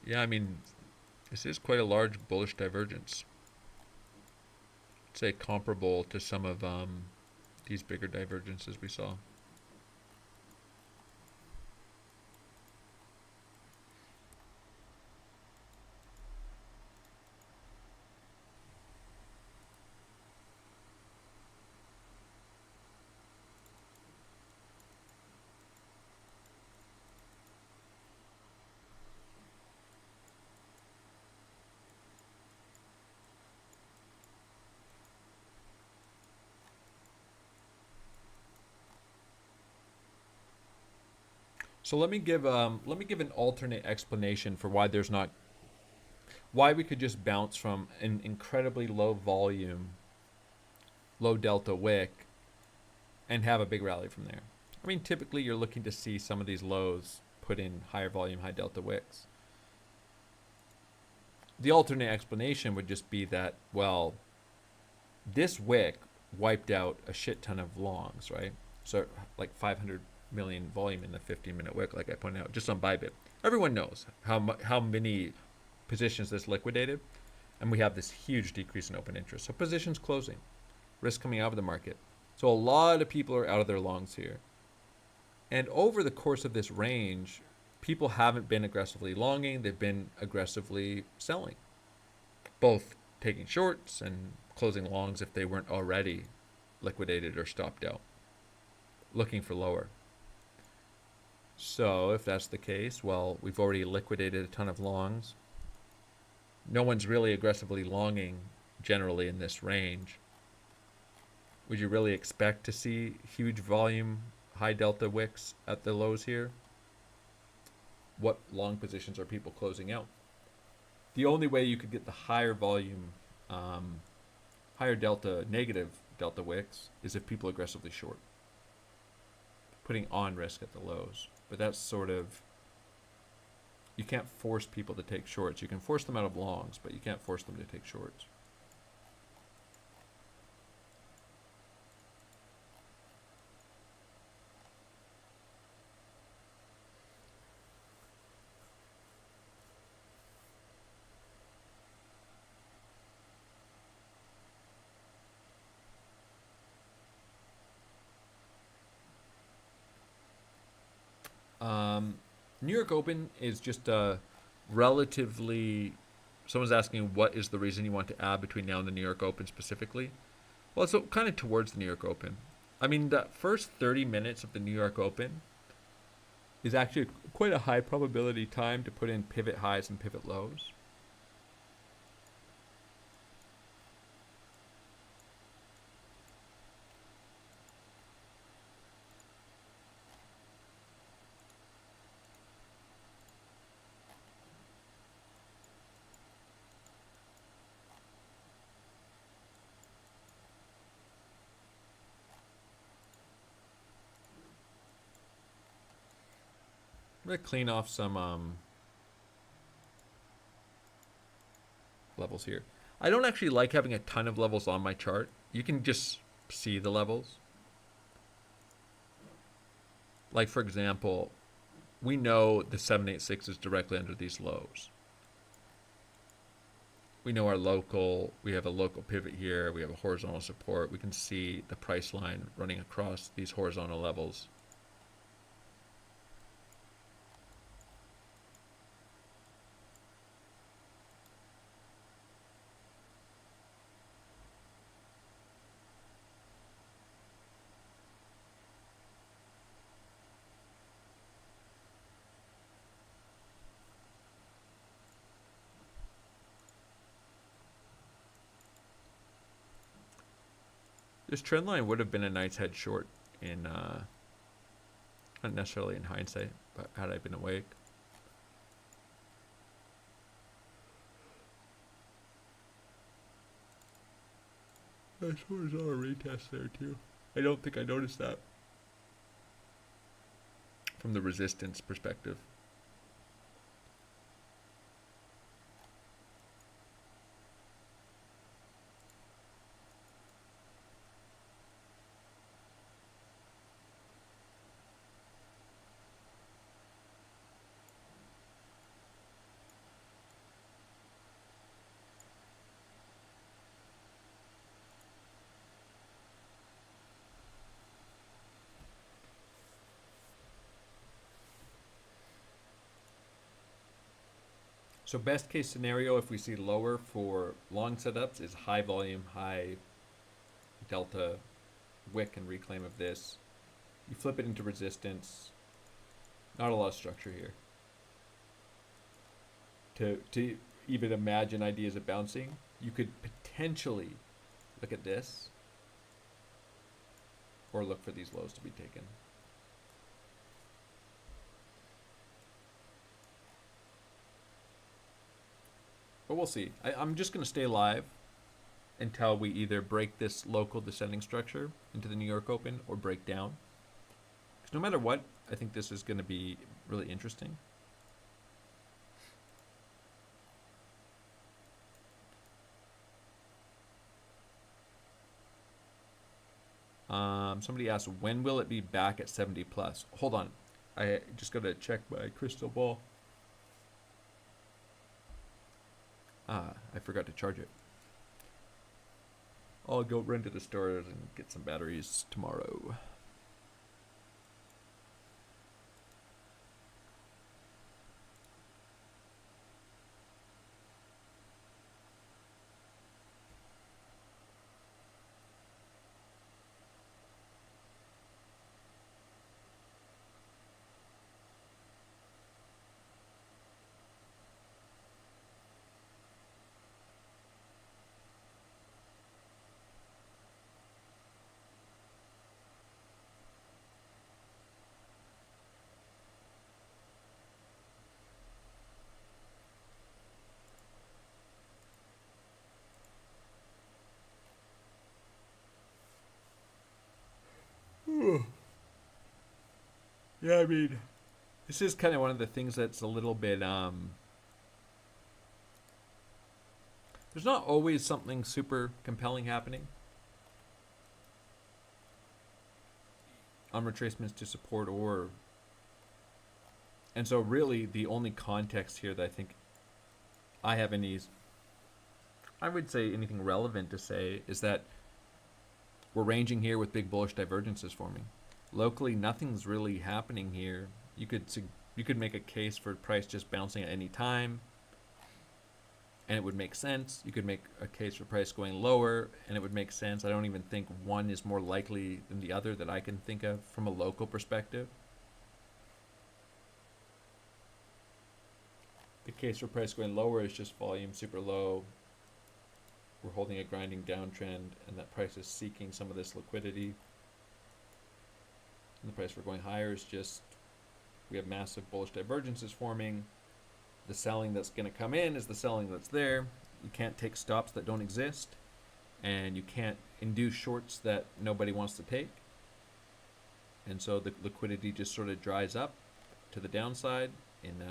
Yeah, I mean, this is quite a large bullish divergence. I'd say comparable to some of these bigger divergences we saw. So let me give an alternate explanation for why we could just bounce from an incredibly low volume, low delta wick, and have a big rally from there. I mean, typically you're looking to see some of these lows put in higher volume, high delta wicks. The alternate explanation would just be that, well, this wick wiped out a shit ton of longs, right? So like 500 million volume in the 15-minute wick, like I pointed out, just on Bybit. Everyone knows how many positions this liquidated, and we have this huge decrease in open interest. So positions closing, risk coming out of the market. So a lot of people are out of their longs here. And over the course of this range, people haven't been aggressively longing, they've been aggressively selling, both taking shorts and closing longs if they weren't already liquidated or stopped out, looking for lower. So if that's the case, well, we've already liquidated a ton of longs. No one's really aggressively longing generally in this range. Would you really expect to see huge volume, high delta wicks at the lows here? What long positions are people closing out? The only way you could get the higher volume, higher delta, negative delta wicks is if people aggressively short, putting on risk at the lows. But that's sort of, you can't force people to take shorts. You can force them out of longs, but you can't force them to take shorts. New York Open is just a relatively. Someone's asking what is the reason you want to add between now and the New York Open specifically. Well, it's kind of towards the New York Open. I mean, the first 30 minutes of the New York Open is actually quite a high probability time to put in pivot highs and pivot lows. I'm going to clean off some levels here. I don't actually like having a ton of levels on my chart. You can just see the levels. Like, for example, we know the 786 is directly under these lows. We know our local, we have a local pivot here. We have a horizontal support. We can see the price line running across these horizontal levels. This trend line would have been a nice head short in, not necessarily in hindsight, but had I been awake. Nice horizontal retest there too. I don't think I noticed that from the resistance perspective. So best case scenario, if we see lower for long setups, is high volume, high delta wick and reclaim of this. You flip it into resistance. Not a lot of structure here. To even imagine ideas of bouncing, you could potentially look at this or look for these lows to be taken. But we'll see. I'm just going to stay live until we either break this local descending structure into the New York Open or break down. Because no matter what, I think this is going to be really interesting. Somebody asked, when will it be back at 70 plus? Hold on. I just got to check my crystal ball. I forgot to charge it. I'll go run to the stores and get some batteries tomorrow. Yeah, I mean, this is kind of one of the things that's a little bit, there's not always something super compelling happening on retracements to support or, and so really the only context here that I think I have any, I would say anything relevant to say is that we're ranging here with big bullish divergences forming. Locally, nothing's really happening here. You could You could make a case for price just bouncing at any time, and it would make sense. You could make a case for price going lower, and it would make sense. I don't even think one is more likely than the other that I can think of from a local perspective. The case for price going lower is just volume super low. We're holding a grinding downtrend, and that price is seeking some of this liquidity. And the price for going higher is just, we have massive bullish divergences forming. The selling that's going to come in is the selling that's there. You can't take stops that don't exist, and you can't induce shorts that nobody wants to take. And so the liquidity just sort of dries up to the downside in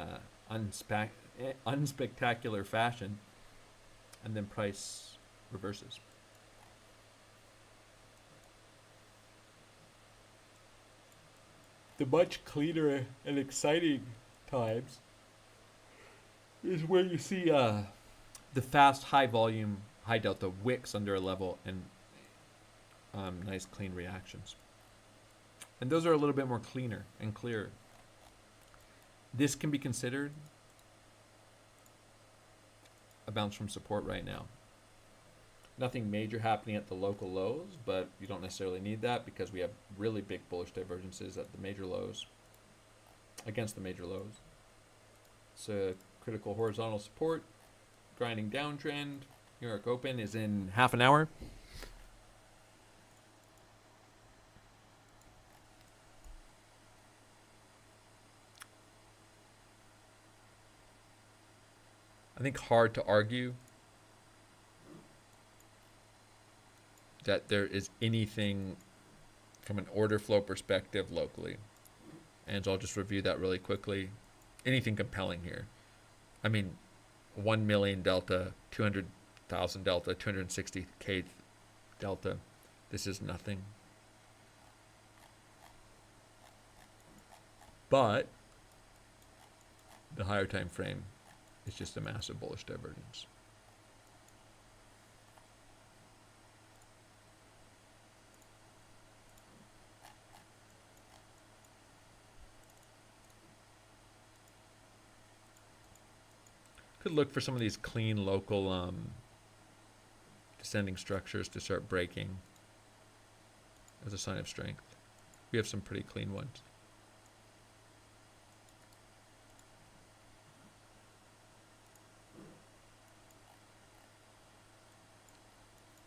unspectacular fashion, and then price reverses. The much cleaner and exciting times is where you see the fast, high volume, high delta wicks under a level, and nice clean reactions. And those are a little bit more cleaner and clearer. This can be considered a bounce from support right now. Nothing major happening at the local lows, but you don't necessarily need that because we have really big bullish divergences at the major lows, against the major lows. So critical horizontal support, grinding downtrend. New York Open is in half an hour. I think hard to argue that there is anything from an order flow perspective locally. And so I'll just review that really quickly. Anything compelling here. I mean, 1 million delta, 200,000 delta, 260K delta. This is nothing. But the higher time frame is just a massive bullish divergence. Could look for some of these clean local descending structures to start breaking as a sign of strength. We have some pretty clean ones.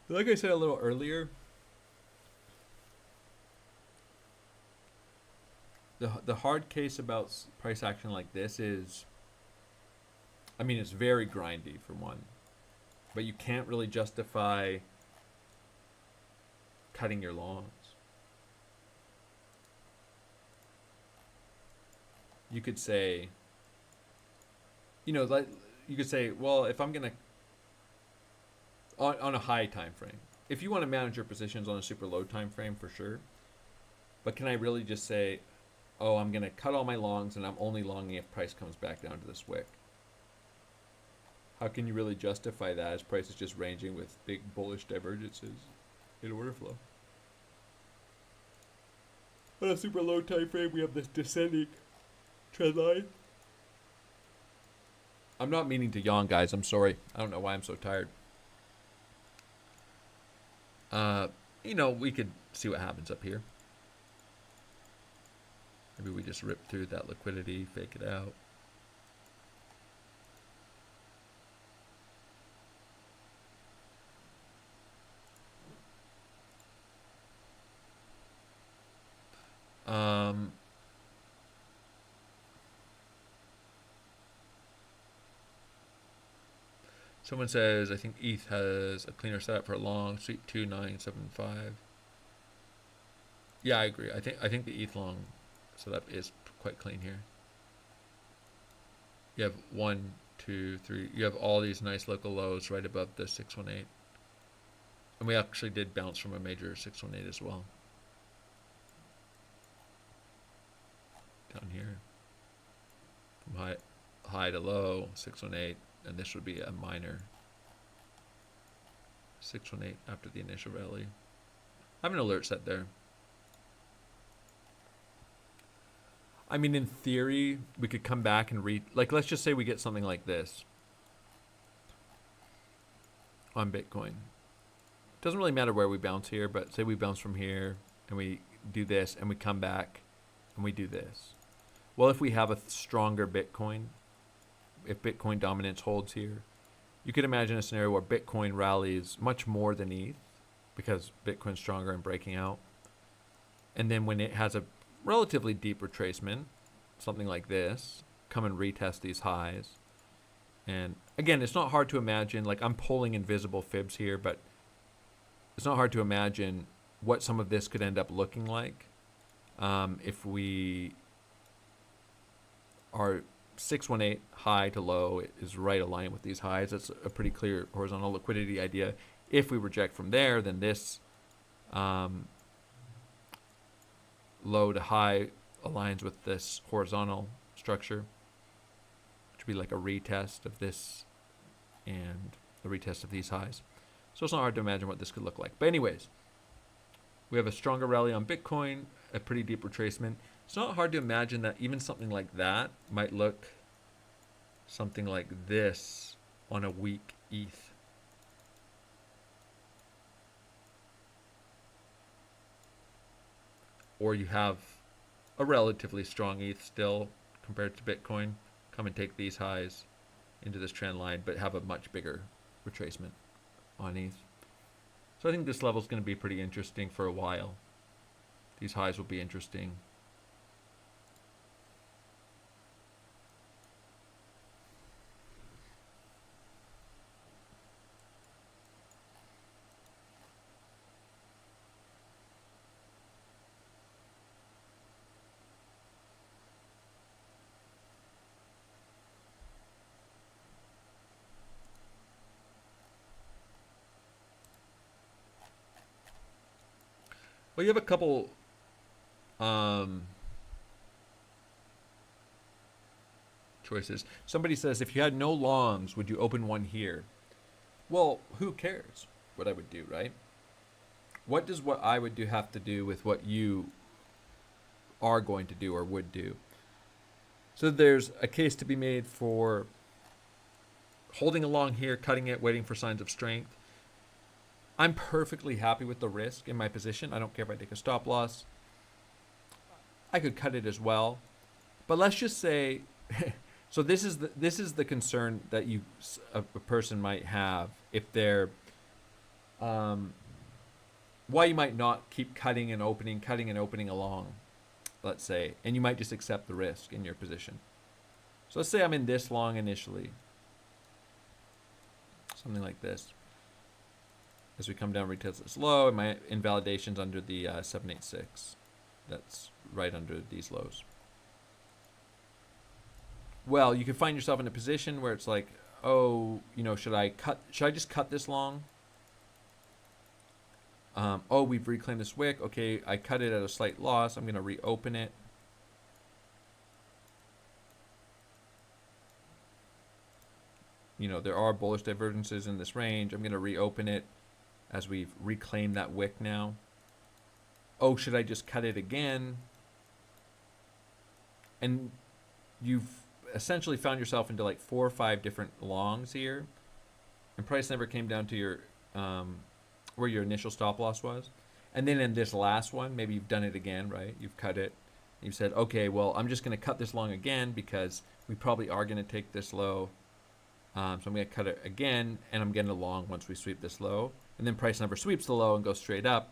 Like I said a little earlier, the hard case about price action like this is, I mean, it's very grindy for one, but you can't really justify cutting your longs. You could say, like you could say, well, if I'm gonna on a high time frame, if you want to manage your positions on a super low time frame, for sure, but can I really just say, oh, I'm gonna cut all my longs and I'm only longing if price comes back down to this wick? How can you really justify that as price is just ranging with big bullish divergences in order flow? On a super low time frame, we have this descending trend line. I'm not meaning to yawn, guys. I'm sorry. I don't know why I'm so tired. We could see what happens up here. Maybe we just rip through that liquidity, fake it out. Someone says, I think ETH has a cleaner setup for long, sweet 2975. Yeah, I agree. I think the ETH long setup is quite clean here. You have 1, 2, 3. You have all these nice local lows right above the 618. And we actually did bounce from a major 618 as well. Down here. From high to low, 618. And this would be a minor 618 after the initial rally. I have an alert set there. I mean, in theory, we could come back and like, let's just say we get something like this on Bitcoin. Doesn't really matter where we bounce here, but say we bounce from here and we do this and we come back and we do this. Well, if we have a stronger Bitcoin, if Bitcoin dominance holds here, you could imagine a scenario where Bitcoin rallies much more than ETH because Bitcoin's stronger and breaking out. And then when it has a relatively deep retracement, something like this, come and retest these highs. And again, it's not hard to imagine, like I'm pulling invisible fibs here, but it's not hard to imagine what some of this could end up looking like if we are 618 high to low is right aligned with these highs. That's a pretty clear horizontal liquidity idea. If we reject from there, then this low to high aligns with this horizontal structure, which would be like a retest of this and a retest of these highs. So it's not hard to imagine what this could look like. But anyways, we have a stronger rally on Bitcoin, a pretty deep retracement. It's not hard to imagine that even something like that might look something like this on a weak ETH. Or you have a relatively strong ETH still compared to Bitcoin. Come and take these highs into this trend line, but have a much bigger retracement on ETH. So I think this level is going to be pretty interesting for a while. These highs will be interesting. Well, you have a couple choices. Somebody says, if you had no longs, would you open one here? Well, who cares what I would do, right? What does what I would do have to do with what you are going to do or would do? So there's a case to be made for holding a long here, cutting it, waiting for signs of strength. I'm perfectly happy with the risk in my position. I don't care if I take a stop loss. I could cut it as well. But let's just say, so this is the concern that a person might have if they're, why you might not keep cutting and opening along, let's say, and you might just accept the risk in your position. So let's say I'm in this long initially, something like this. As we come down, retest this low, and my invalidation's under the 786. That's right under these lows. Well, you could find yourself in a position where it's like, oh, should I just cut this long? Oh, we've reclaimed this wick. Okay, I cut it at a slight loss. I'm going to reopen it. There are bullish divergences in this range. I'm going to reopen it as we've reclaimed that wick now. Oh, should I just cut it again? And you've essentially found yourself into like 4 or 5 different longs here, and price never came down to your where your initial stop loss was. And then in this last one, maybe you've done it again, right? You've cut it. You've said, okay, well, I'm just going to cut this long again because we probably are going to take this low. So I'm going to cut it again, and I'm getting a long once we sweep this low. And then price never sweeps the low and goes straight up.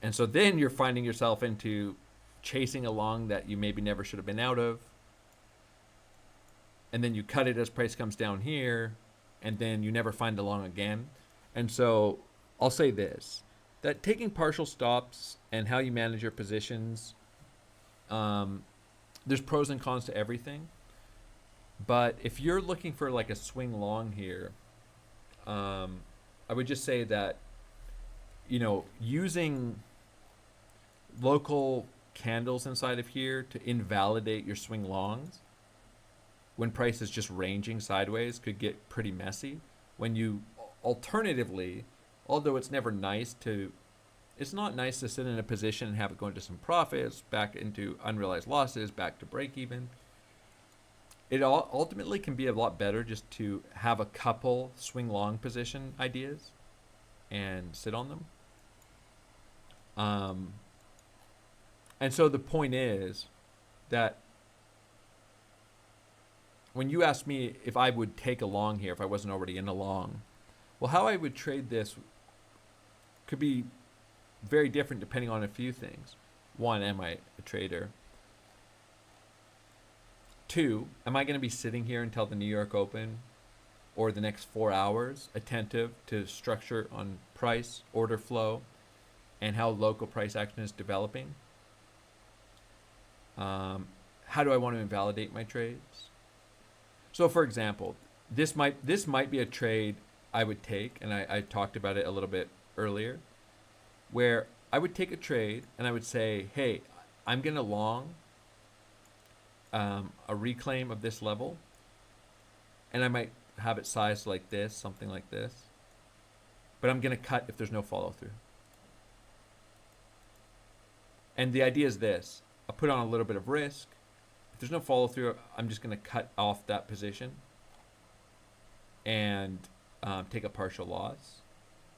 And so then you're finding yourself into chasing a long that you maybe never should have been out of. And then you cut it as price comes down here, and then you never find the long again. And so I'll say this, that taking partial stops and how you manage your positions, there's pros and cons to everything. But if you're looking for like a swing long here, I would just say that, using local candles inside of here to invalidate your swing longs when price is just ranging sideways could get pretty messy. When you alternatively, although it's never nice to It's not nice to sit in a position and have it go into some profits, back into unrealized losses, back to break even. It ultimately can be a lot better just to have a couple swing long position ideas and sit on them. And so the point is that when you ask me if I would take a long here if I wasn't already in a long, well, how I would trade this could be very different depending on a few things. One, am I a trader? Two, am I going to be sitting here until the New York Open or the next 4 hours, attentive to structure on price, order flow, and how local price action is developing? How do I want to invalidate my trades? So, for example, this might be a trade I would take, and I talked about it a little bit earlier, where I would take a trade and I would say, hey, I'm going to long a reclaim of this level, and I might have it sized like this, something like this, but I'm going to cut if there's no follow through. And the idea is this: I'll put on a little bit of risk. If there's no follow through, I'm just going to cut off that position and take a partial loss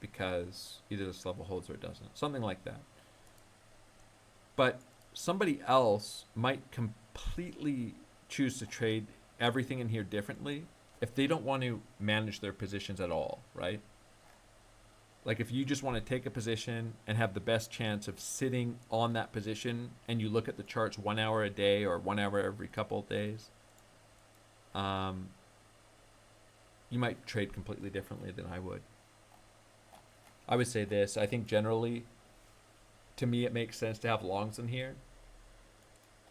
because either this level holds or it doesn't, something like that. But somebody else might completely choose to trade everything in here differently if they don't want to manage their positions at all, right? Like if you just want to take a position and have the best chance of sitting on that position, and you look at the charts 1 hour a day or 1 hour every couple of days, you might trade completely differently than I would. I would say this: I think generally, to me, it makes sense to have longs in here.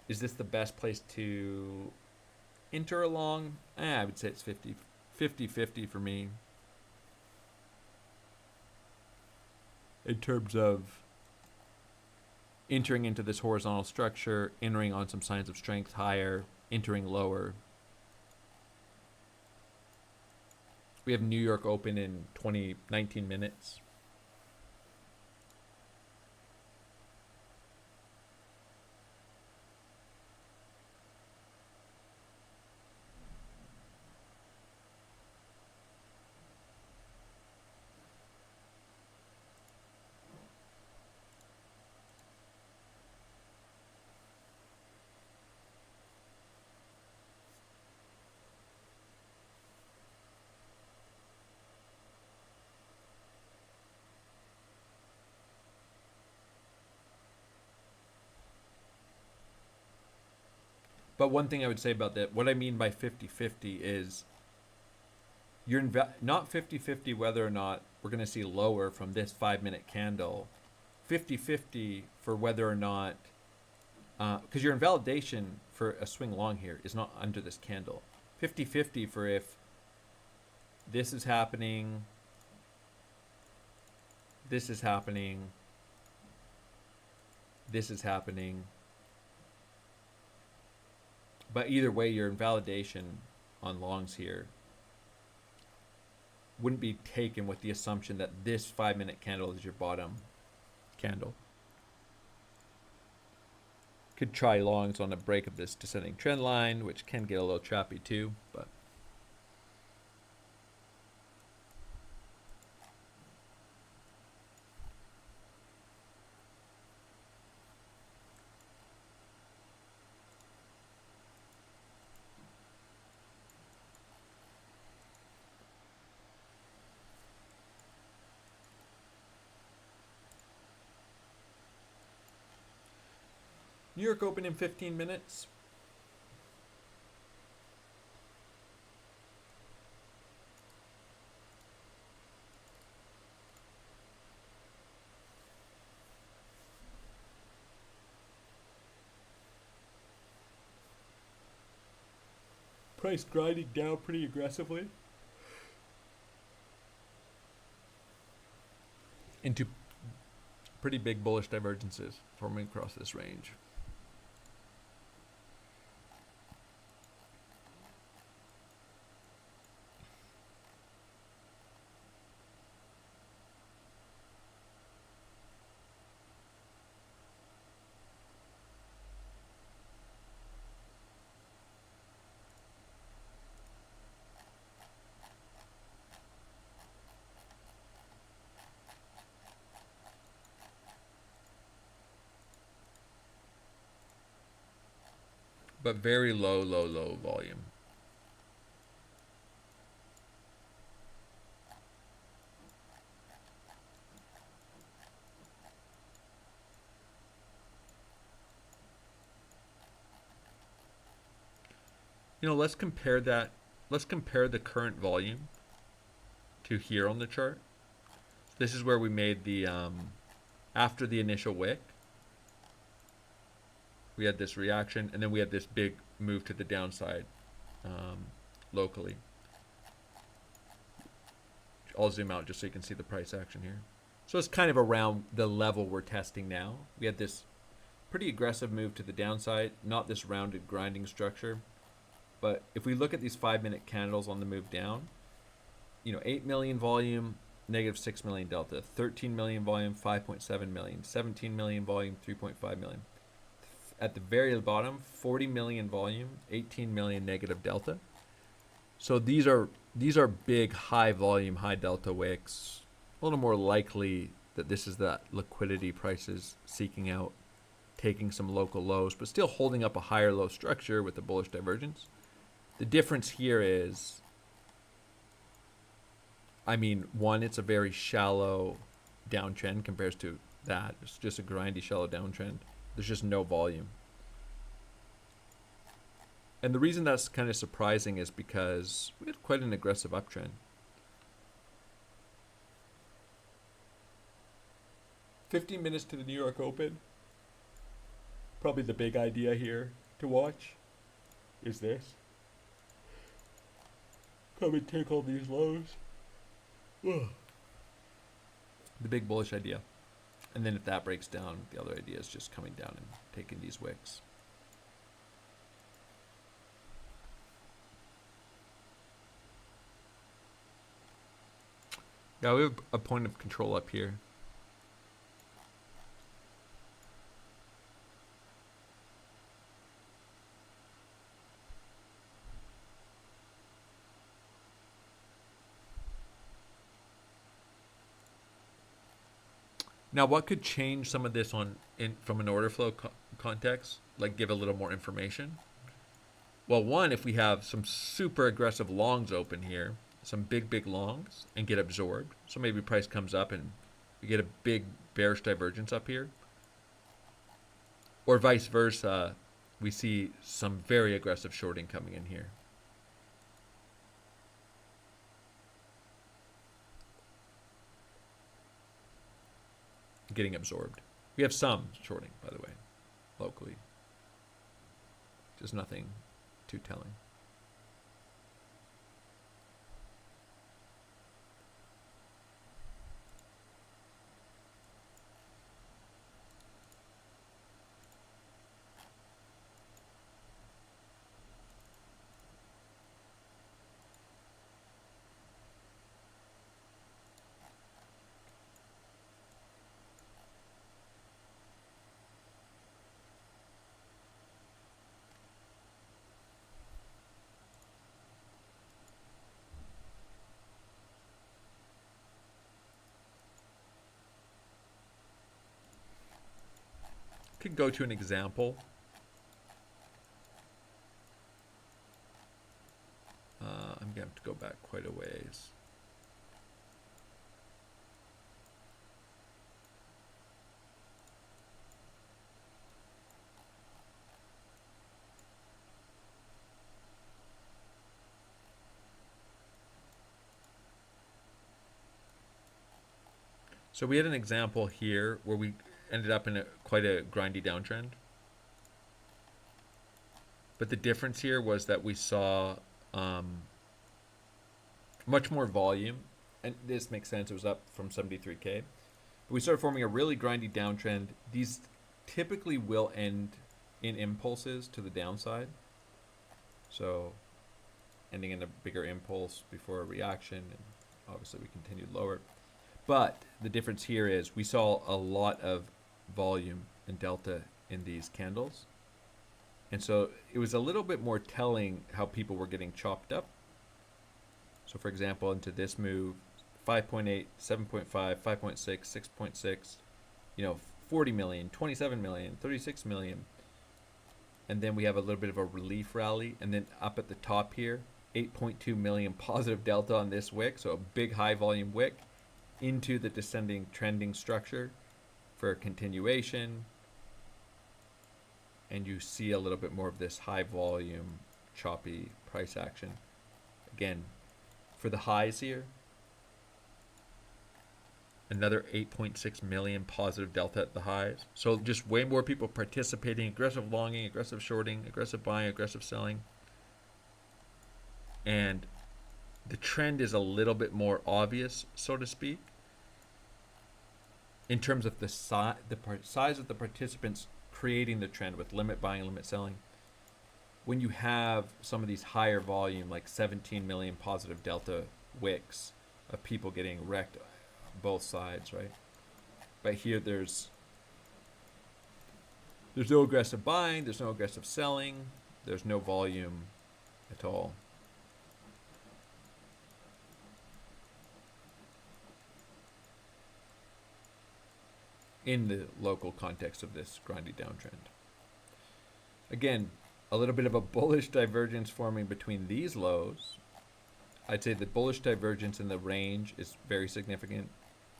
Is this the best place to enter a long? I would say it's 50-50 for me. In terms of entering into this horizontal structure, entering on some signs of strength higher, entering lower. We have New York Open in 19 minutes. But one thing I would say about that, what I mean by 50-50 is you're not 50-50 whether or not we're going to see lower from this 5-minute candle. 50-50 for whether or not, because your invalidation for a swing long here is not under this candle. 50-50 for if this is happening, this is happening, this is happening. But either way, your invalidation on longs here wouldn't be taken with the assumption that this 5-minute candle is your bottom candle. Could try longs on a break of this descending trend line, which can get a little trappy too, but New York Open in 15 minutes. Price grinding down pretty aggressively into pretty big bullish divergences forming across this range. but very low volume. You know, let's compare that. Let's compare the current volume to here on the chart. This is where we made the, after the initial wick, we had this reaction, and then we had this big move to the downside locally. I'll zoom out just so you can see the price action here. So it's kind of around the level we're testing now. We had this pretty aggressive move to the downside, not this rounded grinding structure. But if we look at these 5-minute candles on the move down, you know, 8 million volume, negative 6 million delta, 13 million volume, 5.7 million, 17 million volume, 3.5 million. At the very bottom, 40 million volume, 18 million negative delta. So these are big, high volume, high delta wicks. A little more likely that this is that liquidity prices seeking out, taking some local lows, but still holding up a higher low structure with the bullish divergence. The difference here is, I mean, one, it's a very shallow downtrend compared to that. It's just a grindy, shallow downtrend. There's just no volume. And the reason that's kind of surprising is because we had quite an aggressive uptrend. 15 minutes to the New York Open. Probably the big idea here to watch is this. Come and take all these lows. Ugh. The big bullish idea. And then if that breaks down, the other idea is just coming down and taking these wicks. Yeah, we have a point of control up here. Now, what could change some of this from an order flow context, like give a little more information? Well, one, if we have some super aggressive longs open here, some big longs, and get absorbed, so maybe price comes up and we get a big bearish divergence up here, or vice versa, we see some very aggressive shorting coming in here. Getting absorbed. We have some shorting, by the way, locally. Just nothing too telling. Could go to an example. I'm going to have to go back quite a ways. So we had an example here where we ended up in quite a grindy downtrend. But the difference here was that we saw much more volume. And this makes sense. It was up from 73K. But we started forming a really grindy downtrend. These typically will end in impulses to the downside. So ending in a bigger impulse before a reaction. And obviously we continued lower. But the difference here is we saw a lot of volume and delta in these candles. And so it was a little bit more telling how people were getting chopped up. So for example, into this move, 5.8, 7.5, 5.6, 6.6, you know, 40 million, 27 million, 36 million. and then we have a little bit of a relief rally, and then up at the top here, 8.2 million positive delta on this wick, so a big high volume wick into the descending trending structure for continuation, and you see a little bit more of this high volume choppy price action again for the highs here. Another 8.6 million positive delta at the highs. So just way more people participating, aggressive longing, aggressive shorting, aggressive buying, aggressive selling. And the trend is a little bit more obvious, so to speak, in terms of the size of the participants creating the trend with limit buying, limit selling. When you have some of these higher volume, like 17 million positive delta wicks of people getting wrecked both sides, right? But here there's no aggressive buying, there's no aggressive selling, there's no volume at all. In the local context of this grindy downtrend. Again, a little bit of a bullish divergence forming between these lows. I'd say the bullish divergence in the range is very significant,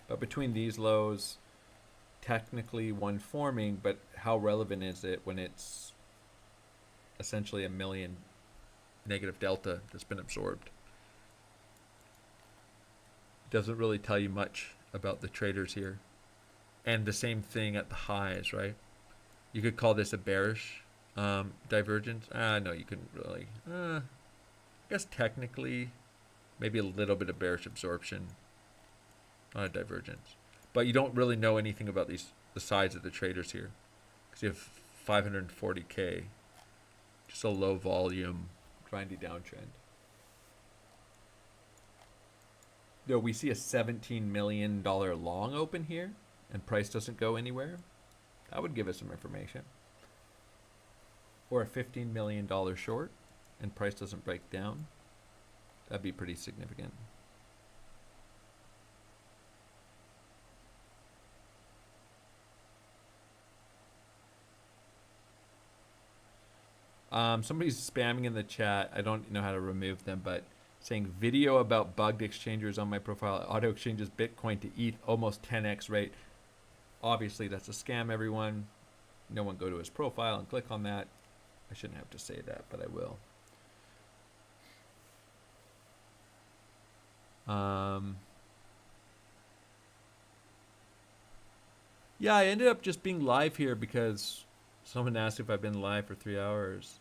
but between these lows, technically one forming, but how relevant is it when it's essentially a million negative delta that's been absorbed? Doesn't really tell you much about the traders here. And the same thing at the highs, right? You could call this a bearish divergence. No, you couldn't really. I guess technically, maybe a little bit of bearish absorption on a divergence. But you don't really know anything about the size of the traders here. Because you have 540K. Just a low volume, grindy downtrend. Though we see a $17 million long open here, and price doesn't go anywhere, that would give us some information. Or a $15 million short, and price doesn't break down, that'd be pretty significant. Somebody's spamming in the chat. I don't know how to remove them, but saying video about bugged exchangers on my profile. Auto exchanges Bitcoin to ETH almost 10x rate. Obviously, that's a scam, everyone. No one go to his profile and click on that. I shouldn't have to say that, but I will. Yeah, I ended up just being live here because someone asked if I've been live for 3 hours.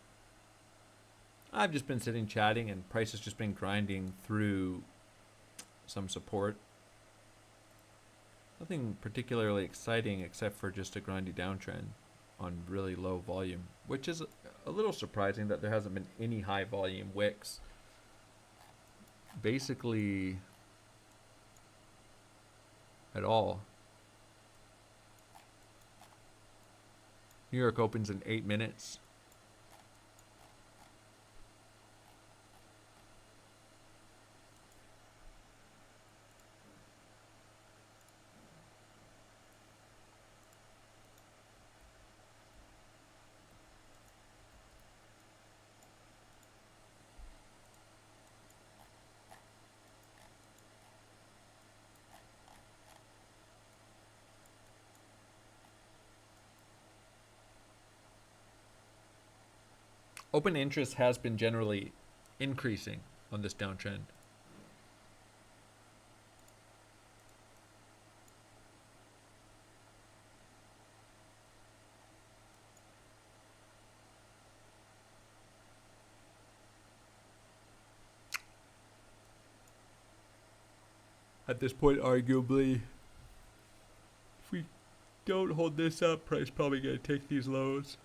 I've just been sitting chatting, and price has just been grinding through some support. Nothing particularly exciting except for just a grindy downtrend on really low volume, which is a little surprising that there hasn't been any high volume wicks. Basically at all. New York opens in 8 minutes. Open interest has been generally increasing on this downtrend. At this point, arguably, if we don't hold this up, price probably going to take these lows.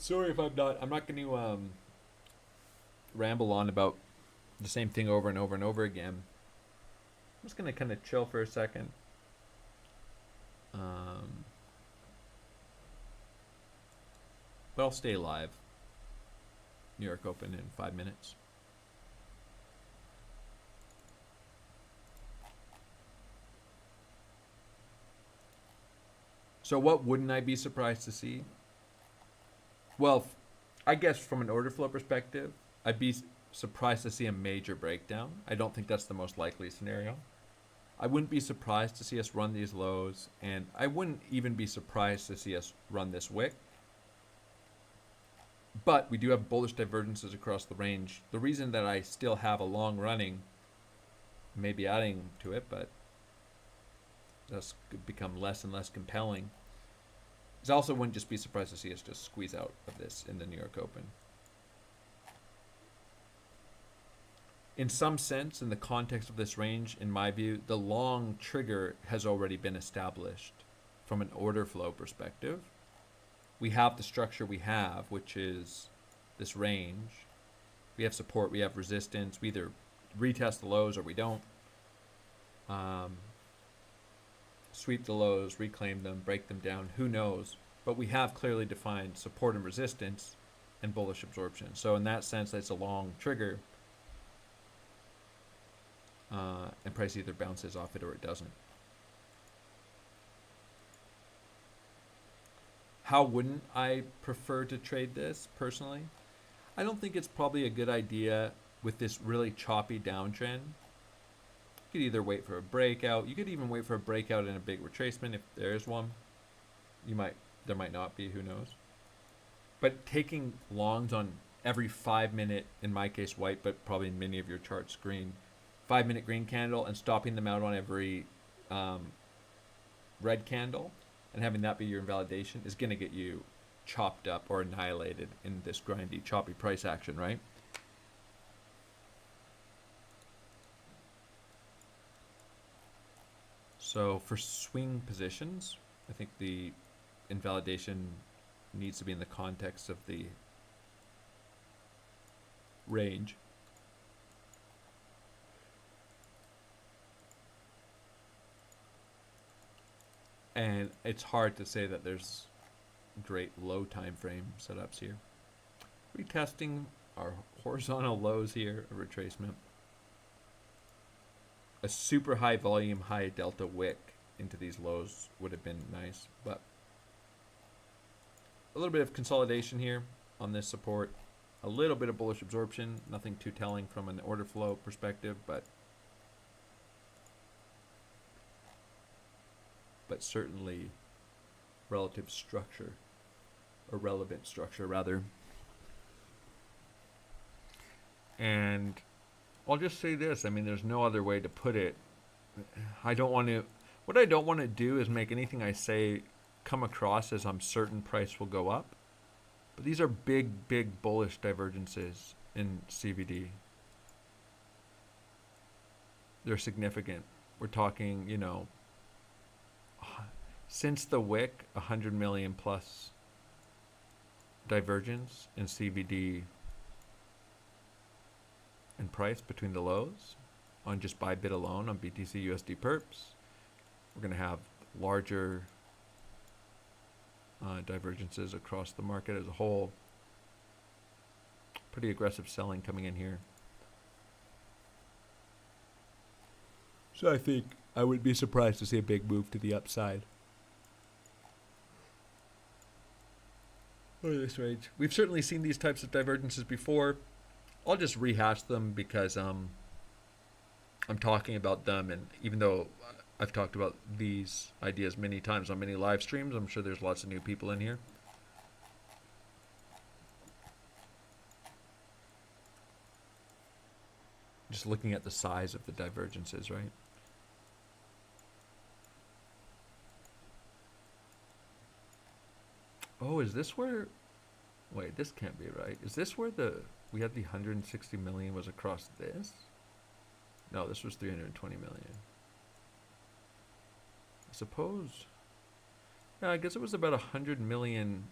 Sorry if I'm not going to ramble on about the same thing over and over and over again. I'm just going to kind of chill for a second. But I'll stay live. New York Open in 5 minutes. So what wouldn't I be surprised to see? Well, I guess from an order flow perspective, I'd be surprised to see a major breakdown. I don't think that's the most likely scenario. I wouldn't be surprised to see us run these lows, and I wouldn't even be surprised to see us run this wick. But we do have bullish divergences across the range. The reason that I still have a long running, maybe adding to it, but that's become less and less compelling, is I also wouldn't just be surprised to see us just squeeze out of this in the New York Open. In some sense, in the context of this range, in my view, the long trigger has already been established from an order flow perspective. We have the structure we have, which is this range. We have support, we have resistance. We either retest the lows or we don't. Sweep the lows, reclaim them, break them down, who knows? But we have clearly defined support and resistance and bullish absorption. So in that sense, that's a long trigger. And price either bounces off it or it doesn't. How wouldn't I prefer to trade this personally? I don't think it's probably a good idea with this really choppy downtrend. You could either wait for a breakout. You could even wait for a breakout and a big retracement if there is one. There might not be, who knows. But taking longs on every 5 minute, in my case white, but probably in many of your charts green, 5 minute green candle and stopping them out on every red candle and having that be your invalidation is going to get you chopped up or annihilated in this grindy, choppy price action, right? So for swing positions, I think the invalidation needs to be in the context of the range. And it's hard to say that there's great low time frame setups here. Retesting our horizontal lows here, a retracement. A super high volume, high delta wick into these lows would have been nice, but a little bit of consolidation here on this support. A little bit of bullish absorption, nothing too telling from an order flow perspective, but certainly relative structure, or relevant structure rather. And I'll just say this, I mean, there's no other way to put it. What I don't want to do is make anything I say come across as I'm certain price will go up. But these are big, big bullish divergences in CVD. They're significant. We're talking, you know, since the wick, 100 million plus divergence in CVD and price between the lows on just buy bid alone on BTC USD perps. We're going to have larger divergences across the market as a whole. Pretty aggressive selling coming in here. So I think I would be surprised to see a big move to the upside. Look at this range. We've certainly seen these types of divergences before. I'll just rehash them because I'm talking about them, and even though I've talked about these ideas many times on many live streams, I'm sure there's lots of new people in here. Just looking at the size of the divergences, right? Oh, is this where... Wait, this can't be right. Is this where we had the 160 million was across this? No, this was 320 million. I suppose... Yeah, I guess it was about 100 million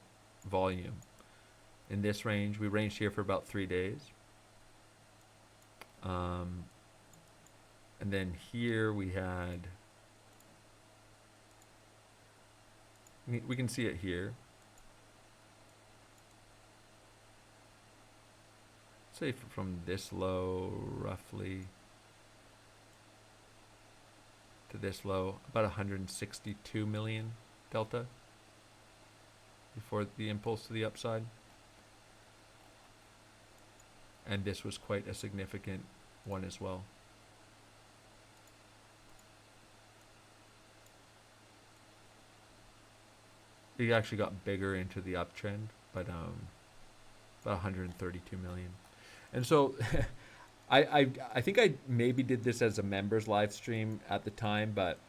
volume. in this range. We ranged here for about 3 days. And then here we had, we can see it here. Say from this low roughly to this low, about 162 million delta before the impulse to the upside. And this was quite a significant one as well. It actually got bigger into the uptrend, but about 132 million. And so I think I maybe did this as a members live stream at the time, but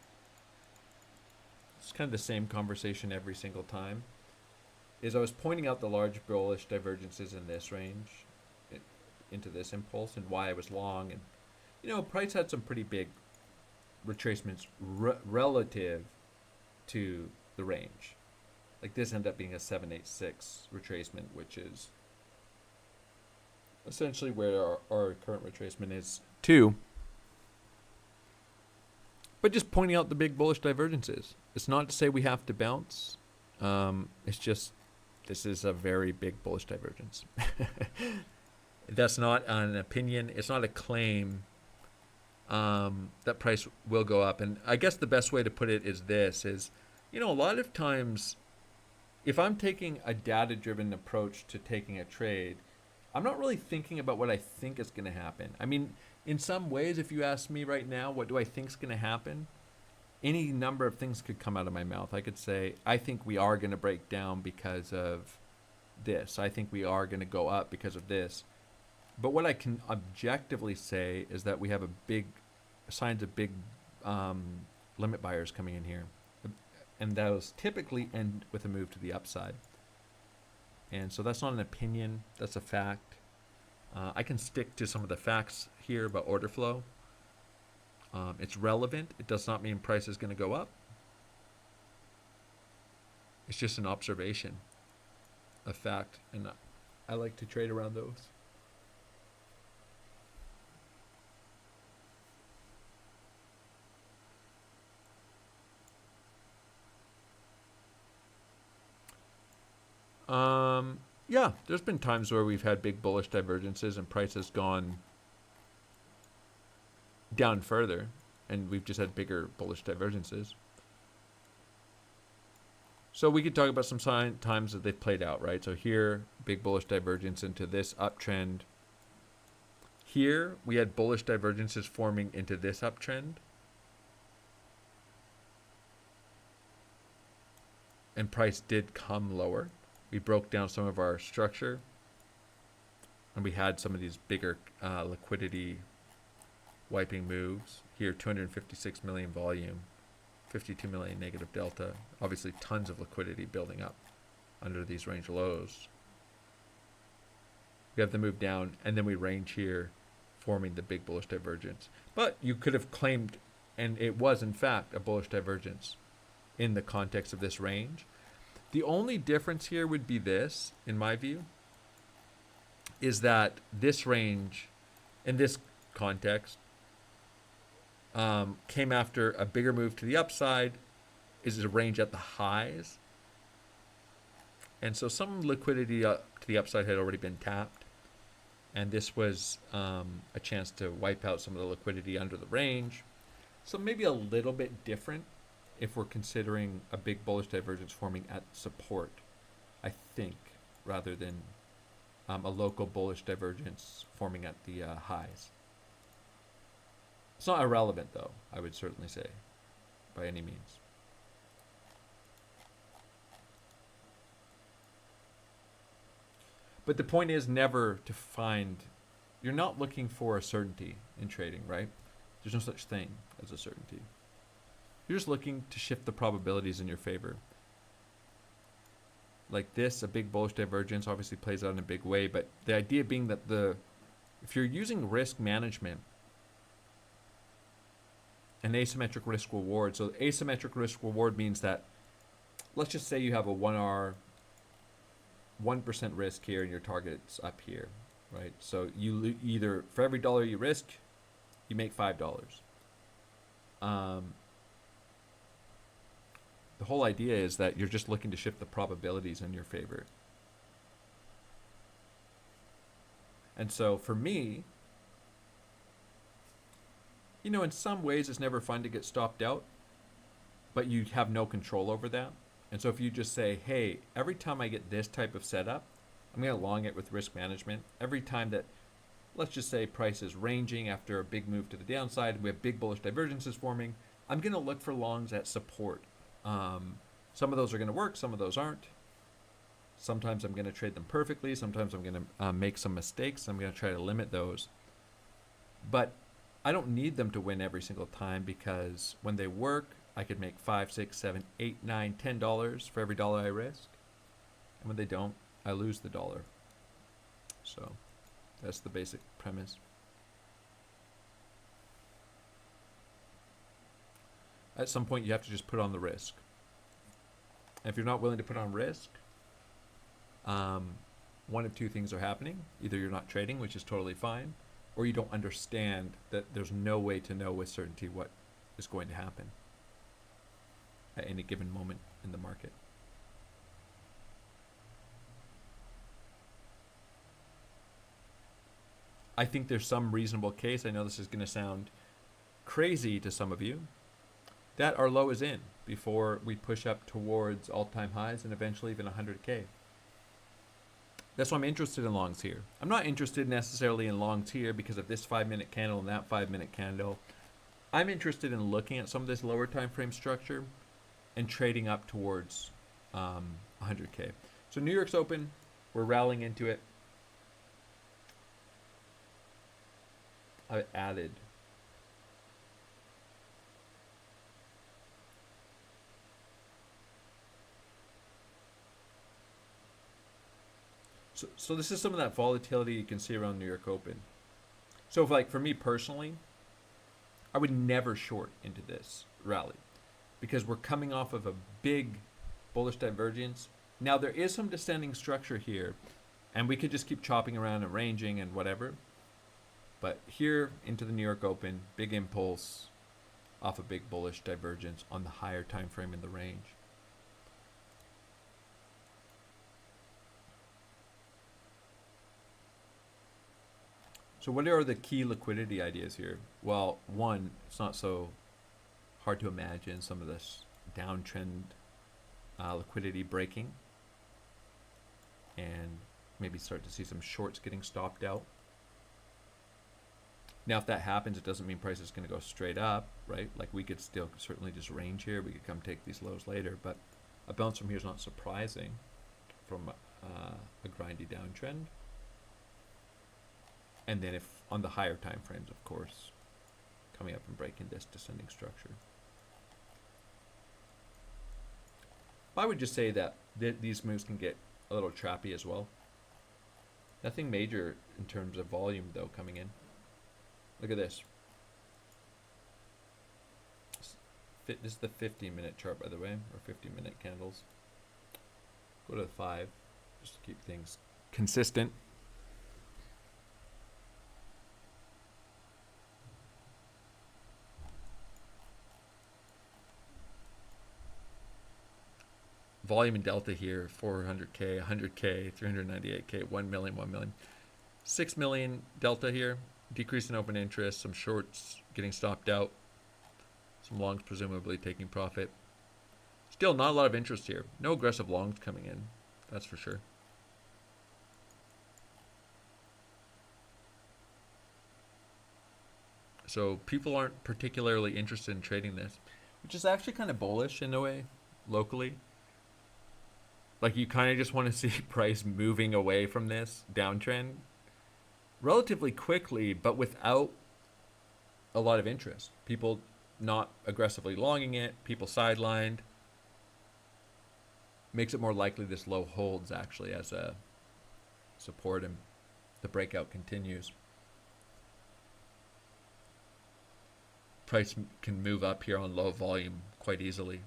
it's kind of the same conversation every single time. Is I was pointing out the large bullish divergences in this range into this impulse and why I was long, and you know, price had some pretty big retracements relative to the range. Like this ended up being a 786 retracement, which is essentially where our current retracement is too. But just pointing out the big bullish divergences. It's not to say we have to bounce. It's just this is a very big bullish divergence. That's not an opinion. It's not a claim that price will go up. And I guess the best way to put it is this, is, you know, a lot of times if I'm taking a data-driven approach to taking a trade, I'm not really thinking about what I think is going to happen. I mean, in some ways, if you ask me right now, what do I think is going to happen? Any number of things could come out of my mouth. I could say, I think we are going to break down because of this. I think we are going to go up because of this. But what I can objectively say is that we have signs of big limit buyers coming in here. And those typically end with a move to the upside. And so that's not an opinion, that's a fact. I can stick to some of the facts here about order flow. It's relevant. It does not mean price is going to go up. It's just an observation, a fact. And I like to trade around those. Yeah, there's been times where we've had big bullish divergences and price has gone down further, and we've just had bigger bullish divergences. So we could talk about some times that they've played out, right? So here, big bullish divergence into this uptrend. Here, we had bullish divergences forming into this uptrend. And price did come lower. We broke down some of our structure, and we had some of these bigger liquidity wiping moves. Here, 256 million volume, 52 million negative delta. Obviously, tons of liquidity building up under these range lows. We have the move down, and then we range here, forming the big bullish divergence. But you could have claimed, and it was in fact a bullish divergence in the context of this range. The only difference here would be this, in my view, is that this range, in this context, came after a bigger move to the upside, is a range at the highs. And so some liquidity to the upside had already been tapped. And this was a chance to wipe out some of the liquidity under the range. So maybe a little bit different if we're considering a big bullish divergence forming at support, I think, rather than a local bullish divergence forming at the highs. It's not irrelevant, though, I would certainly say, by any means. But the point is never to find, you're not looking for a certainty in trading, right? There's no such thing as a certainty. You're just looking to shift the probabilities in your favor. Like this, a big bullish divergence obviously plays out in a big way, but the idea being that if you're using risk management and asymmetric risk reward, so asymmetric risk reward means that, let's just say you have a 1R 1% risk here and your target's up here, right? So you either, for every dollar you risk, you make $5. The whole idea is that you're just looking to shift the probabilities in your favor. And so for me, you know, in some ways it's never fun to get stopped out, but you have no control over that. And so if you just say, hey, every time I get this type of setup, I'm going to long it with risk management. Every time that, let's just say, price is ranging after a big move to the downside, we have big bullish divergences forming, I'm going to look for longs at support. Some of those are going to work, some of those aren't. Sometimes I'm going to trade them perfectly, sometimes I'm going to make some mistakes. I'm going to try to limit those. But I don't need them to win every single time, because when they work, I could make $5, $6, $7, $8, $9, $10 for every dollar I risk. And when they don't, I lose the dollar. So that's the basic premise. At some point, you have to just put on the risk. And if you're not willing to put on risk, one of two things are happening. Either you're not trading, which is totally fine, or you don't understand that there's no way to know with certainty what is going to happen at any given moment in the market. I think there's some reasonable case, I know this is going to sound crazy to some of you, that our low is in before we push up towards all-time highs and eventually even 100K. That's why I'm interested in longs here. I'm not interested necessarily in longs here because of this 5-minute candle and that 5-minute candle. I'm interested in looking at some of this lower time frame structure and trading up towards 100K. So New York's open. We're rallying into it. I added So this is some of that volatility you can see around New York Open. So if, like, for me personally, I would never short into this rally because we're coming off of a big bullish divergence. Now there is some descending structure here, and we could just keep chopping around and ranging and whatever. But here into the New York Open, big impulse off a big bullish divergence on the higher time frame in the range. So what are the key liquidity ideas here? Well, one, it's not so hard to imagine some of this downtrend liquidity breaking and maybe start to see some shorts getting stopped out. Now, if that happens, it doesn't mean price is going to go straight up, right? Like, we could still certainly just range here. We could come take these lows later, but a bounce from here is not surprising from a grindy downtrend. And then if on the higher time frames, of course, coming up and breaking this descending structure. I would just say that these moves can get a little trappy as well. Nothing major in terms of volume, though, coming in. Look at this. This is the 15-minute chart, by the way, or 15-minute candles. Go to the 5, just to keep things consistent. Volume in delta here, 400K, 100K, 398K, 1 million, 1 million. 6 million delta here, decrease in open interest, some shorts getting stopped out, some longs presumably taking profit. Still not a lot of interest here. No aggressive longs coming in, that's for sure. So people aren't particularly interested in trading this, which is actually kind of bullish in a way, locally. Like, you kind of just want to see price moving away from this downtrend relatively quickly, but without a lot of interest. People not aggressively longing it, people sidelined. Makes it more likely this low holds actually as a support and the breakout continues. Price can move up here on low volume quite easily.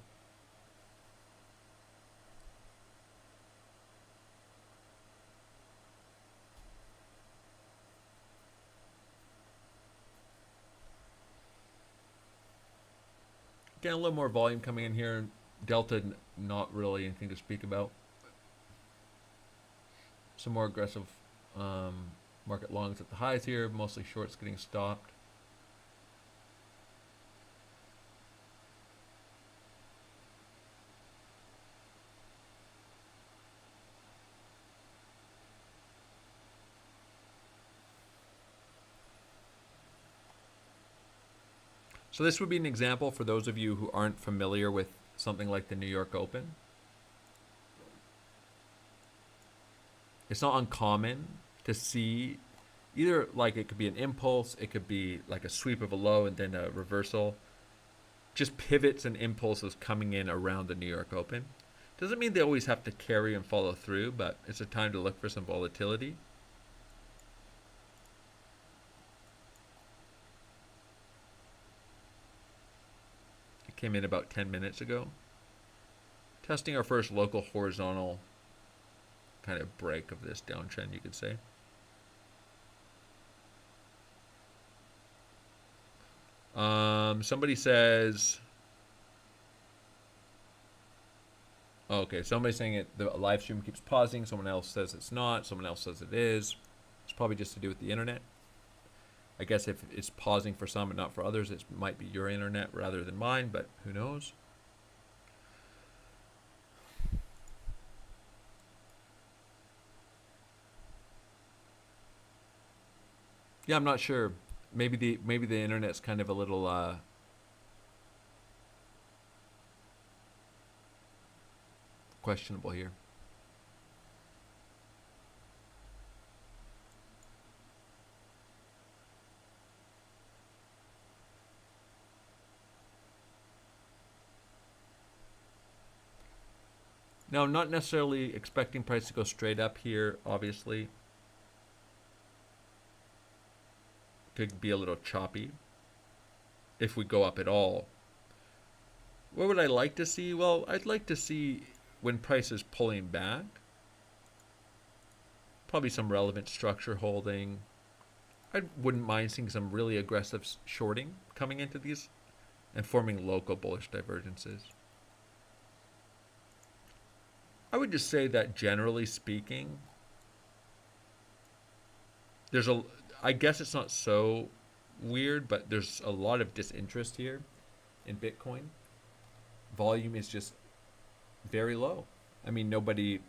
Getting a little more volume coming in here. Delta, not really anything to speak about. Some more aggressive market longs at the highs here, mostly shorts getting stopped. So this would be an example for those of you who aren't familiar with something like the New York Open. It's not uncommon to see either, like, it could be an impulse, it could be like a sweep of a low and then a reversal. Just pivots and impulses coming in around the New York Open. Doesn't mean they always have to carry and follow through, but it's a time to look for some volatility. It came in about 10 minutes ago. Testing our first local horizontal kind of break of this downtrend, you could say. Somebody says, okay, somebody's saying the live stream keeps pausing. Someone else says it's not. Someone else says it is. It's probably just to do with the internet. I guess if it's pausing for some and not for others, it might be your internet rather than mine, but who knows? Yeah, I'm not sure. Maybe the internet's kind of a little questionable here. Now, I'm not necessarily expecting price to go straight up here, obviously. Could be a little choppy if we go up at all. What would I like to see? Well, I'd like to see when price is pulling back, probably some relevant structure holding. I wouldn't mind seeing some really aggressive shorting coming into these and forming local bullish divergences. I would just say that generally speaking, I guess it's not so weird, but there's a lot of disinterest here in Bitcoin. Volume is just very low. I mean, nobody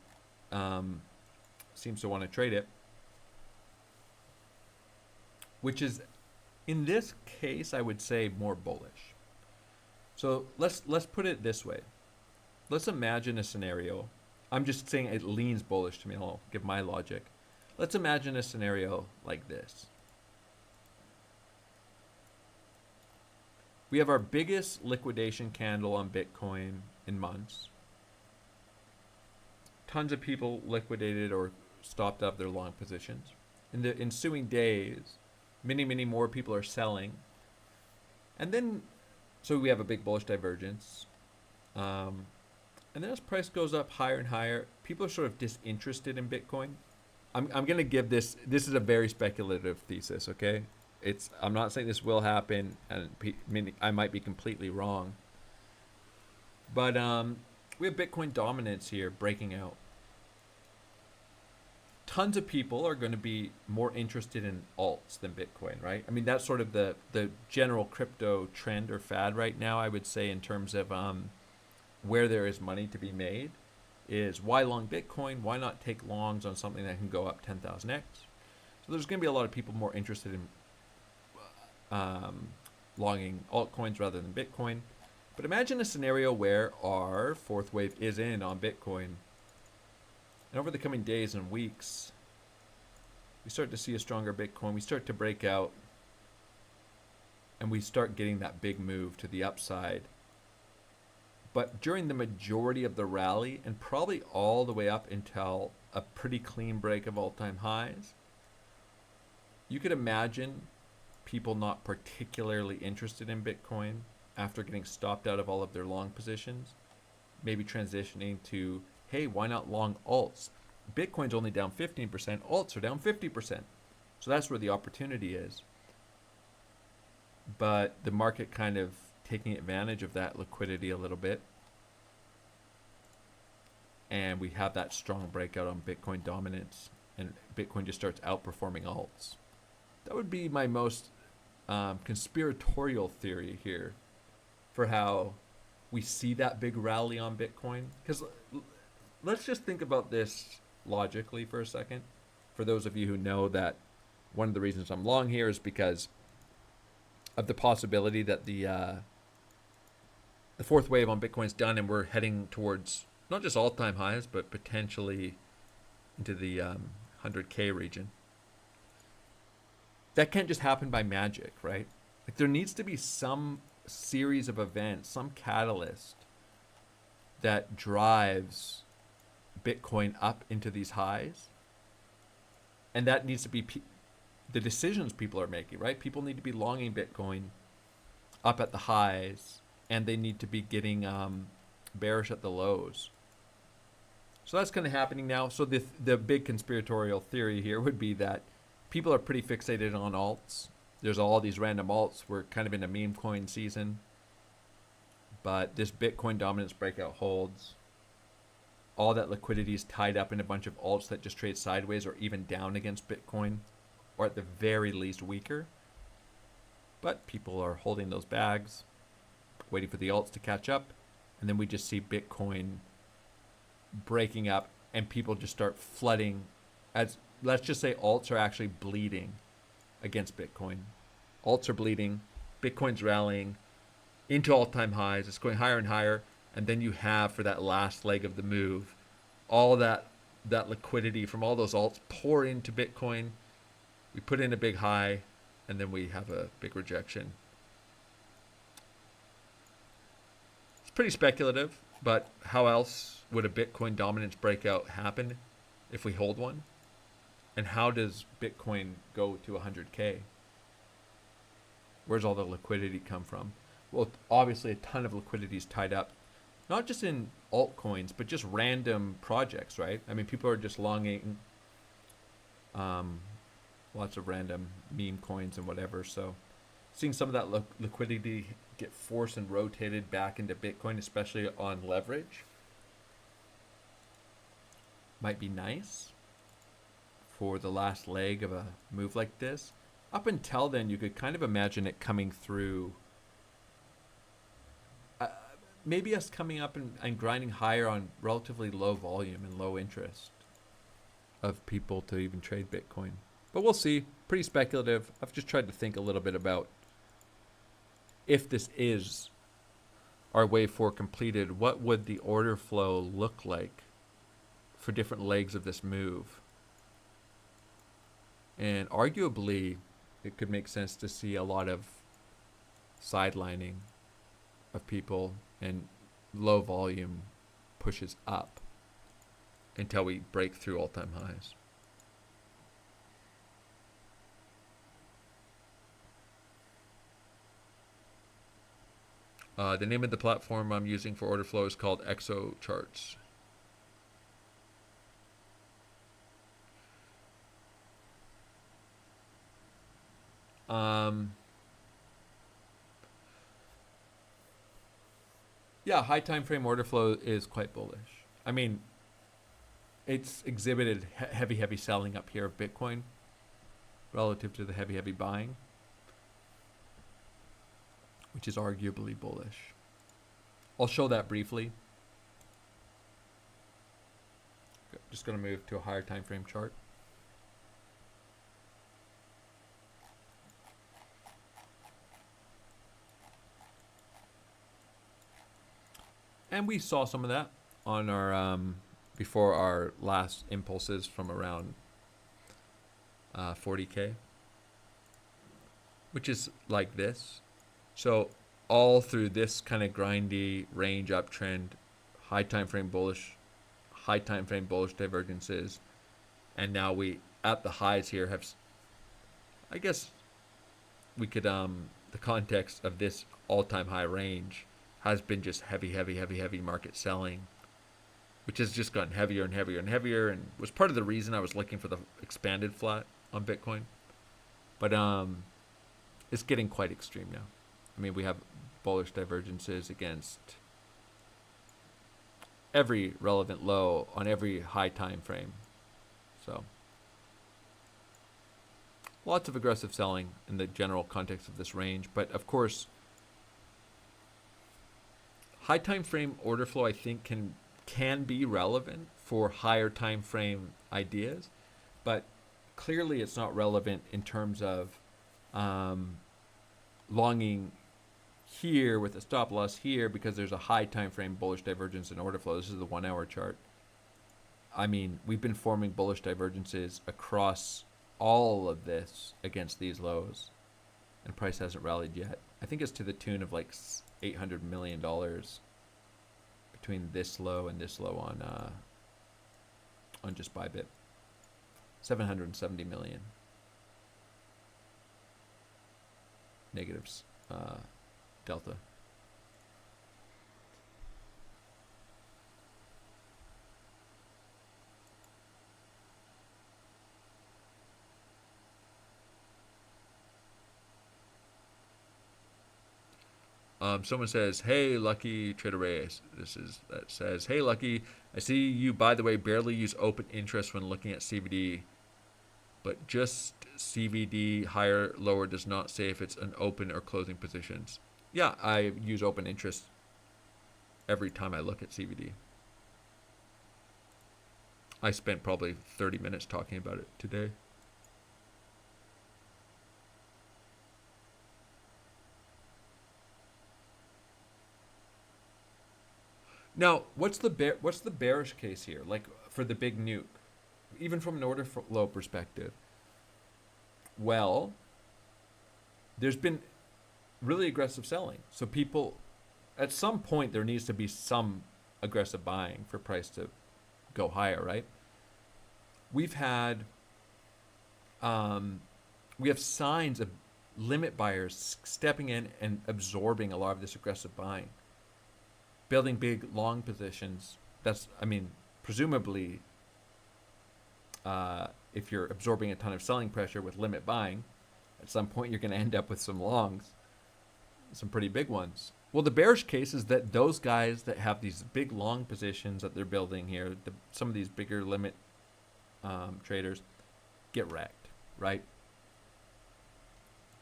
seems to want to trade it, which is, in this case, I would say more bullish. So let's put it this way. Let's imagine a scenario. I'm just saying it leans bullish to me. I'll give my logic. Let's imagine a scenario like this. We have our biggest liquidation candle on Bitcoin in months. Tons of people liquidated or stopped up their long positions. In the ensuing days, many more people are selling. And then, so we have a big bullish divergence. And then as price goes up higher and higher, people are sort of disinterested in Bitcoin. I'm going to give this is a very speculative thesis, okay? I'm not saying this will happen, and I might be completely wrong. But we have Bitcoin dominance here breaking out. Tons of people are going to be more interested in alts than Bitcoin, right? I mean, that's sort of the general crypto trend or fad right now, I would say, in terms of where there is money to be made, is why long Bitcoin? Why not take longs on something that can go up 10,000x? So there's going to be a lot of people more interested in longing altcoins rather than Bitcoin. But imagine a scenario where our fourth wave is in on Bitcoin. And over the coming days and weeks, we start to see a stronger Bitcoin. We start to break out. And we start getting that big move to the upside. But during the majority of the rally, and probably all the way up until a pretty clean break of all-time highs, you could imagine people not particularly interested in Bitcoin after getting stopped out of all of their long positions, maybe transitioning to, hey, why not long alts? Bitcoin's only down 15%, alts are down 50%. So that's where the opportunity is. But the market kind of taking advantage of that liquidity a little bit, and we have that strong breakout on Bitcoin dominance, and Bitcoin just starts outperforming alts. That would be my most conspiratorial theory here for how we see that big rally on Bitcoin. Because let's just think about this logically for a second. For those of you who know that one of the reasons I'm long here is because of the possibility that the fourth wave on Bitcoin's done, and we're heading towards not just all-time highs, but potentially into the 100K region. That can't just happen by magic, right? Like, there needs to be some series of events, some catalyst that drives Bitcoin up into these highs. And that needs to be the decisions people are making, right? People need to be longing Bitcoin up at the highs, and they need to be getting bearish at the lows. So that's kind of happening now. So the big conspiratorial theory here would be that people are pretty fixated on alts. There's all these random alts. We're kind of in a meme coin season. But this Bitcoin dominance breakout holds. All that liquidity is tied up in a bunch of alts that just trade sideways or even down against Bitcoin, or at the very least weaker. But people are holding those bags, waiting for the alts to catch up. And then we just see Bitcoin breaking up, and people just start flooding. As let's just say alts are actually bleeding against Bitcoin. Alts are bleeding, Bitcoin's rallying into all-time highs. It's going higher and higher, and then you have, for that last leg of the move, all that liquidity from all those alts pour into Bitcoin. We put in a big high, and then we have a big rejection. It's pretty speculative, but how else would a Bitcoin dominance breakout happen if we hold one? And how does Bitcoin go to 100K? Where's all the liquidity come from? Well, obviously a ton of liquidity is tied up, not just in altcoins, but just random projects, right? I mean, people are just longing lots of random meme coins and whatever. So seeing some of that liquidity get forced and rotated back into Bitcoin, especially on leverage, might be nice for the last leg of a move like this. Up until then, you could kind of imagine it coming through, maybe us coming up and grinding higher on relatively low volume and low interest of people to even trade Bitcoin. But we'll see. Pretty speculative. I've just tried to think a little bit about, if this is our wave 4 completed, what would the order flow look like for different legs of this move? And arguably, it could make sense to see a lot of sidelining of people and low volume pushes up until we break through all-time highs. The name of the platform I'm using for order flow is called Exo Charts. Yeah, high time frame order flow is quite bullish. I mean, it's exhibited heavy selling up here of Bitcoin relative to the heavy buying, which is arguably bullish. I'll show that briefly. Just going to move to a higher time frame chart. And we saw some of that on our before our last impulses from around 40K, which is like this. So all through this kind of grindy range uptrend, high time frame bullish divergences, and now we at the highs here have, I guess we could the context of this all-time high range has been just heavy market selling, which has just gotten heavier and heavier, and was part of the reason I was looking for the expanded flat on Bitcoin. But it's getting quite extreme now. I mean, we have bullish divergences against every relevant low on every high time frame. So lots of aggressive selling in the general context of this range. But of course, high time frame order flow I think can be relevant for higher time frame ideas, but clearly it's not relevant in terms of longing here with a stop loss here because there's a high time frame bullish divergence in order flow. This is the 1 hour chart. I mean, we've been forming bullish divergences across all of this against these lows, and price hasn't rallied yet. I think it's to the tune of like $800 million between this low and this low on just Bybit. 770 million negatives delta. Someone says, "Hey, Lucky Trader Reyes." That says, "Hey, Lucky. I see you, by the way, barely use open interest when looking at CVD, but just CVD higher, lower does not say if it's an open or closing positions." Yeah, I use open interest every time I look at CVD. I spent probably 30 minutes talking about it today. Now, what's the bearish case here? Like for the big nuke, even from an order flow perspective. Well, there's been really aggressive selling. So people, at some point, there needs to be some aggressive buying for price to go higher, right? We have signs of limit buyers stepping in and absorbing a lot of this aggressive buying, building big long positions. That's, I mean, presumably, if you're absorbing a ton of selling pressure with limit buying, at some point you're going to end up with some longs, some pretty big ones. Well, the bearish case is that those guys that have these big long positions that they're building here, some of these bigger limit traders, get wrecked, right?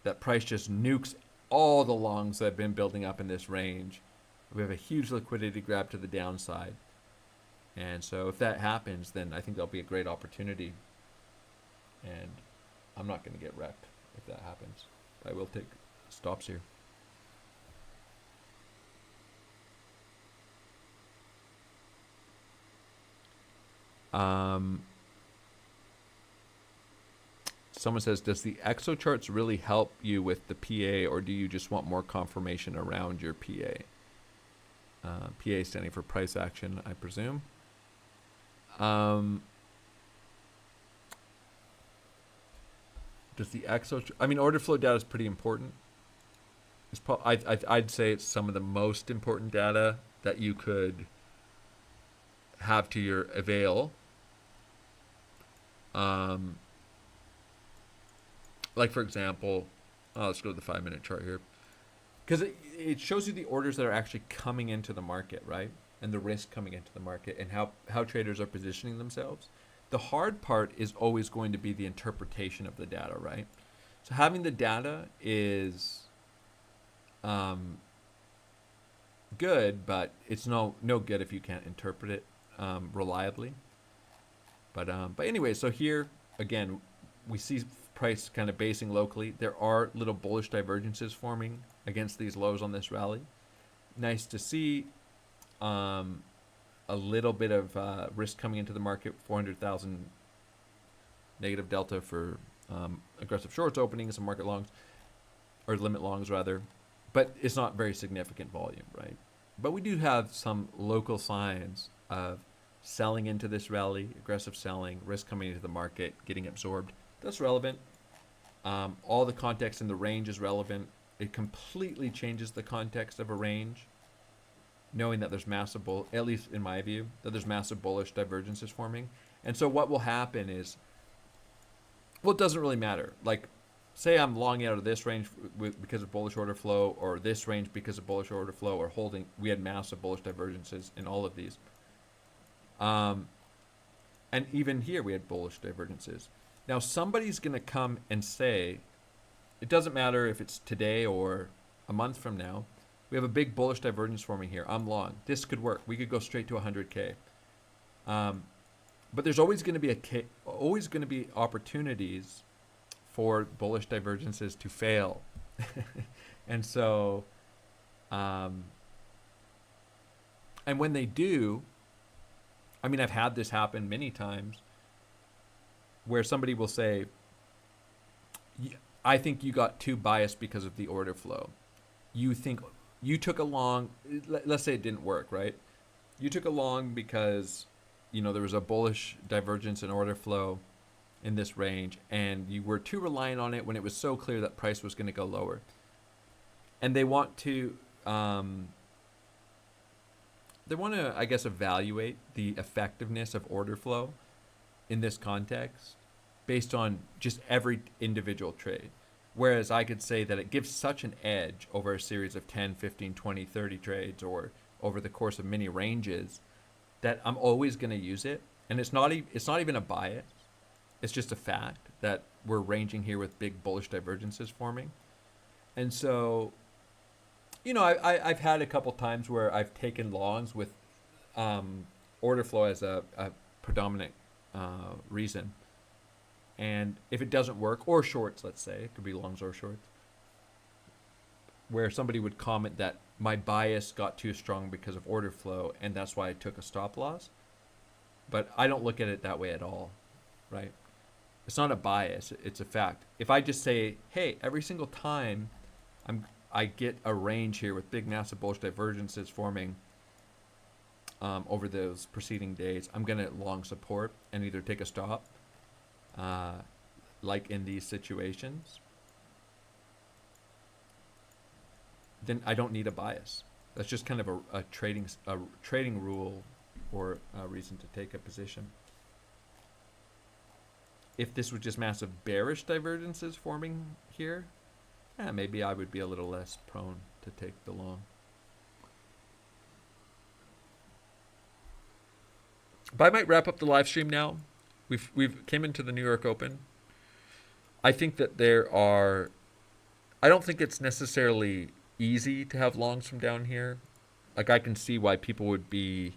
That price just nukes all the longs that have been building up in this range. We have a huge liquidity grab to the downside. And so if that happens, then I think there'll be a great opportunity. And I'm not going to get wrecked if that happens. I will take stops here. Someone says, does the exo charts really help you with the PA, or do you just want more confirmation around your PA? PA standing for price action, I presume. Does the exo? I mean, order flow data is pretty important. It's I'd say it's some of the most important data that you could have to your avail. Like for example, let's go to the 5-minute chart here, because it shows you the orders that are actually coming into the market, right? And the risk coming into the market, and how traders are positioning themselves. The hard part is always going to be the interpretation of the data, right? So having the data is good, but it's no good if you can't interpret it reliably. But anyway, so here again, we see price kind of basing locally. There are little bullish divergences forming against these lows on this rally. Nice to see. A little bit of risk coming into the market, 400,000 negative delta for aggressive shorts opening, some market longs, or limit longs rather, but it's not very significant volume, right? But we do have some local signs of selling into this rally, aggressive selling, risk coming into the market, getting absorbed. That's relevant. All the context in the range is relevant. It completely changes the context of a range, knowing that there's massive, at least in my view, that there's massive bullish divergences forming. And so what will happen is, well, it doesn't really matter. Like, say I'm long out of this range because of bullish order flow, or this range because of bullish order flow, or holding. We had massive bullish divergences in all of these. And even here we had bullish divergences. Now somebody's going to come and say, it doesn't matter if it's today or a month from now, we have a big bullish divergence forming here. I'm long. This could work. We could go straight to 100K. But there's always going to be opportunities for bullish divergences to fail. And so, and when they do, I mean, I've had this happen many times where somebody will say, I think you got too biased because of the order flow. You think you took a long, let's say it didn't work, right? You took a long because, there was a bullish divergence in order flow in this range, and you were too reliant on it when it was so clear that price was going to go lower. And they want to, I guess, evaluate the effectiveness of order flow in this context based on just every individual trade. Whereas I could say that it gives such an edge over a series of 10, 15, 20, 30 trades, or over the course of many ranges, that I'm always going to use it. And it's not even a bias. It's just a fact that we're ranging here with big bullish divergences forming. And so, I've had a couple times where I've taken longs with order flow as a predominant reason. And if it doesn't work, or shorts, let's say, it could be longs or shorts, where somebody would comment that my bias got too strong because of order flow, and that's why I took a stop loss. But I don't look at it that way at all, right? It's not a bias, it's a fact. If I just say, hey, every single time I get a range here with big massive bullish divergences forming over those preceding days, I'm going to long support and either take a stop, like in these situations, then I don't need a bias. That's just kind of a trading rule or a reason to take a position. If this was just massive bearish divergences forming here, maybe I would be a little less prone to take the long. But I might wrap up the live stream now. We've came into the New York Open. I think that I don't think it's necessarily easy to have longs from down here. Like, I can see why people would be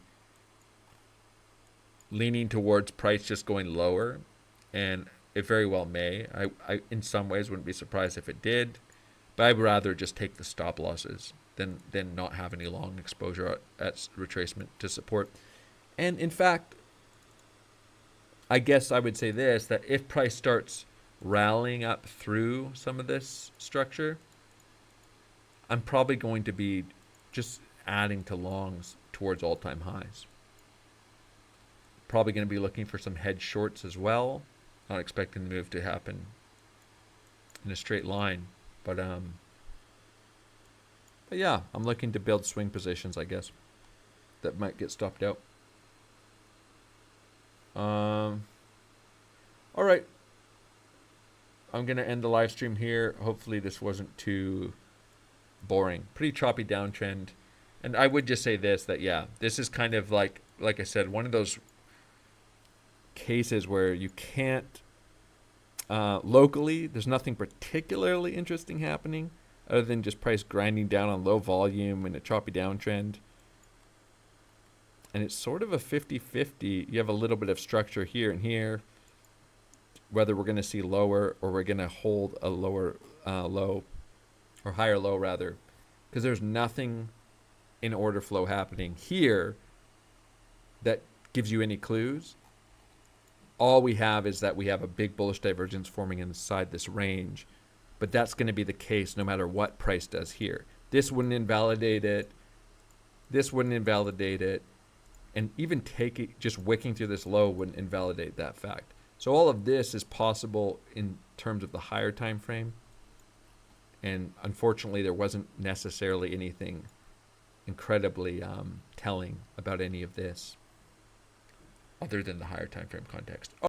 leaning towards price just going lower, and it very well may. I in some ways wouldn't be surprised if it did, but I'd rather just take the stop losses than not have any long exposure at retracement to support. And in fact, I guess I would say this, that if price starts rallying up through some of this structure, I'm probably going to be just adding to longs towards all-time highs. Probably going to be looking for some hedge shorts as well. Not expecting the move to happen in a straight line, but yeah, I'm looking to build swing positions, I guess, that might get stopped out. All right. I'm going to end the live stream here. Hopefully this wasn't too boring. Pretty choppy downtrend. And I would just say this, that yeah, this is kind of like I said, one of those cases where you can't, locally, there's nothing particularly interesting happening other than just price grinding down on low volume and a choppy downtrend. And it's sort of a 50-50. You have a little bit of structure here and here, whether we're going to see lower or we're going to hold a lower low, or higher low rather, because there's nothing in order flow happening here that gives you any clues. All we have is that we have a big bullish divergence forming inside this range, but that's going to be the case no matter what price does here. This wouldn't invalidate it. This wouldn't invalidate it. And even just wicking through this low wouldn't invalidate that fact. So all of this is possible in terms of the higher time frame. And unfortunately, there wasn't necessarily anything incredibly telling about any of this other than the higher time frame context.